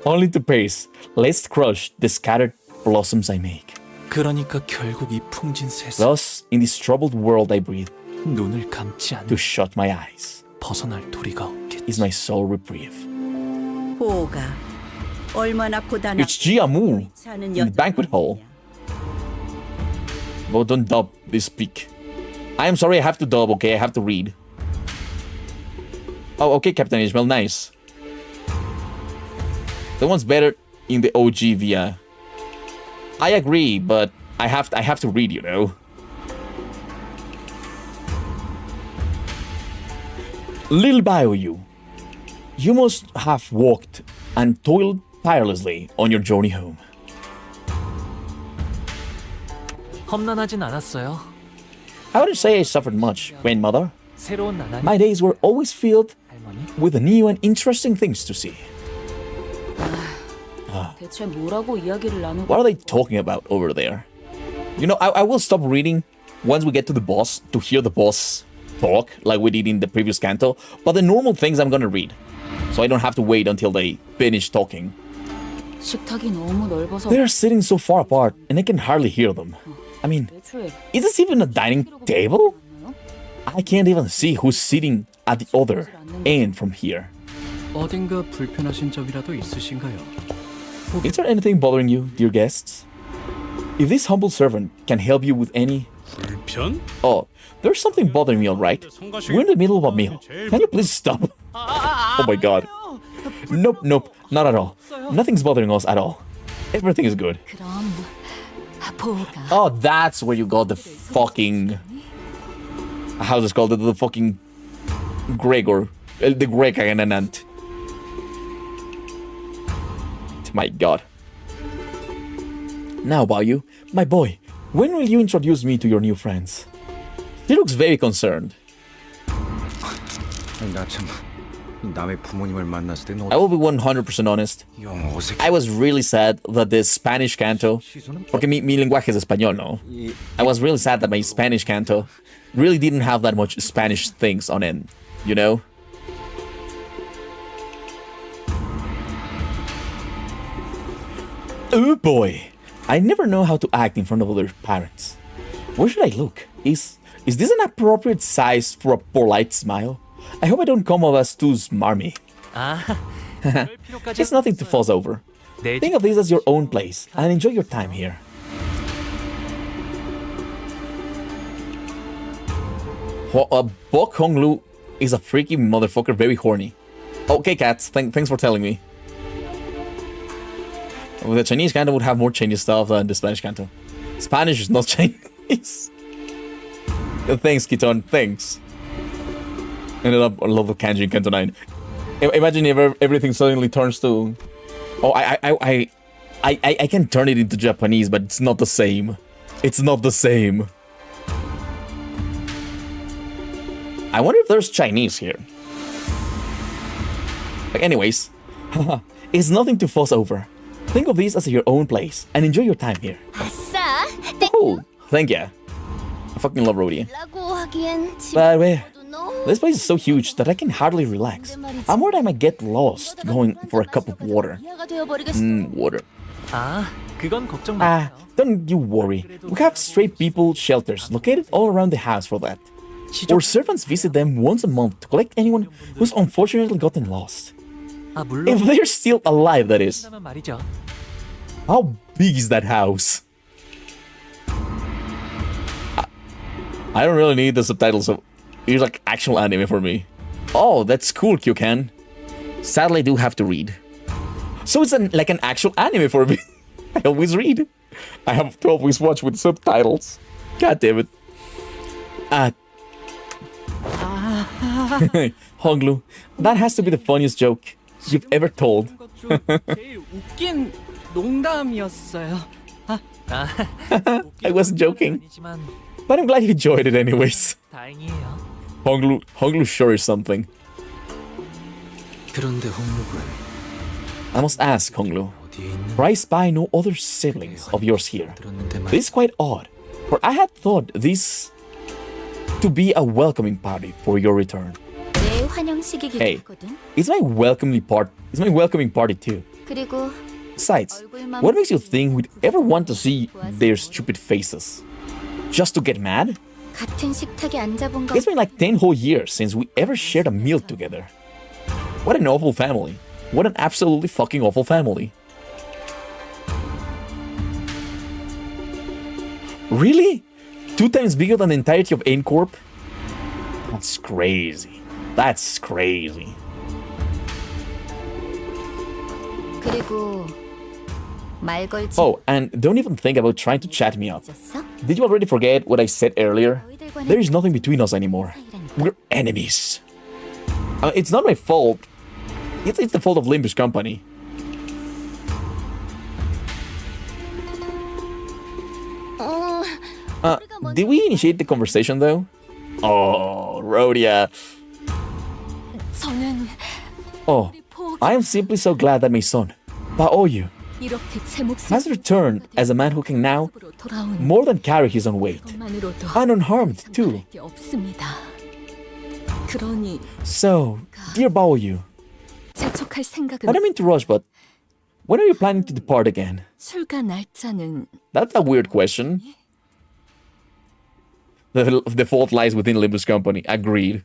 Only to pace, lest crush the scattered blossoms I make. 그러니까 결국 이 풍진 세상 Thus, in this troubled world I breathe, 눈을 감지 않는 to shut my eyes 벗어날 도리가 없겠지. is my sole reprieve. 보가 얼마나 고단한 It's Jiamu in the banquet hall. Oh, don't dub this speak. I am sorry, I have to dub, okay? I have to read. Oh, okay, Captain Ishmael, nice. That one's better in the OG via. I agree, but I have to read, you know. Little bio you must have walked and toiled tirelessly on your journey home. 험난하진 않았어요. I wouldn't say I suffered much, grandmother. 새로운 나날이 My days were always filled 할머니. with new and interesting things to see. 대체 뭐라고 이야기를 나누고 What are they talking about over there? You know, I will stop reading once we get to the boss to hear the boss talk like we did in the previous canto, but the normal things I'm gonna read. So I don't have to wait until they finish talking. 식탁이 너무 넓어서 They're sitting so far apart and I can hardly hear them. I mean, 애초에 is this even a dining table? I can't even see who's sitting at the other end from here. 어딘가 불편하신 점이라도 있으신가요? Is there anything bothering you, dear guests? If this humble servant can help you with any... 불편? Oh, there's something bothering me, alright? We're in the middle of a meal. Can you please stop? Oh my god. Nope, not at all. Nothing's bothering us at all. Everything is good. 그럼 보가 Oh, that's where you got the fucking... How's it called? The fucking... Gregor. The Greg Agananant. My god. Now, Bayu, my boy, when will you introduce me to your new friends? He looks very concerned. 나 참 남의 부모님을 만났을 때 너 I will be 100% honest. 영 어색. I was really sad that the Spanish canto, porque mi lenguaje es español, no? I was really sad that my Spanish canto really didn't have that much Spanish things on it, you know? Oh boy, I never know how to act in front of other parents. Where should I look? Is this an appropriate size for a polite smile? I hope I don't come off as too smarmy. 아, It's nothing to fuss over. Think of this as your own place and enjoy your time here. Bok Honglu is a freaky motherfucker, very horny. Okay, cats, thanks for telling me. Well, the Chinese canto would have more Chinese stuff than the Spanish canto. Spanish is not Chinese. Thanks, Kiton, thanks. Ended up a lot of kanji in Canto 9. Imagine if everything suddenly turns to... Oh, I can turn it into Japanese, but it's not the same. It's not the same. I wonder if there's Chinese here. Like, anyways, it's nothing to fuss over. Think of this as your own place and enjoy your time here. 아싸! Oh, thank you. I fucking love Rhodey. 라고 하기엔 But wait, 너무 this place is so huge that I can hardly relax. I'm worried I might get lost going for a cup of water. 이해가 되어버리겠어. Water. 아, 그건 걱정 Ah, 마세요. don't you worry. We have stray people shelters located all around the house for that. Our servants visit them once a month to collect anyone who's unfortunately gotten lost. 아, 물론 If they're still alive, that is. 그렇다면 말이죠. How big is that house? I don't really need the subtitles, so it's like actual anime for me. Oh, that's cool, Kyokan. Sadly, I do have to read. So it's like an actual anime for me. I always read. I have to always watch with subtitles. God damn it. Honglu, that has to be the funniest joke you've ever told. 제일 웃긴 농담이었어요. I wasn't joking, 아니지만 but I'm glad you enjoyed it anyways. 다행이에요. Honglu sure is something. 그런데 홍록은 I must ask, Honglu, 어디에 있는 for I spy no other siblings of yours here. 들었는데 말. This is quite odd, for I had thought this to be a welcoming party for your return. 내 환영식이기도 Hey, 하거든. it's my welcoming party too. 그리고 Besides, what makes you think we'd ever want to see their stupid faces? Just to get mad? 같은 식탁에 앉아본 거 It's been like 10 whole years since we ever shared a meal together. What an awful family. What an absolutely fucking awful family. Really? 2 times bigger than the entirety of Corp? That's crazy. That's crazy. 그리고 말 걸지 Oh, and don't even think about trying to chat me up. 있었어? Did you already forget what I said earlier? There is nothing between us anymore. We're enemies. It's not my fault. It's the fault of Limbus Company. Did we initiate the conversation though? Oh, Rhodia. 저는 Oh, I am simply so glad that my son, Baoyu, 이렇게 제 목숨 has returned as a man who can now 으로 돌아온 more than carry his own weight, 것만으로도 and unharmed too. 게 없습니다. 그러니 So, dear Baoyu, 재촉할 I 생각은 don't mean to rush, but when are you planning to depart again? 출가 날짜는 That's a weird question. The fault lies within Limbus Company. Agreed.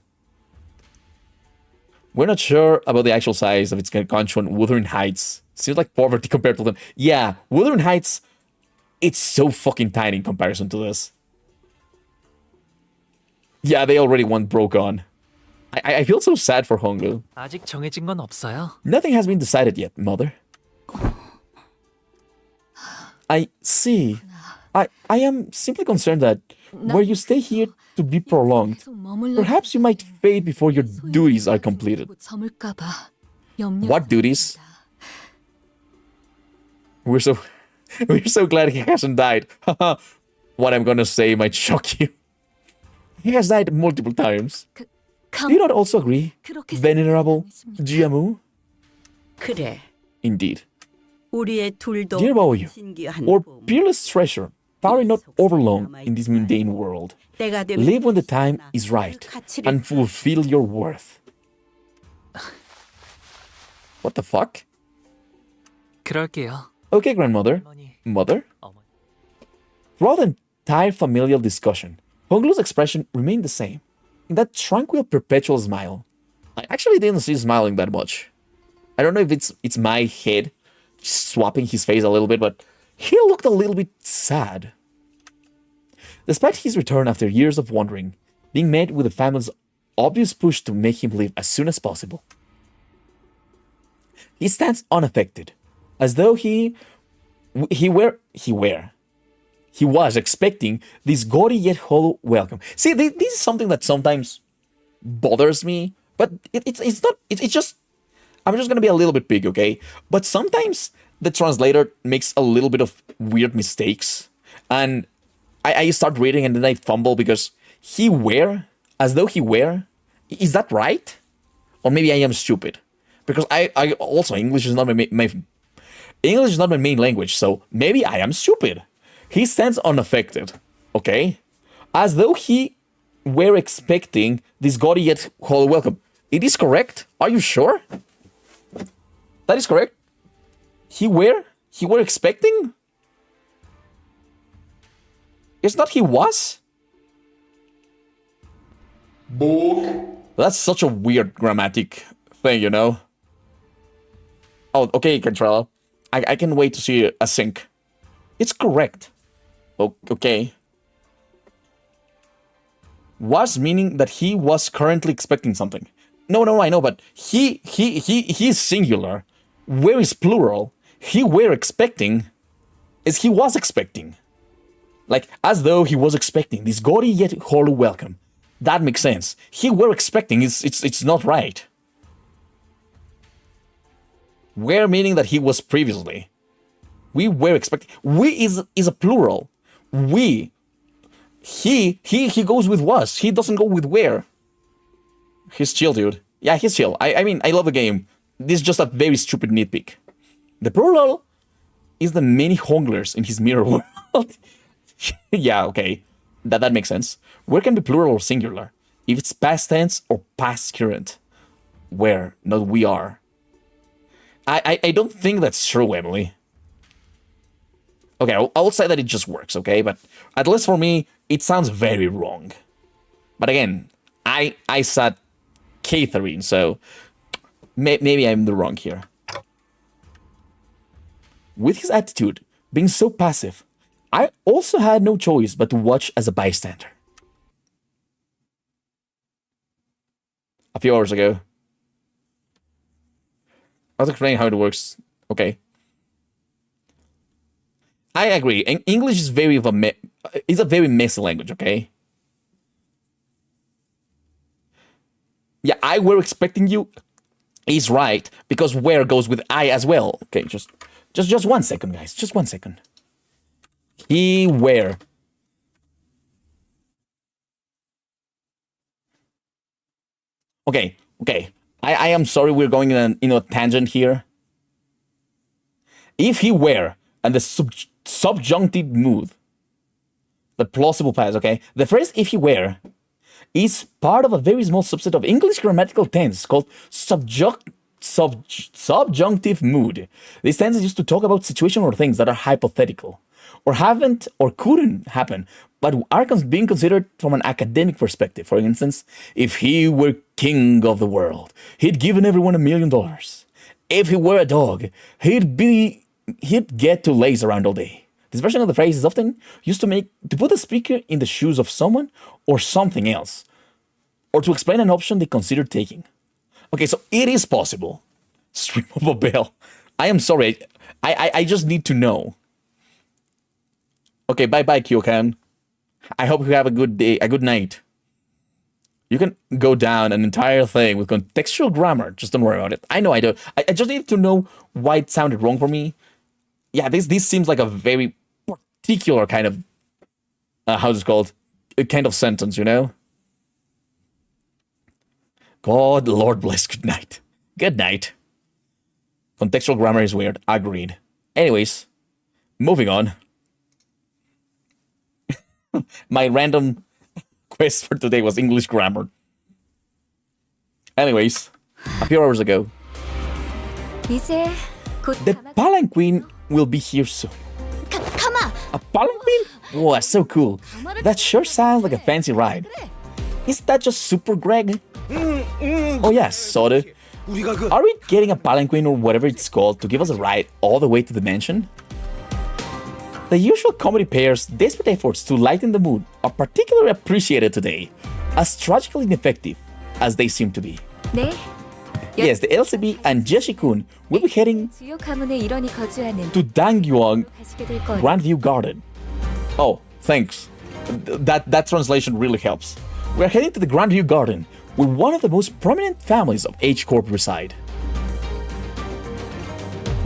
We're not sure about the actual size of its country on Wuthering Heights. Seems like poverty compared to them. Yeah, Wuthering Heights, it's so fucking tiny in comparison to this. Yeah, they already want broke on. I feel so sad for Honglu. 아직 정해진 건 없어요. Nothing has been decided yet, mother. I see. I am simply concerned that where you stay here to be prolonged, 계속 머물러 perhaps you might fade before your duties are completed. 저물까봐 염려. What duties? We're so glad he hasn't died. What I'm gonna say might shock you. He has died multiple times. Do you not also agree, 그렇게 venerable 생각했습니다. Jiamu? 그래. Indeed. 우리의 둘도 Dear Baoyu, 신기한 or 보물. peerless treasure, tarry not overlong in this mundane world. 때가 되면 Live when the time is right, 가치를 and fulfill your worth. What the fuck? 그럴게요. Okay, grandmother. 어머니, Mother? 어머니. Throughout the entire familial discussion, Honglu's expression remained the same, in that tranquil, perpetual smile. I actually didn't see smiling that much. I don't know if it's my head swapping his face a little bit, but he looked a little bit sad. Despite his return after years of wandering, being met with the family's obvious push to make him leave as soon as possible, he stands unaffected, as though he was expecting this gaudy yet hollow welcome. See, this is something that sometimes bothers me, but it's not. It's just, I'm just gonna be a little bit big, okay? But sometimes the translator makes a little bit of weird mistakes, and I start reading and then I fumble because he were, as though he were. Is that right? Or maybe I am stupid, because I also English is not my English is not my main language, so maybe I am stupid. He stands unaffected, okay? As though he were expecting this gaudy yet hollow welcome. It is correct? Are you sure? That is correct? He were expecting? It's not he was? That's such a weird grammatic thing, you know? Oh, okay, Controller. I can wait to see a sync. It's correct. Okay. Was meaning that he was currently expecting something. No, I know, but he's singular. Where is plural? He were expecting is he was expecting. Like, as though he was expecting this gaudy yet hollow welcome. That makes sense. He were expecting, it's not right. Were meaning that he was previously. We were expecting. We is a plural. We. He goes with was. He doesn't go with where. He's chill, dude. Yeah, he's chill. I mean, I love the game. This is just a very stupid nitpick. The plural is the many honglers in his mirror world. Yeah, okay. That makes sense. Where can be plural or singular? If it's past tense or past current. Where, not we are. I don't think that's true, Emily. Okay, I'll say that it just works, okay? But at least for me, it sounds very wrong. But again, I said Catherine, so maybe I'm the wrong here. With his attitude being so passive, I also had no choice but to watch as a bystander. A few hours ago, I was explaining how it works. Okay. I agree. English is it's a very messy language, okay? Yeah, I were expecting you is right, because where goes with I as well. Okay, just 1 second, guys. Just 1 second. He were. Okay. I am sorry we're going in a tangent here. If he were, and the subjunctive mood, the plausible past, okay? The phrase if he were is part of a very small subset of English grammatical tense called subjunctive mood. This tense is used to talk about situations or things that are hypothetical, or haven't or couldn't happen, but are being considered from an academic perspective. For instance, if he were king of the world, he'd given everyone $1 million. If he were a dog, he'd get to laze around all day. This version of the phrase is often used to put the speaker in the shoes of someone or something else, or to explain an option they consider taking. Okay, so it is possible. Stream of a bell. I am sorry. I just need to know. Okay, bye-bye, Kyokan. I hope you have a good day, a good night. You can go down an entire thing with contextual grammar. Just don't worry about it. I know I do. I just need to know why it sounded wrong for me. Yeah, this seems like a very particular kind of, how's it called? A kind of sentence, you know? God, Lord bless. Good night. Good night. Contextual grammar is weird. Agreed. Anyways, moving on. My random quest for today was English grammar. Anyways, a few hours ago, 이제 곧 the palanquin will be here soon. 가마. A palanquin? Wow, that's so cool. That sure sounds like a fancy ride. Is that just Super Greg? Oh yes, sorta. Are we getting a palanquin or whatever it's called to give us a ride all the way to the mansion? The usual comedy pair's desperate efforts to lighten the mood are particularly appreciated today, as tragically ineffective as they seem to be. 네. Yes, the LCB and Jeshi-kun will be heading 주요 가문의 일원이 거주하는 to Dangyuang 가시게 될 거예요. Grandview Garden. Oh, thanks. That translation really helps. We're heading to the Grandview Garden, where one of the most prominent families of H Corp reside.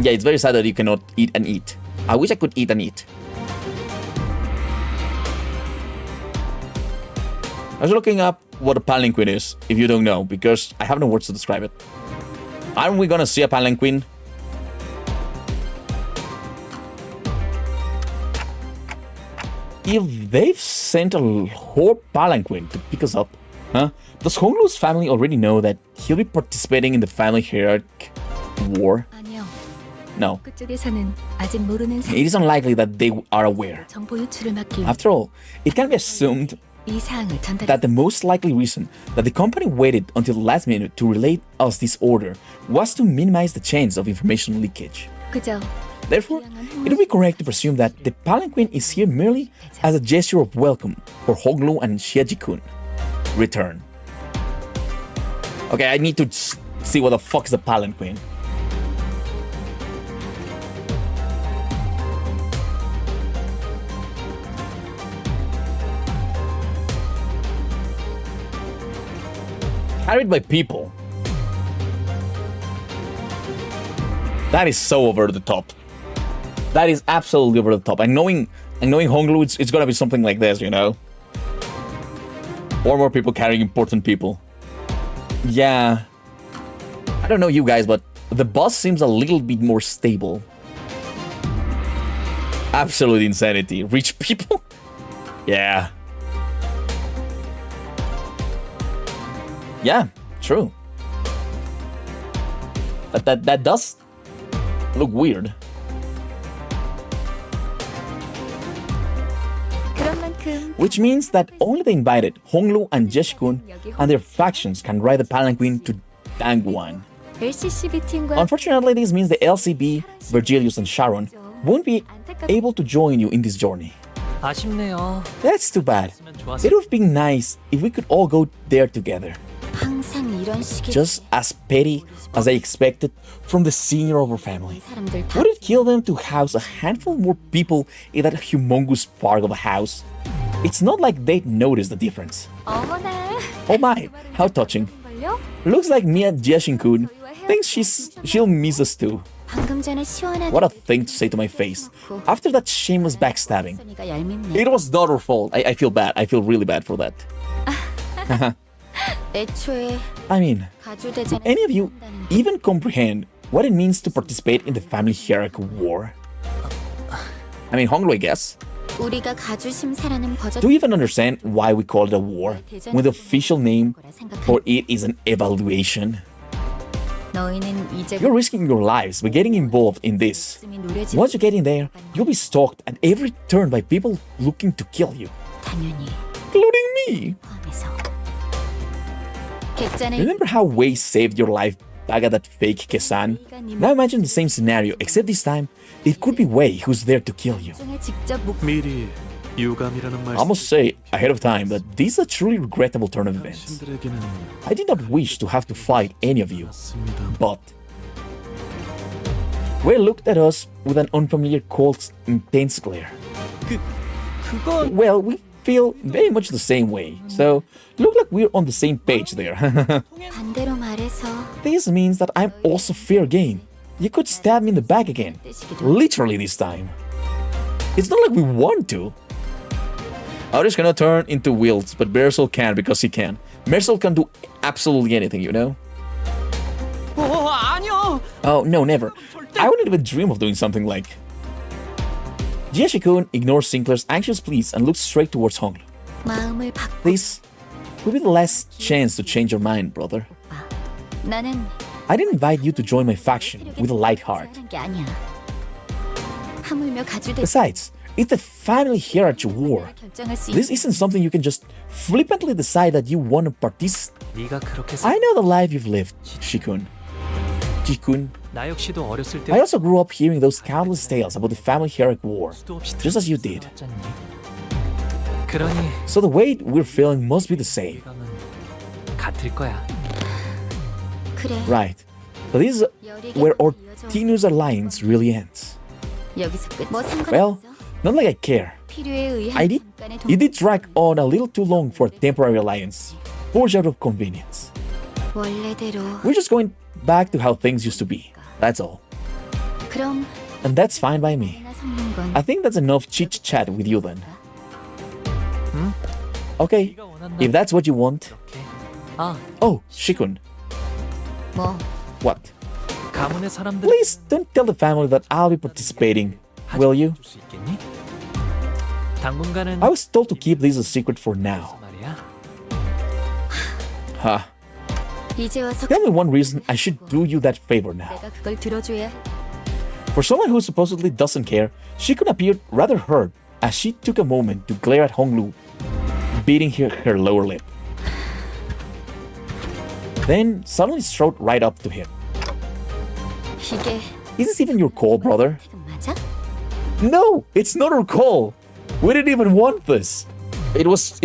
Yeah, it's very sad that you cannot eat and eat. I wish I could eat and eat. I was looking up what a palanquin is, if you don't know, because I have no words to describe it. Aren't we gonna see a palanquin? If they've sent a whole palanquin to pick us up, huh? Does Honglu's family already know that he'll be participating in the family hierarchy war? 아니요. No. 그쪽에서는 아직 모르는 It is unlikely that they are aware. 정보 유출을 막기 위해 After all, it can be assumed 이 사항을 전달. that the most likely reason that the company waited until the last minute to relay us this order was to minimize the chance of information leakage. 그저 Therefore, it would be correct to presume that the palanquin is here merely as a gesture of welcome for Honglu and Shiaji-kun return. Okay, I need to see what the fuck is a palanquin. Carried by people. That is so over the top. That is absolutely over the top. And knowing Honglu, it's gonna be something like this, you know? Or more people carrying important people. Yeah. I don't know you guys, but the bus seems a little bit more stable. Absolute insanity. Rich people? Yeah. Yeah, true. That does look weird. 그런 만큼 Which means that only the invited Honglu and Jeshi-kun and their factions can ride the palanquin to Dangguan. LCCB 팀과 Unfortunately, this means the LCB, Virgilius, and Sharon won't be able to join you in this journey. 아쉽네요. That's too bad. 했으면 좋았을 It would have been nice if we could all go there together. 항상 이런 식의 Just as petty as I expected from the senior of our family. 사람들 다 Would it kill them to house a handful more people in that humongous park of a house? It's not like they'd notice the difference. 어머나. Oh my, how touching. 걸려? Looks like Mia Jeshin-kun thinks she'll miss us too. 방금 전에 시원하게 What a thing to say to my face. After that shameless backstabbing. 소리가 얄밉네. It was not her fault. I feel bad. I feel really bad for that. 애초에 I mean, 가주대전에 any of you even comprehend what it means to participate in the family hierarchy war? I mean, Honglu, I guess. 우리가 가주심사라는 버젓 Do you even understand why we call it a war when the official name for it is an evaluation? 너희는 이제 You're risking your lives by getting involved in this. 노래지 Once you get in there, you'll be stalked at every turn by people looking to kill you, 당연히 including me. 포함해서 객잔의 Remember how Wei saved your life back at that fake Kesan? Now imagine the same scenario, except this time, it could be Wei who's there to kill you. 중에 직접 목 미리 유감이라는 I 말씀. must say ahead of time that this is a truly regrettable turn of events. 당신들에게는 I did not wish to have to fight any of you, 맞습니다. but Wei looked at us with an unfamiliar cold, intense glare. 그건 Well, we feel very much the same way, so look like we're on the same page there. 반대로 말해서 This means that I'm also fair game. You could stab me in the back again, literally this time. It's not like we want to. Others cannot turn into wheels, but Bersol can because he can. Mercel can do absolutely anything, you know? 아니요. Oh, no, never. I wouldn't even dream of doing something like... Jiashi-kun ignores Sinclair's anxious pleas and looks straight towards Honglu. 마음을 바꿔. This will be the last chance to change your mind, brother. 나는 I didn't invite you to join my faction with a light heart. 하는 게 아니야. 하물며 가주대 Besides, it's the family hierarchy war. 결정할 수 This isn't something you can just flippantly decide that you want to participate. 네가 그렇게 I know the life you've lived, Shikun. Jikun. 나 역시도 어렸을 때 I also grew up hearing those countless tales about the family hierarchy war, 수도 없이 just as you did. 들었잖니. 그러니 So the way we're feeling must be the same. 이감은 같을 거야. 그래. Right. But this is where Ortinu's alliance really ends. 여기서 끝. 뭐 Well, 상관없어. not like I care. 필요에 의한 I did. 잠깐의 동- It did drag on a little too long for a temporary alliance, forged out of convenience. 원래대로. We're just going back to how things used to be. That's all. 그럼 And that's fine by me. 나 섞는 건 I think that's enough chit-chat with you then. Okay, 네가 원한다. if that's what you want. 이렇게. 아, Oh, Shikun. 뭐 What? 가문의 사람들 Please don't tell the family that I'll be participating, will you? 줄수 있겠니? 당분간은 I was told to keep this a secret for now. 말이야. Huh. 이제 와서 Tell me one reason I should do you that favor now. 내가 그걸 들어줘야 For someone who supposedly doesn't care, Shikun appeared rather hurt as she took a moment to glare at Honglu, beating her lower lip. Then suddenly strode right up to him. 이게 Is this even your call, brother? 지금 맞아? No, it's not our call. We didn't even want this. It was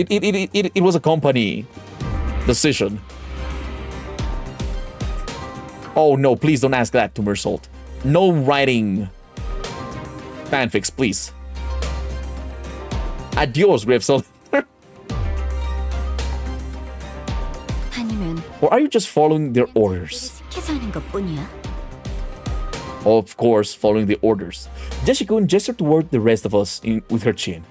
a company decision. Oh no, please don't ask that to Mersault. No writing fanfics, please. Adios, Gravesoul. 아니면 Or are you just following their orders? 시켜서 하는 것뿐이야? Of course, following the orders. Jeshikun gestured toward the rest of us with her chin.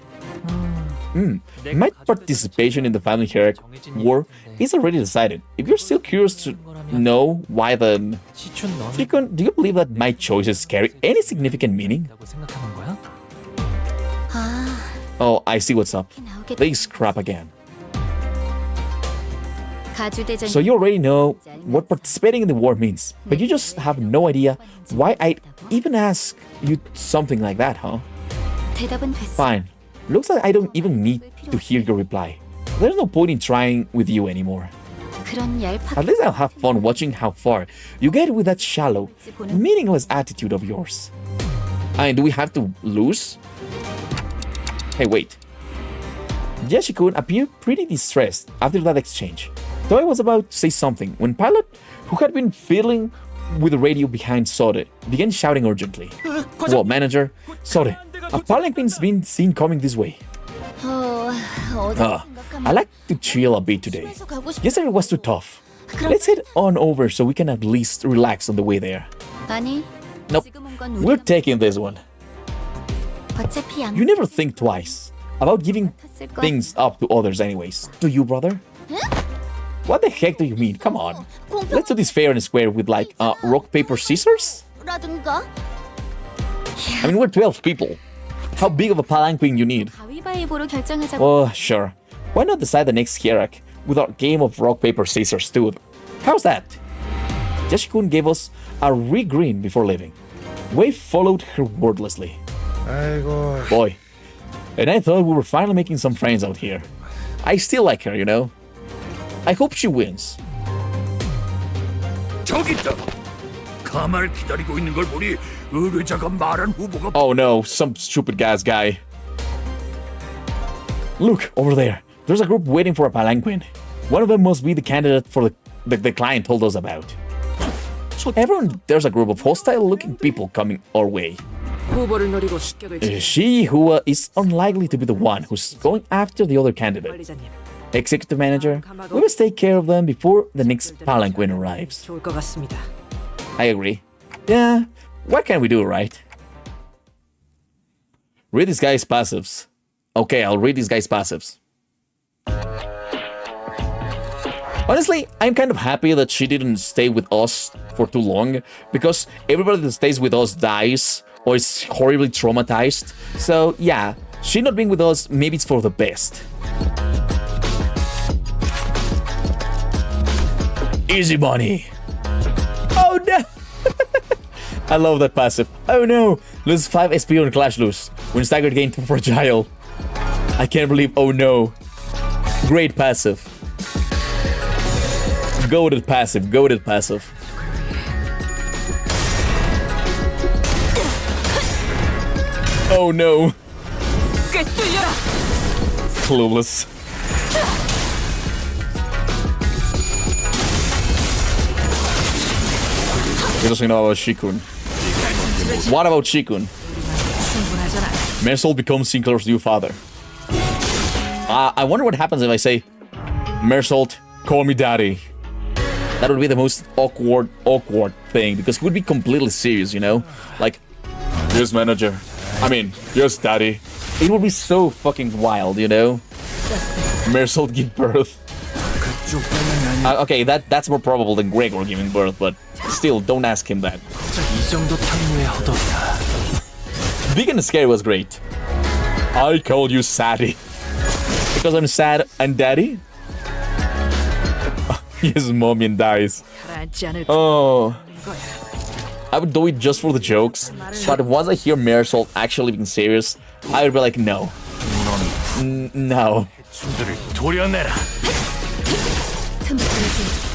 My participation in the family hierarchy war is already decided. If you're still curious to know why, then 시춘 너는 Shikun, do you believe that my choices carry any significant meaning? 라고 생각하는 거야? 아, Oh, I see what's up. 나오겠다. They scrap again. 가주대전 So you already know what participating in the war means, but you just have no idea why I'd even ask you something like that, huh? 대답은 됐어. Fine. Looks like I don't even need to hear your reply. There's no point in trying with you anymore. 그런 얄팍 At least I'll have fun watching how far you get with that shallow, meaningless attitude of yours. I mean, do we have to lose? Hey, wait. Jeshikun appeared pretty distressed after that exchange. Though I was about to say something when Pilot, who had been fiddling with the radio behind Sode, began shouting urgently. Whoa, manager. Sode, a palanquin's been seen coming this way. 어제 I like to chill a bit today. 집에서 가고 싶. Yesterday was too tough. Let's head on over so we can at least relax on the way there. 아니. Nope. 지금 온 건 We're 우리 taking this one. 어차피 양 You never think twice about giving 같았을 거. things up to others anyways. Do you, brother? What the heck do you mean? Come on. Let's do this fair and square with like rock, paper, scissors? 라든가 I mean, we're 12 people. How big of a palanquin you need? 가위바위보로 결정하자고. Oh, sure. Why not decide the next hierarch with our game of rock, paper, scissors too? How's that? Jeshikun gave us a re-grin before leaving. Wei followed her wordlessly. 아이고. Boy. And I thought we were finally making some friends out here. I still like her, you know? I hope she wins. 저기 있다. 가만히 기다리고 있는 걸 보니 의뢰자가 말한 후보가 Oh no, some stupid guy's guy. Look, over there. There's a group waiting for a palanquin. One of them must be the candidate for the client told us about. Everyone, there's a group of hostile-looking people coming our way. 후보를 노리고 쉽게 될지 She who is unlikely to be the one who's going after the other candidate. 관리자님 Executive manager, we must take care of them before the next palanquin arrives. 좋을 것 같습니다. I agree. Yeah, what can we do, right? Read this guy's passives. Okay, I'll read this guy's passives. Honestly, I'm kind of happy that she didn't stay with us for too long, because everybody that stays with us dies or is horribly traumatized. So yeah, she not being with us, maybe it's for the best. Easy money. Oh no! I love that passive. Oh no! Lose 5 SP on Clash Loose. When staggered gain too fragile. I can't believe, oh no. Great passive. Goated passive, goated passive. Oh no. Clueless. He doesn't know about Shikun. What about Shikun? Mersault becomes Sinclair's new father. I wonder what happens if I say, Mersault, call me daddy. That would be the most awkward thing, because it would be completely serious, you know? Like, yes, manager. I mean, yes, daddy. It would be so fucking wild, you know? Mersault give birth. Okay, that's more probable than Gregor giving birth, but still, don't ask him that. Big and Scary was great. I call you Saddy. Because I'm sad and daddy? His mommy and dies. Oh. I would do it just for the jokes, but once I hear Mersault actually being serious, I would be like, no. No.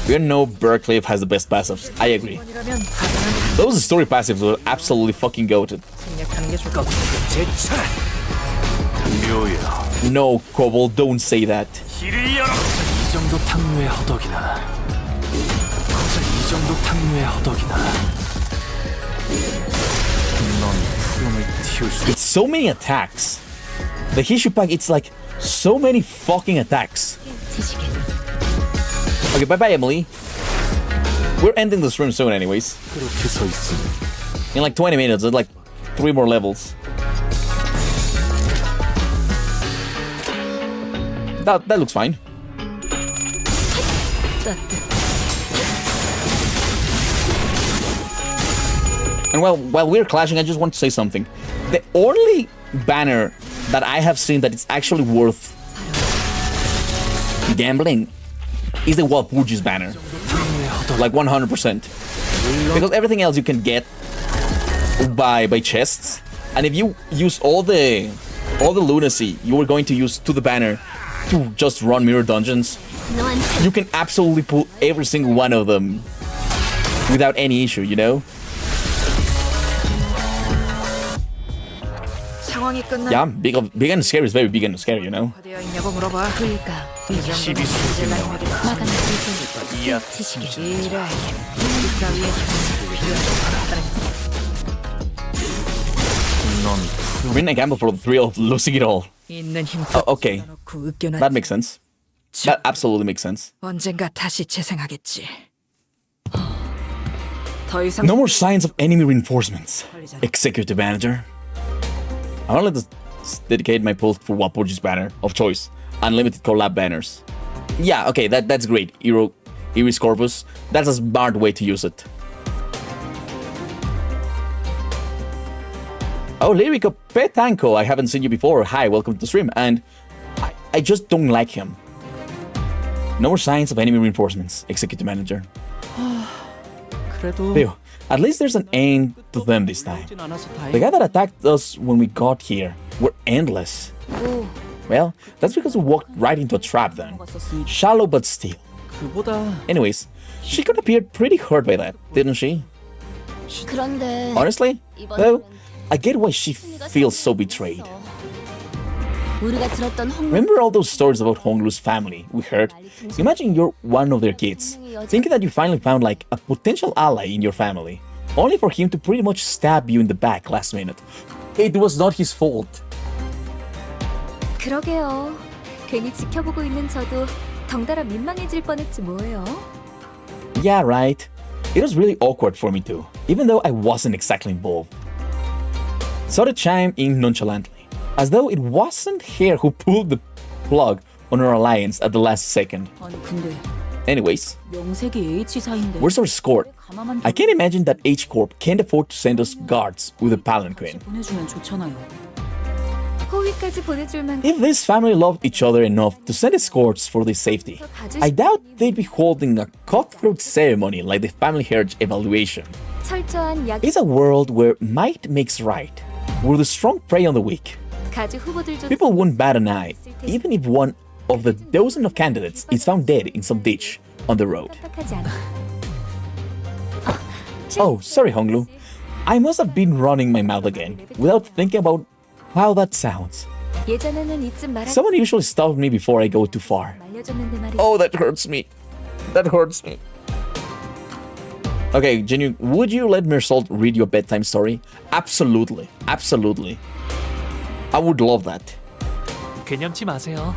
We know Berkeley has the best passives. I agree. Those story passives were absolutely fucking goated. No, Kobold, don't say that. It's so many attacks. The Heishou pack, it's like so many fucking attacks. Okay, bye-bye, Emily. We're ending the stream soon anyways. In like 20 minutes, there's like 3 more levels. That looks fine. And while we're clashing, I just want to say something. The only banner that I have seen that it's actually worth gambling is the Walpurgis banner. Like 100%. Because everything else you can get by chests. And if you use all the lunacy you were going to use to the banner to just run mirror dungeons, you can absolutely pull every single one of them without any issue, you know? Yeah, big and scary is very big and scary, you know? Win a gamble for the thrill of losing it all. Oh, okay. That makes sense. That absolutely makes sense. No more signs of enemy reinforcements. Executive Manager. I want to dedicate my pull for Walpurgis banner of choice. Unlimited collab banners. Yeah, okay, that's great. Iris Corvus. That's a smart way to use it. Oh, Lyrico Petanco, I haven't seen you before. Hi, welcome to the stream. And I just don't like him. No more signs of enemy reinforcements, Executive Manager. Phew, at least there's an end to them this time. The guy that attacked us when we got here were endless. Well, that's because we walked right into a trap then. Shallow but still. Anyways, she could appear pretty hurt by that, didn't she? Honestly, though, I get why she feels so betrayed. Remember all those stories about Honglu's family we heard? Imagine you're one of their kids, thinking that you finally found like a potential ally in your family, only for him to pretty much stab you in the back last minute. It was not his fault. 그러게요. 괜히 지켜보고 있는 저도 덩달아 민망해질 뻔했지 뭐예요. Yeah, right. It was really awkward for me too, even though I wasn't exactly involved. Saw to chime in nonchalantly, as though it wasn't her who pulled the plug on our alliance at the last second. 아니 근데 Anyways, 명색이 H사인데 where's our escort? 가만만 I can't imagine that H Corp can't afford to send us guards with a palanquin. 보내주면 좋잖아요. 호위까지 보내줄 만큼 If this family loved each other enough to send escorts for their safety, I doubt they'd be holding a cutthroat ceremony like the family heritage evaluation. 철저한 약 It's a world where might makes right, where the strong prey on the weak. 가주 후보들조차 People won't bat an eye, even if one of the dozen of candidates is found dead in some ditch on the road. 깜빡하지 않아. Oh, sorry, Honglu. I must have been running my mouth again without thinking about how that sounds. 예전에는 이쯤 말하고 Someone usually stops me before I go too far. 말려줬는데 말이지. Oh, that hurts me. That hurts me. Okay, Jinu, would you let Mersalt read your bedtime story? Absolutely. Absolutely. I would love that. 개념치 마세요.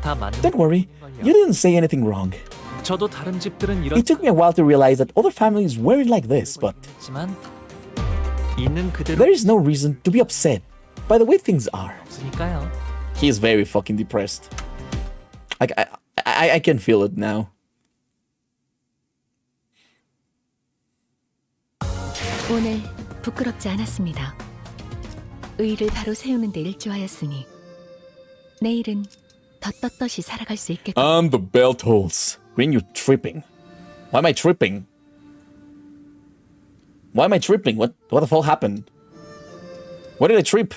다 맞는 Don't worry. You didn't say anything wrong. 저도 다른 집들은 이런 It took me a while to realize that other families weren't like this, but 지만 있는 그대로 there is no reason to be upset by the way things are. 없으니까요. He is very fucking depressed. I can feel it now. 오늘 부끄럽지 않았습니다. 의를 바로 세우는 데 일조하였으니 내일은 더 떳떳이 살아갈 수 있겠다. The bell tolls. When you're tripping. Why am I tripping? Why am I tripping? What the hell happened? Why did I trip?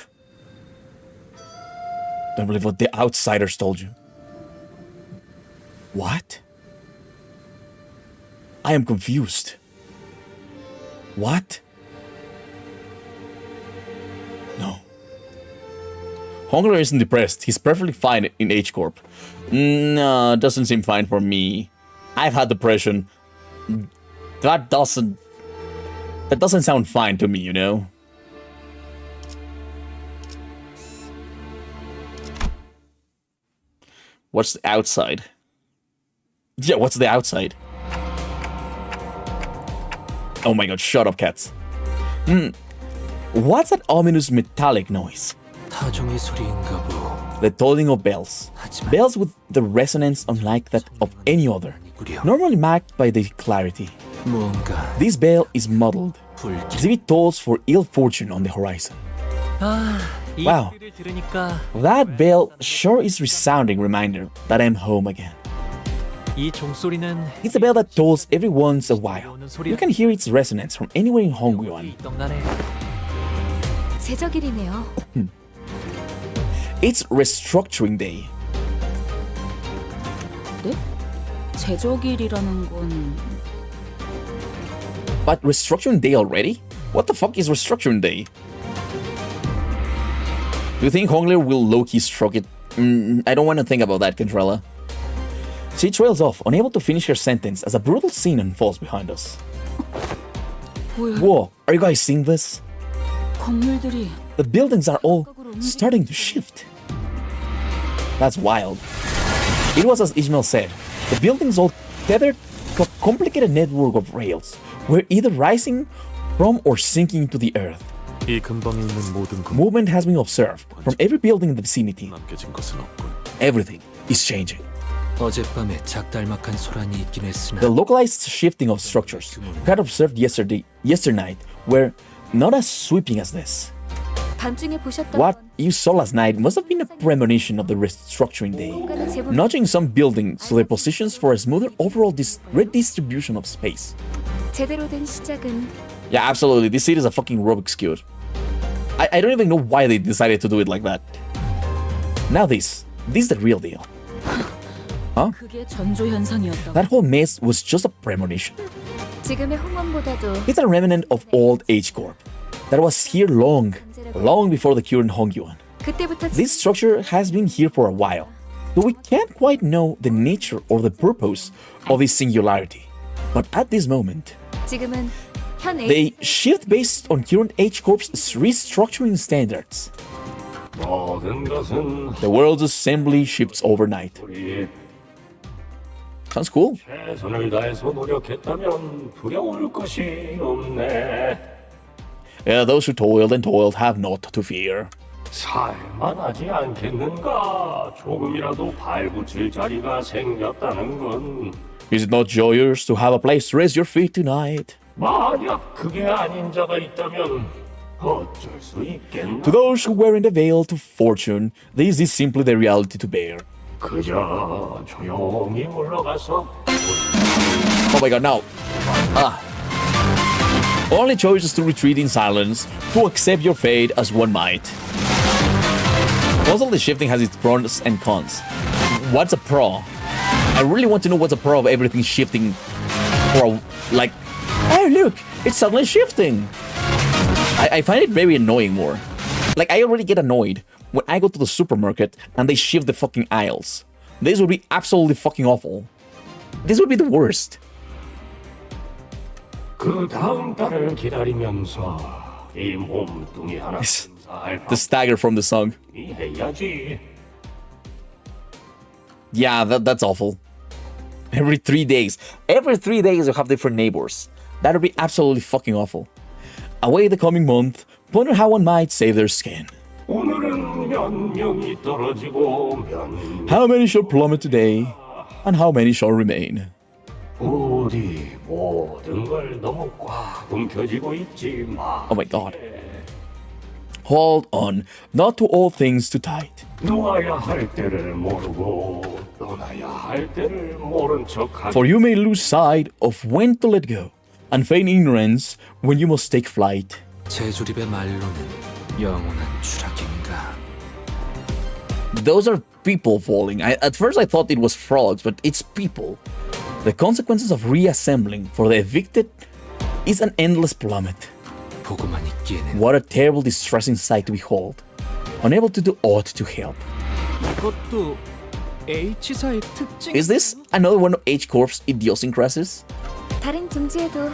Don't believe what the outsiders told you. What? I am confused. What? No. Hongler isn't depressed. He's perfectly fine in H Corp. No, doesn't seem fine for me. I've had depression. That doesn't sound fine to me, you know? What's the outside? Yeah, what's the outside? Oh my god, shut up, cats. What's that ominous metallic noise? 타종의 소리인가 보. The tolling of bells. Bells with the resonance unlike that of any other, normally marked by their clarity. 무언가 This bell is muddled, 불길. as if it tolls for ill fortune on the horizon. 이 Wow. 소리를 들으니까 That bell sure is resounding reminder that I'm home again. 이 종소리는 It's a bell that tolls every once a while. You can hear its resonance from anywhere in Hongguan. 있던 간에 제적일이네요. It's restructuring day. 네? 제적일이라는 건 But restructuring day already? What the fuck is restructuring day? Do you think Hongler will low-key struck it? I don't want to think about that, Contrella. She trails off, unable to finish her sentence as a brutal scene unfolds behind us. 뭐야? Whoa, are you guys seeing this? 건물들이 The buildings are all starting to shift. That's wild. It was as Ishmael said, the buildings all tethered to a complicated network of rails were either rising from or sinking into the earth. 이 근방에 있는 모든 건물 Movement has been observed from every building in the vicinity. 남겨진 것은 없군. Everything is changing. 어젯밤에 작달막한 소란이 있긴 했으나 The localized shifting of structures we had observed yesternight were not as sweeping as this. 밤중에 보셨던 What 건 you saw last night must have been a premonition of the restructuring day, 공간의 재분 nudging some buildings to their positions for a smoother overall redistribution of space. 제대로 된 시작은 Yeah, absolutely. This seat is a fucking Rubik's Cube. I don't even know why they decided to do it like that. Now this is the real deal. 그게 전조 현상이었다. That whole mess was just a premonition. 지금의 홍원보다도 It's a remnant of old H Corp that was here long before the current Hongyuan. 그때부터 This structure has been here for a while, though we can't quite know the nature or the purpose of this singularity. But at this moment, 지금은 현 they shift based on current H Corp's restructuring standards. 모든 것은 The world's assembly shifts overnight. 우리 Sounds cool. 최선을 다해서 노력했다면 두려울 것이 없네. Yeah, those who toiled and toiled have naught to fear. 살만하지 않겠는가? 조금이라도 발붙일 자리가 생겼다는 건 Is it not joyous to have a place to rest your feet tonight? 만약 그게 아닌 자가 있다면 어쩔 수 있겠나? To those who wear in the veil to fortune, this is simply the reality to bear. 그저 조용히 물러가서 Oh my god, no. Only choice is to retreat in silence, to accept your fate as one might. Constantly shifting has its pros and cons. What's a pro? I really want to know what's a pro of everything shifting for, like, oh look, it's suddenly shifting. I find it very annoying more. Like, I already get annoyed when I go to the supermarket and they shift the fucking aisles. This would be absolutely fucking awful. This would be the worst. 그 다음 달을 기다리면서 이 몸뚱이 하나 살 The stagger from the song. 해야지. Yeah, that's awful. Every 3 days you have different neighbors. That would be absolutely fucking awful. Away the coming month, ponder how one might save their skin. 오늘은 몇 명이 떨어지고 몇 How many shall plummet today, and how many shall remain? 우리 모든 걸 너무 꽉 움켜쥐고 있지 마. Oh my god. Hold on, not to all things too tight. 놓아야 할 때를 모르고 떠나야 할 때를 모른 척하기. For you may lose sight of when to let go, and feign ignorance when you must take flight. 제조립의 말로는 영원한 추락인가. Those are people falling. At first I thought it was frogs, but it's people. The consequences of reassembling for the evicted is an endless plummet. 보고만 있기에는 What a terrible, distressing sight to behold. Unable to do aught to help. 이것도 H사의 특징. Is this another one of H-Corp's idiosyncrasies? 다른 둥지에도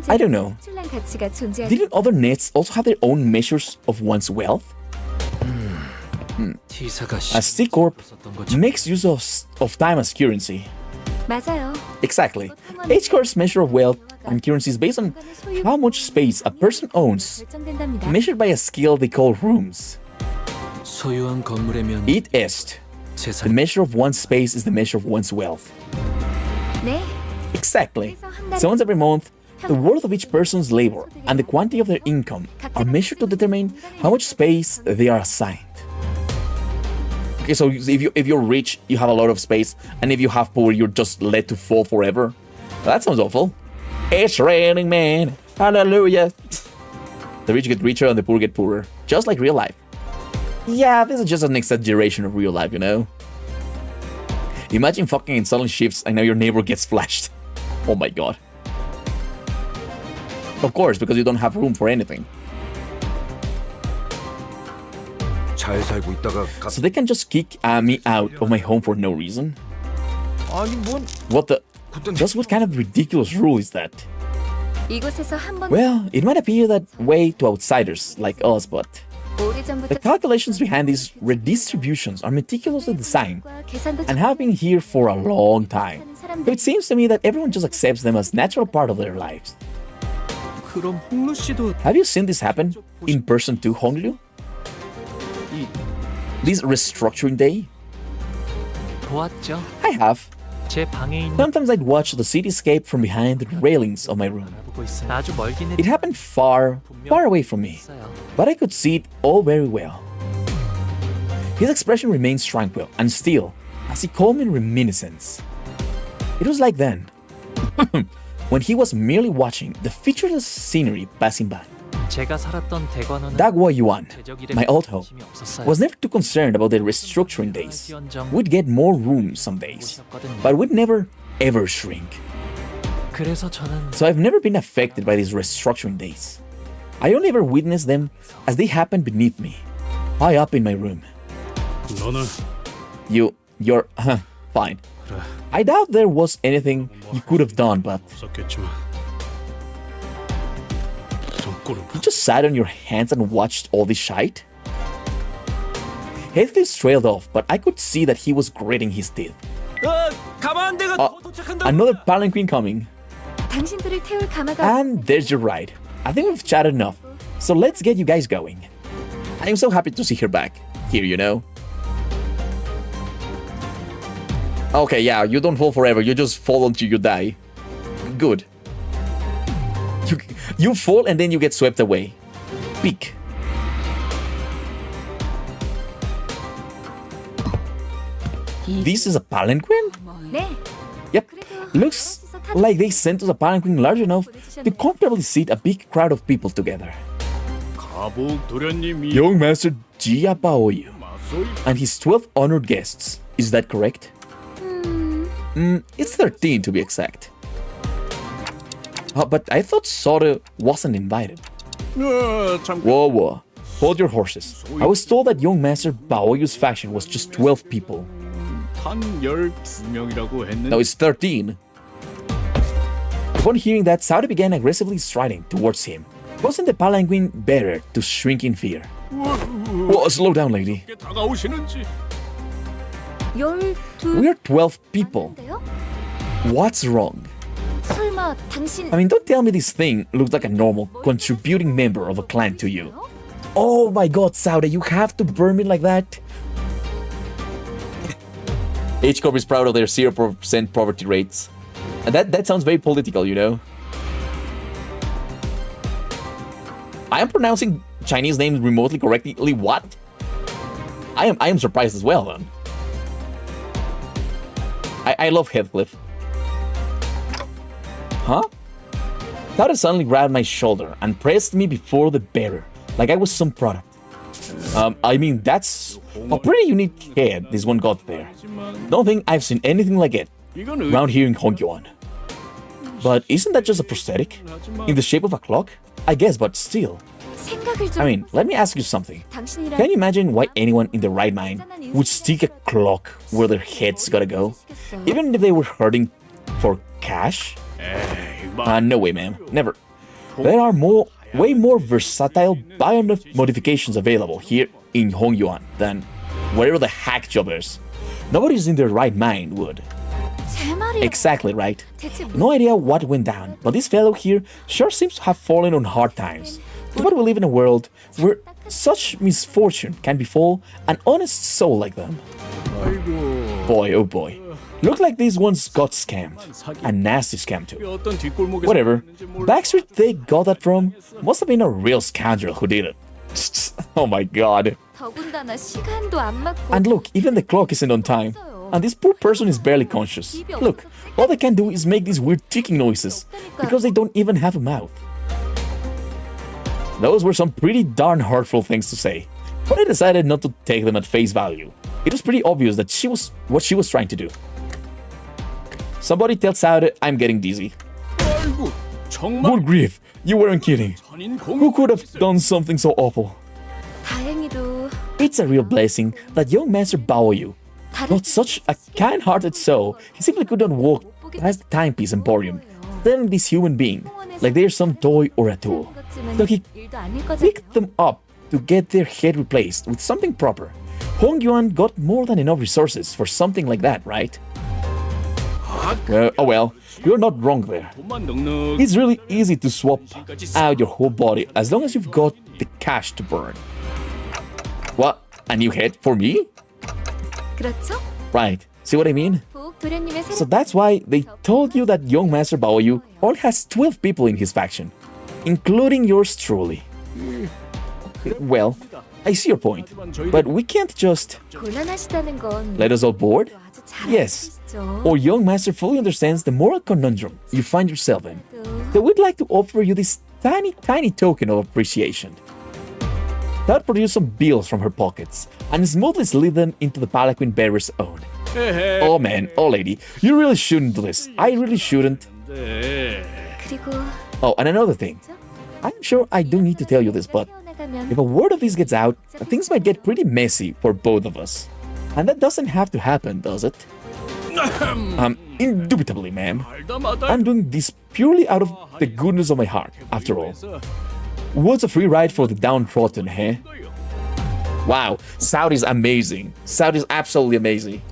I don't know. 특출난 가치가 존재하기. Didn't other nets also have their own measures of one's wealth? T사가 A C-Corp makes use of time as currency. 맞아요. Exactly. H-Corp's measure of wealth and currency is based on how much space a person owns, 결정된답니다. measured by a scale they call rooms. 소유한 건물의 면 It est. The 재산 measure of one's space is the measure of one's wealth. 네. Exactly. So once every month, the worth of each person's labor and the quantity of their income are measured to determine how much space they are assigned. Okay, so if you're rich, you have a lot of space, and if you have poor, you're just let to fall forever. That sounds awful. It's raining, man. Hallelujah. The rich get richer and the poor get poorer, just like real life. Yeah, this is just an exaggeration of real life, you know? Imagine fucking in sudden shifts and now your neighbor gets flashed. Oh my god. Of course, because you don't have room for anything. 잘 살고 있다가 So they can just kick me out of my home for no reason? 아니 뭔 What the... Just what kind of ridiculous rule is that? 이곳에서 한 번 Well, it might appear that way to outsiders like us, but... 오래전부터 The calculations behind these redistributions are meticulously designed 계산도 and have been here for a long time. So it seems to me that everyone just accepts them as natural part of their lives. 그럼 홍루 씨도 Have you seen this happen in person too, Honglu? This restructuring day? 보았죠. I have. 제 방에 있는 Sometimes I'd watch the cityscape from behind the railings of my room. 보고 있어요. 아주 멀긴 It happened far away from me, 했어요. but I could see it all very well. His expression remains tranquil and still, as he called me reminiscence. It was like then, when he was merely watching the featureless scenery passing by. 제가 살았던 대관원은 Dagwa Yuan, 제적일에 my old home, 관심이 없었어요. was never too concerned about the restructuring days. We'd get more rooms some days, but we'd never ever shrink. 그래서 저는 So I've never been affected by these restructuring days. I only ever witnessed them as they happened beneath me, high up in my room. 너는 You're fine. I doubt there was anything you could have done, but 없었겠지만 손꼬를 you just sat on your hands and watched all this shite? Heathcliff trailed off, but I could see that he was gritting his teeth. 가만 내가 도착한다. Another palanquin coming. 당신들을 태울 가마가 And there's your ride. I think we've chatted enough, so let's get you guys going. I am so happy to see her back here, you know. Okay, yeah, you don't fall forever. You just fall until you die. Good. You fall and then you get swept away. Peak. This is a palanquin? 네. Yep. Looks like they sent us a palanquin large enough to comfortably seat a big crowd of people together. Young Master Jia Baoyu and his 12 honored guests. Is that correct? It's 13 to be exact. But I thought Sora wasn't invited. Whoa. Hold your horses. I was told that young Master Baoyu's faction was just 12 people. No, it's 13. Upon hearing that, Saudi began aggressively striding towards him, causing the palanquin bearer to shrink in fear. Whoa, slow down, lady. We're 12 people. What's wrong? 설마 당신 I mean, don't tell me this thing looks like a normal, contributing member of a clan to you. Oh my god, Saudi, you have to burn me like that? H-Corp is proud of their 0% poverty rates. And that sounds very political, you know? I am pronouncing Chinese names remotely correctly. What? I am surprised as well, then. I love Heathcliff. Huh? Tata suddenly grabbed my shoulder and pressed me before the bearer, like I was some product. I mean, that's a pretty unique head this one got there. Don't think I've seen anything like it around here in Hongkyuan. But isn't that just a prosthetic? In the shape of a clock? I guess, but still. I mean, let me ask you something. Can you imagine why anyone in their right mind would stick a clock where their head's gotta go? Even if they were hurting for cash? No way, ma'am. Never. There are way more versatile biomodifications available here in Hongyuan than whatever the hack job is. Nobody's in their right mind would. Exactly right. No idea what went down, but this fellow here sure seems to have fallen on hard times. But we live in a world where such misfortune can befall an honest soul like them. Boy, oh boy. Look like these ones got scammed. A nasty scam too. Whatever. Backstreet they got that from must have been a real scoundrel who did it. Oh my god. And look, even the clock isn't on time. And this poor person is barely conscious. Look, all they can do is make these weird ticking noises because they don't even have a mouth. Those were some pretty darn hurtful things to say, but I decided not to take them at face value. It was pretty obvious that what she was trying to do. Somebody tell Saude I'm getting dizzy. Good grief, you weren't kidding. Who could have done something so awful? It's a real blessing that young Master Baoyu got such a kind-hearted soul, he simply couldn't walk past the timepiece emporium, telling this human being like they're some toy or a tool. So he picked them up to get their head replaced with something proper. Hongyuan got more than enough resources for something like that, right? Oh well, you're not wrong there. It's really easy to swap out your whole body as long as you've got the cash to burn. What? A new head for me? Right, see what I mean? So that's why they told you that young Master Baoyu only has 12 people in his faction, including yours truly. Well, I see your point, but we can't just let us all board? Yes, or young Master fully understands the moral conundrum you find yourself in. So we'd like to offer you this tiny token of appreciation. That produced some bills from her pockets and smoothly slid them into the palanquin bearer's own. Oh man, oh lady, you really shouldn't do this. I really shouldn't. Oh, and another thing. I'm sure I don't need to tell you this, but if a word of this gets out, things might get pretty messy for both of us. And that doesn't have to happen, does it? Indubitably, ma'am. I'm doing this purely out of the goodness of my heart, after all. What's a free ride for the downtrodden, eh? Wow, Saudi's amazing. Saudi's absolutely amazing.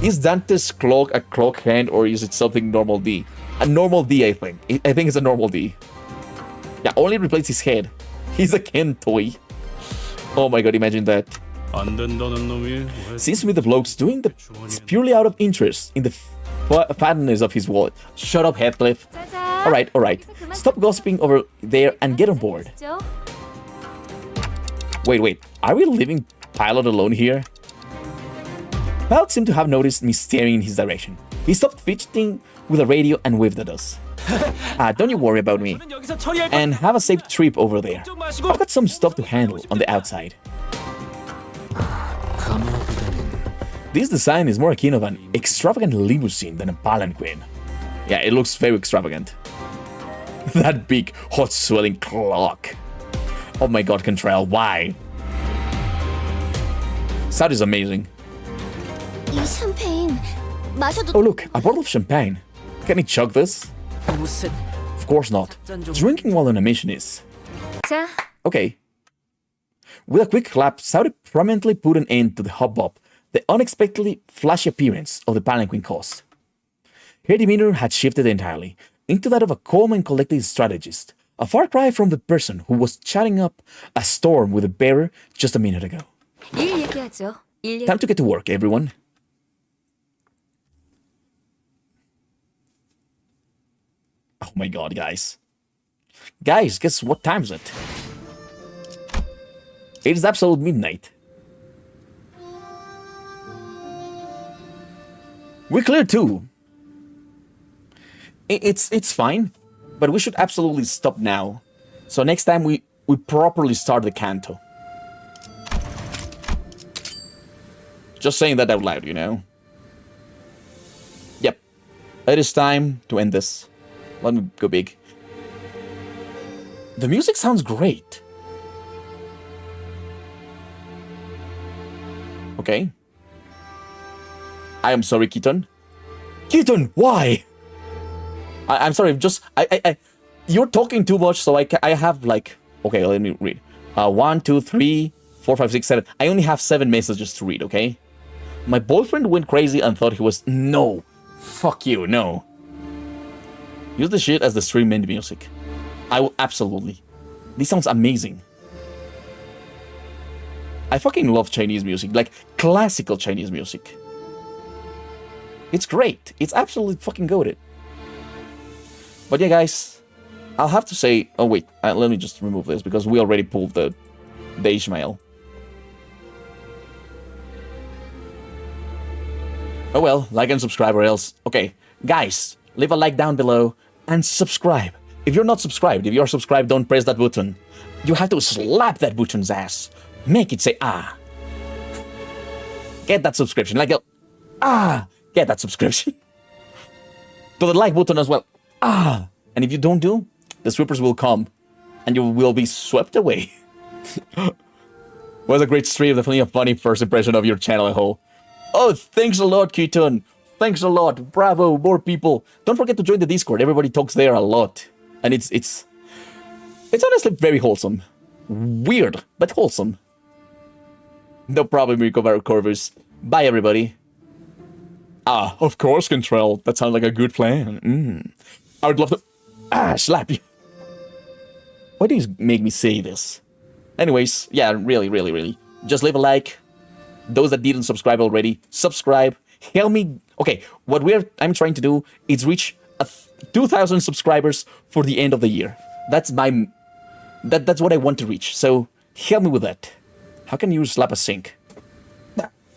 Is Dante's clock a clock hand or is it something normal D? A normal D, I think. I think it's a normal D. Yeah, only replace his head. He's a Ken toy. Oh my god, imagine that. 안 된다는 놈이 왜 Seems to be the bloke's doing it's purely out of interest in the fatness of his wallet. Shut up, Heathcliff. Alright. Stop gossiping over there and get on board. Wait. Are we leaving Pilot alone here? Pilot seemed to have noticed me staring in his direction. He stopped fidgeting with the radio and waved at us. Don't you worry about me. 저는 여기서 처리할 거. And have a safe trip over there. 좀 마시고. I've got some stuff to handle on the outside. This design is more akin of an extravagant limousine than a palanquin. Yeah, it looks very extravagant. That big, hot, swelling clock. Oh my god, Contrail, why? That is amazing. 이 샴페인 마셔도 Oh look, a bottle of champagne. Can he chug this? 무슨 Of course not. Drinking while on a mission is. 자, Okay. With a quick clap, Saudi prominently put an end to the hubbub the unexpectedly flashy appearance of the palanquin caused. Her demeanor had shifted entirely into that of a calm and collected strategist, a far cry from the person who was chatting up a storm with the bearer just a minute ago. 일 얘기하죠. 일 얘기. Time to get to work, everyone. Oh my god, guys. Guys, guess what time is it? It is absolute midnight. We're clear too. It's fine, but we should absolutely stop now. So next time we properly start the canto. Just saying that out loud, you know. Yep. It is time to end this. Let me go big. The music sounds great. Okay. I am sorry, Keaton. Keaton, why? I'm sorry, just... You're talking too much, so I have like... Okay, let me read. 1, 2, 3, 4, 5, 6, 7. I only have 7 messages to read, okay? My boyfriend went crazy and thought he was... No. Fuck you, no. Use the shit as the stream end music. I will absolutely. This sounds amazing. I fucking love Chinese music, like classical Chinese music. It's great. It's absolutely fucking goated. But yeah, guys, I'll have to say... Oh, wait. Let me just remove this because we already pulled the Ishmael. Oh well, like and subscribe or else. Okay, guys, leave a like down below and subscribe. If you're not subscribed, if you're subscribed, don't press that button. You have to slap that button's ass. Make it say, ah. Get that subscription. Like, ah. Get that subscription. To the like button as well. Ah. And if you don't do, the sweepers will come and you will be swept away. Was a great stream. Definitely a funny first impression of your channel, I hope. Oh, thanks a lot, Keaton. Thanks a lot. Bravo, more people. Don't forget to join the Discord. Everybody talks there a lot. And it's honestly very wholesome. Weird, but wholesome. No problem, Rico Corvus. Bye, everybody. Ah, of course, Control. That sounds like a good plan. I would love to... slap you. Why do you make me say this? Anyways, yeah, really. Just leave a like. Those that didn't subscribe already, subscribe. Help me... Okay, what I'm trying to do is reach 2,000 subscribers for the end of the year. That's my... That's what I want to reach. So, help me with that. How can you slap a sink?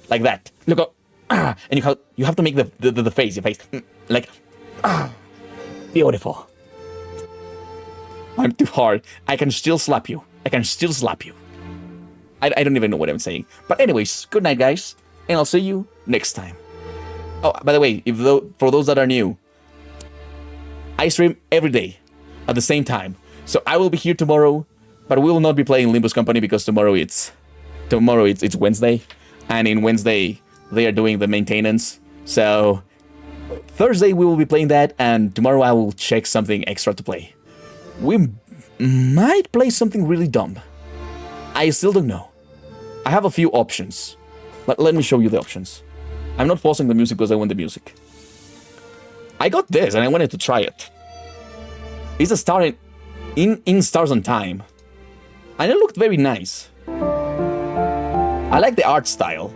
Like that. Look up. And you have to make the face, your face. Like... Beautiful. I'm too hard. I can still slap you. I don't even know what I'm saying. But anyways, good night, guys. And I'll see you next time. Oh, by the way, for those that are new, I stream every day at the same time. So I will be here tomorrow, but we will not be playing Limbus Company because tomorrow it's Wednesday. And in Wednesday, they are doing the maintenance. So Thursday we will be playing that, and tomorrow I will check something extra to play. We might play something really dumb. I still don't know. I have a few options. Let me show you the options. I'm not pausing the music because I want the music. I got this and I wanted to try it. It's a star in Stars on Time. And it looked very nice. I like the art style.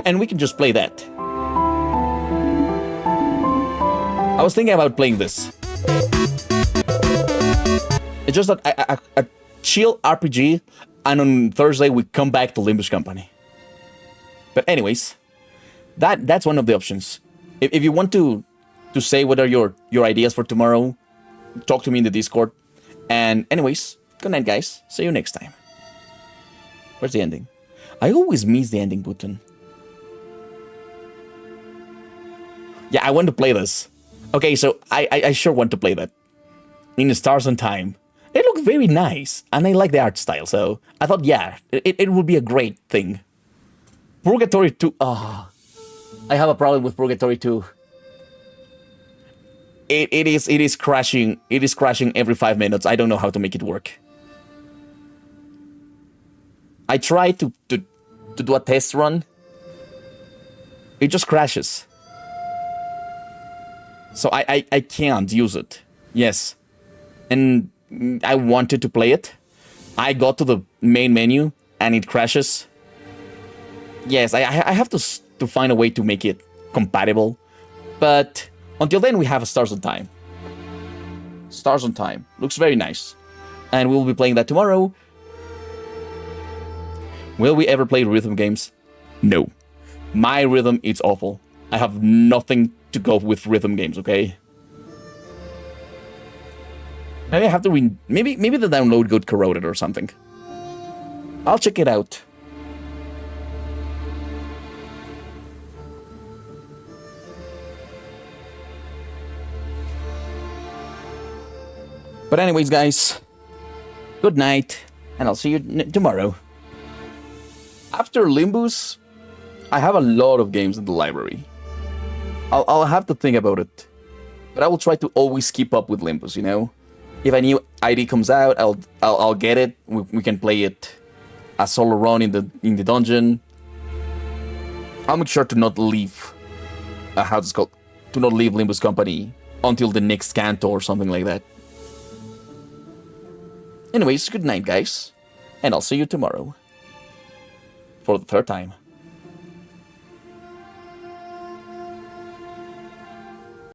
And we can just play that. I was thinking about playing this. It's just that a chill RPG, and on Thursday we come back to Limbus Company. But anyways, that's one of the options. If you want to say what are your ideas for tomorrow, talk to me in the Discord. And anyways, good night, guys. See you next time. Where's the ending? I always miss the ending button. Yeah, I want to play this. Okay, so I sure want to play that. In the Stars on Time. It looked very nice, and I like the art style, so I thought, yeah, it would be a great thing. Purgatory 2. I have a problem with Purgatory 2. It is crashing. It is crashing every 5 minutes. I don't know how to make it work. I tried to do a test run. It just crashes. So I can't use it. Yes. And I wanted to play it. I got to the main menu and it crashes. Yes, I have to find a way to make it compatible. But until then, we have Stars on Time. Stars on Time. Looks very nice. And we'll be playing that tomorrow. Will we ever play rhythm games? No. My rhythm is awful. I have nothing to go with rhythm games, okay? Maybe I have to maybe the download got corroded or something. I'll check it out. But anyways, guys, good night, and I'll see you tomorrow. After Limbus, I have a lot of games in the library. I'll have to think about it, but I will try to always keep up with Limbus, you know? If a new ID comes out, I'll get it. We can play it a solo run in the dungeon. I'll make sure to not leave how's it called? To not leave Limbus Company until the next Canto or something like that. Anyways, good night, guys, and I'll see you tomorrow for the third time.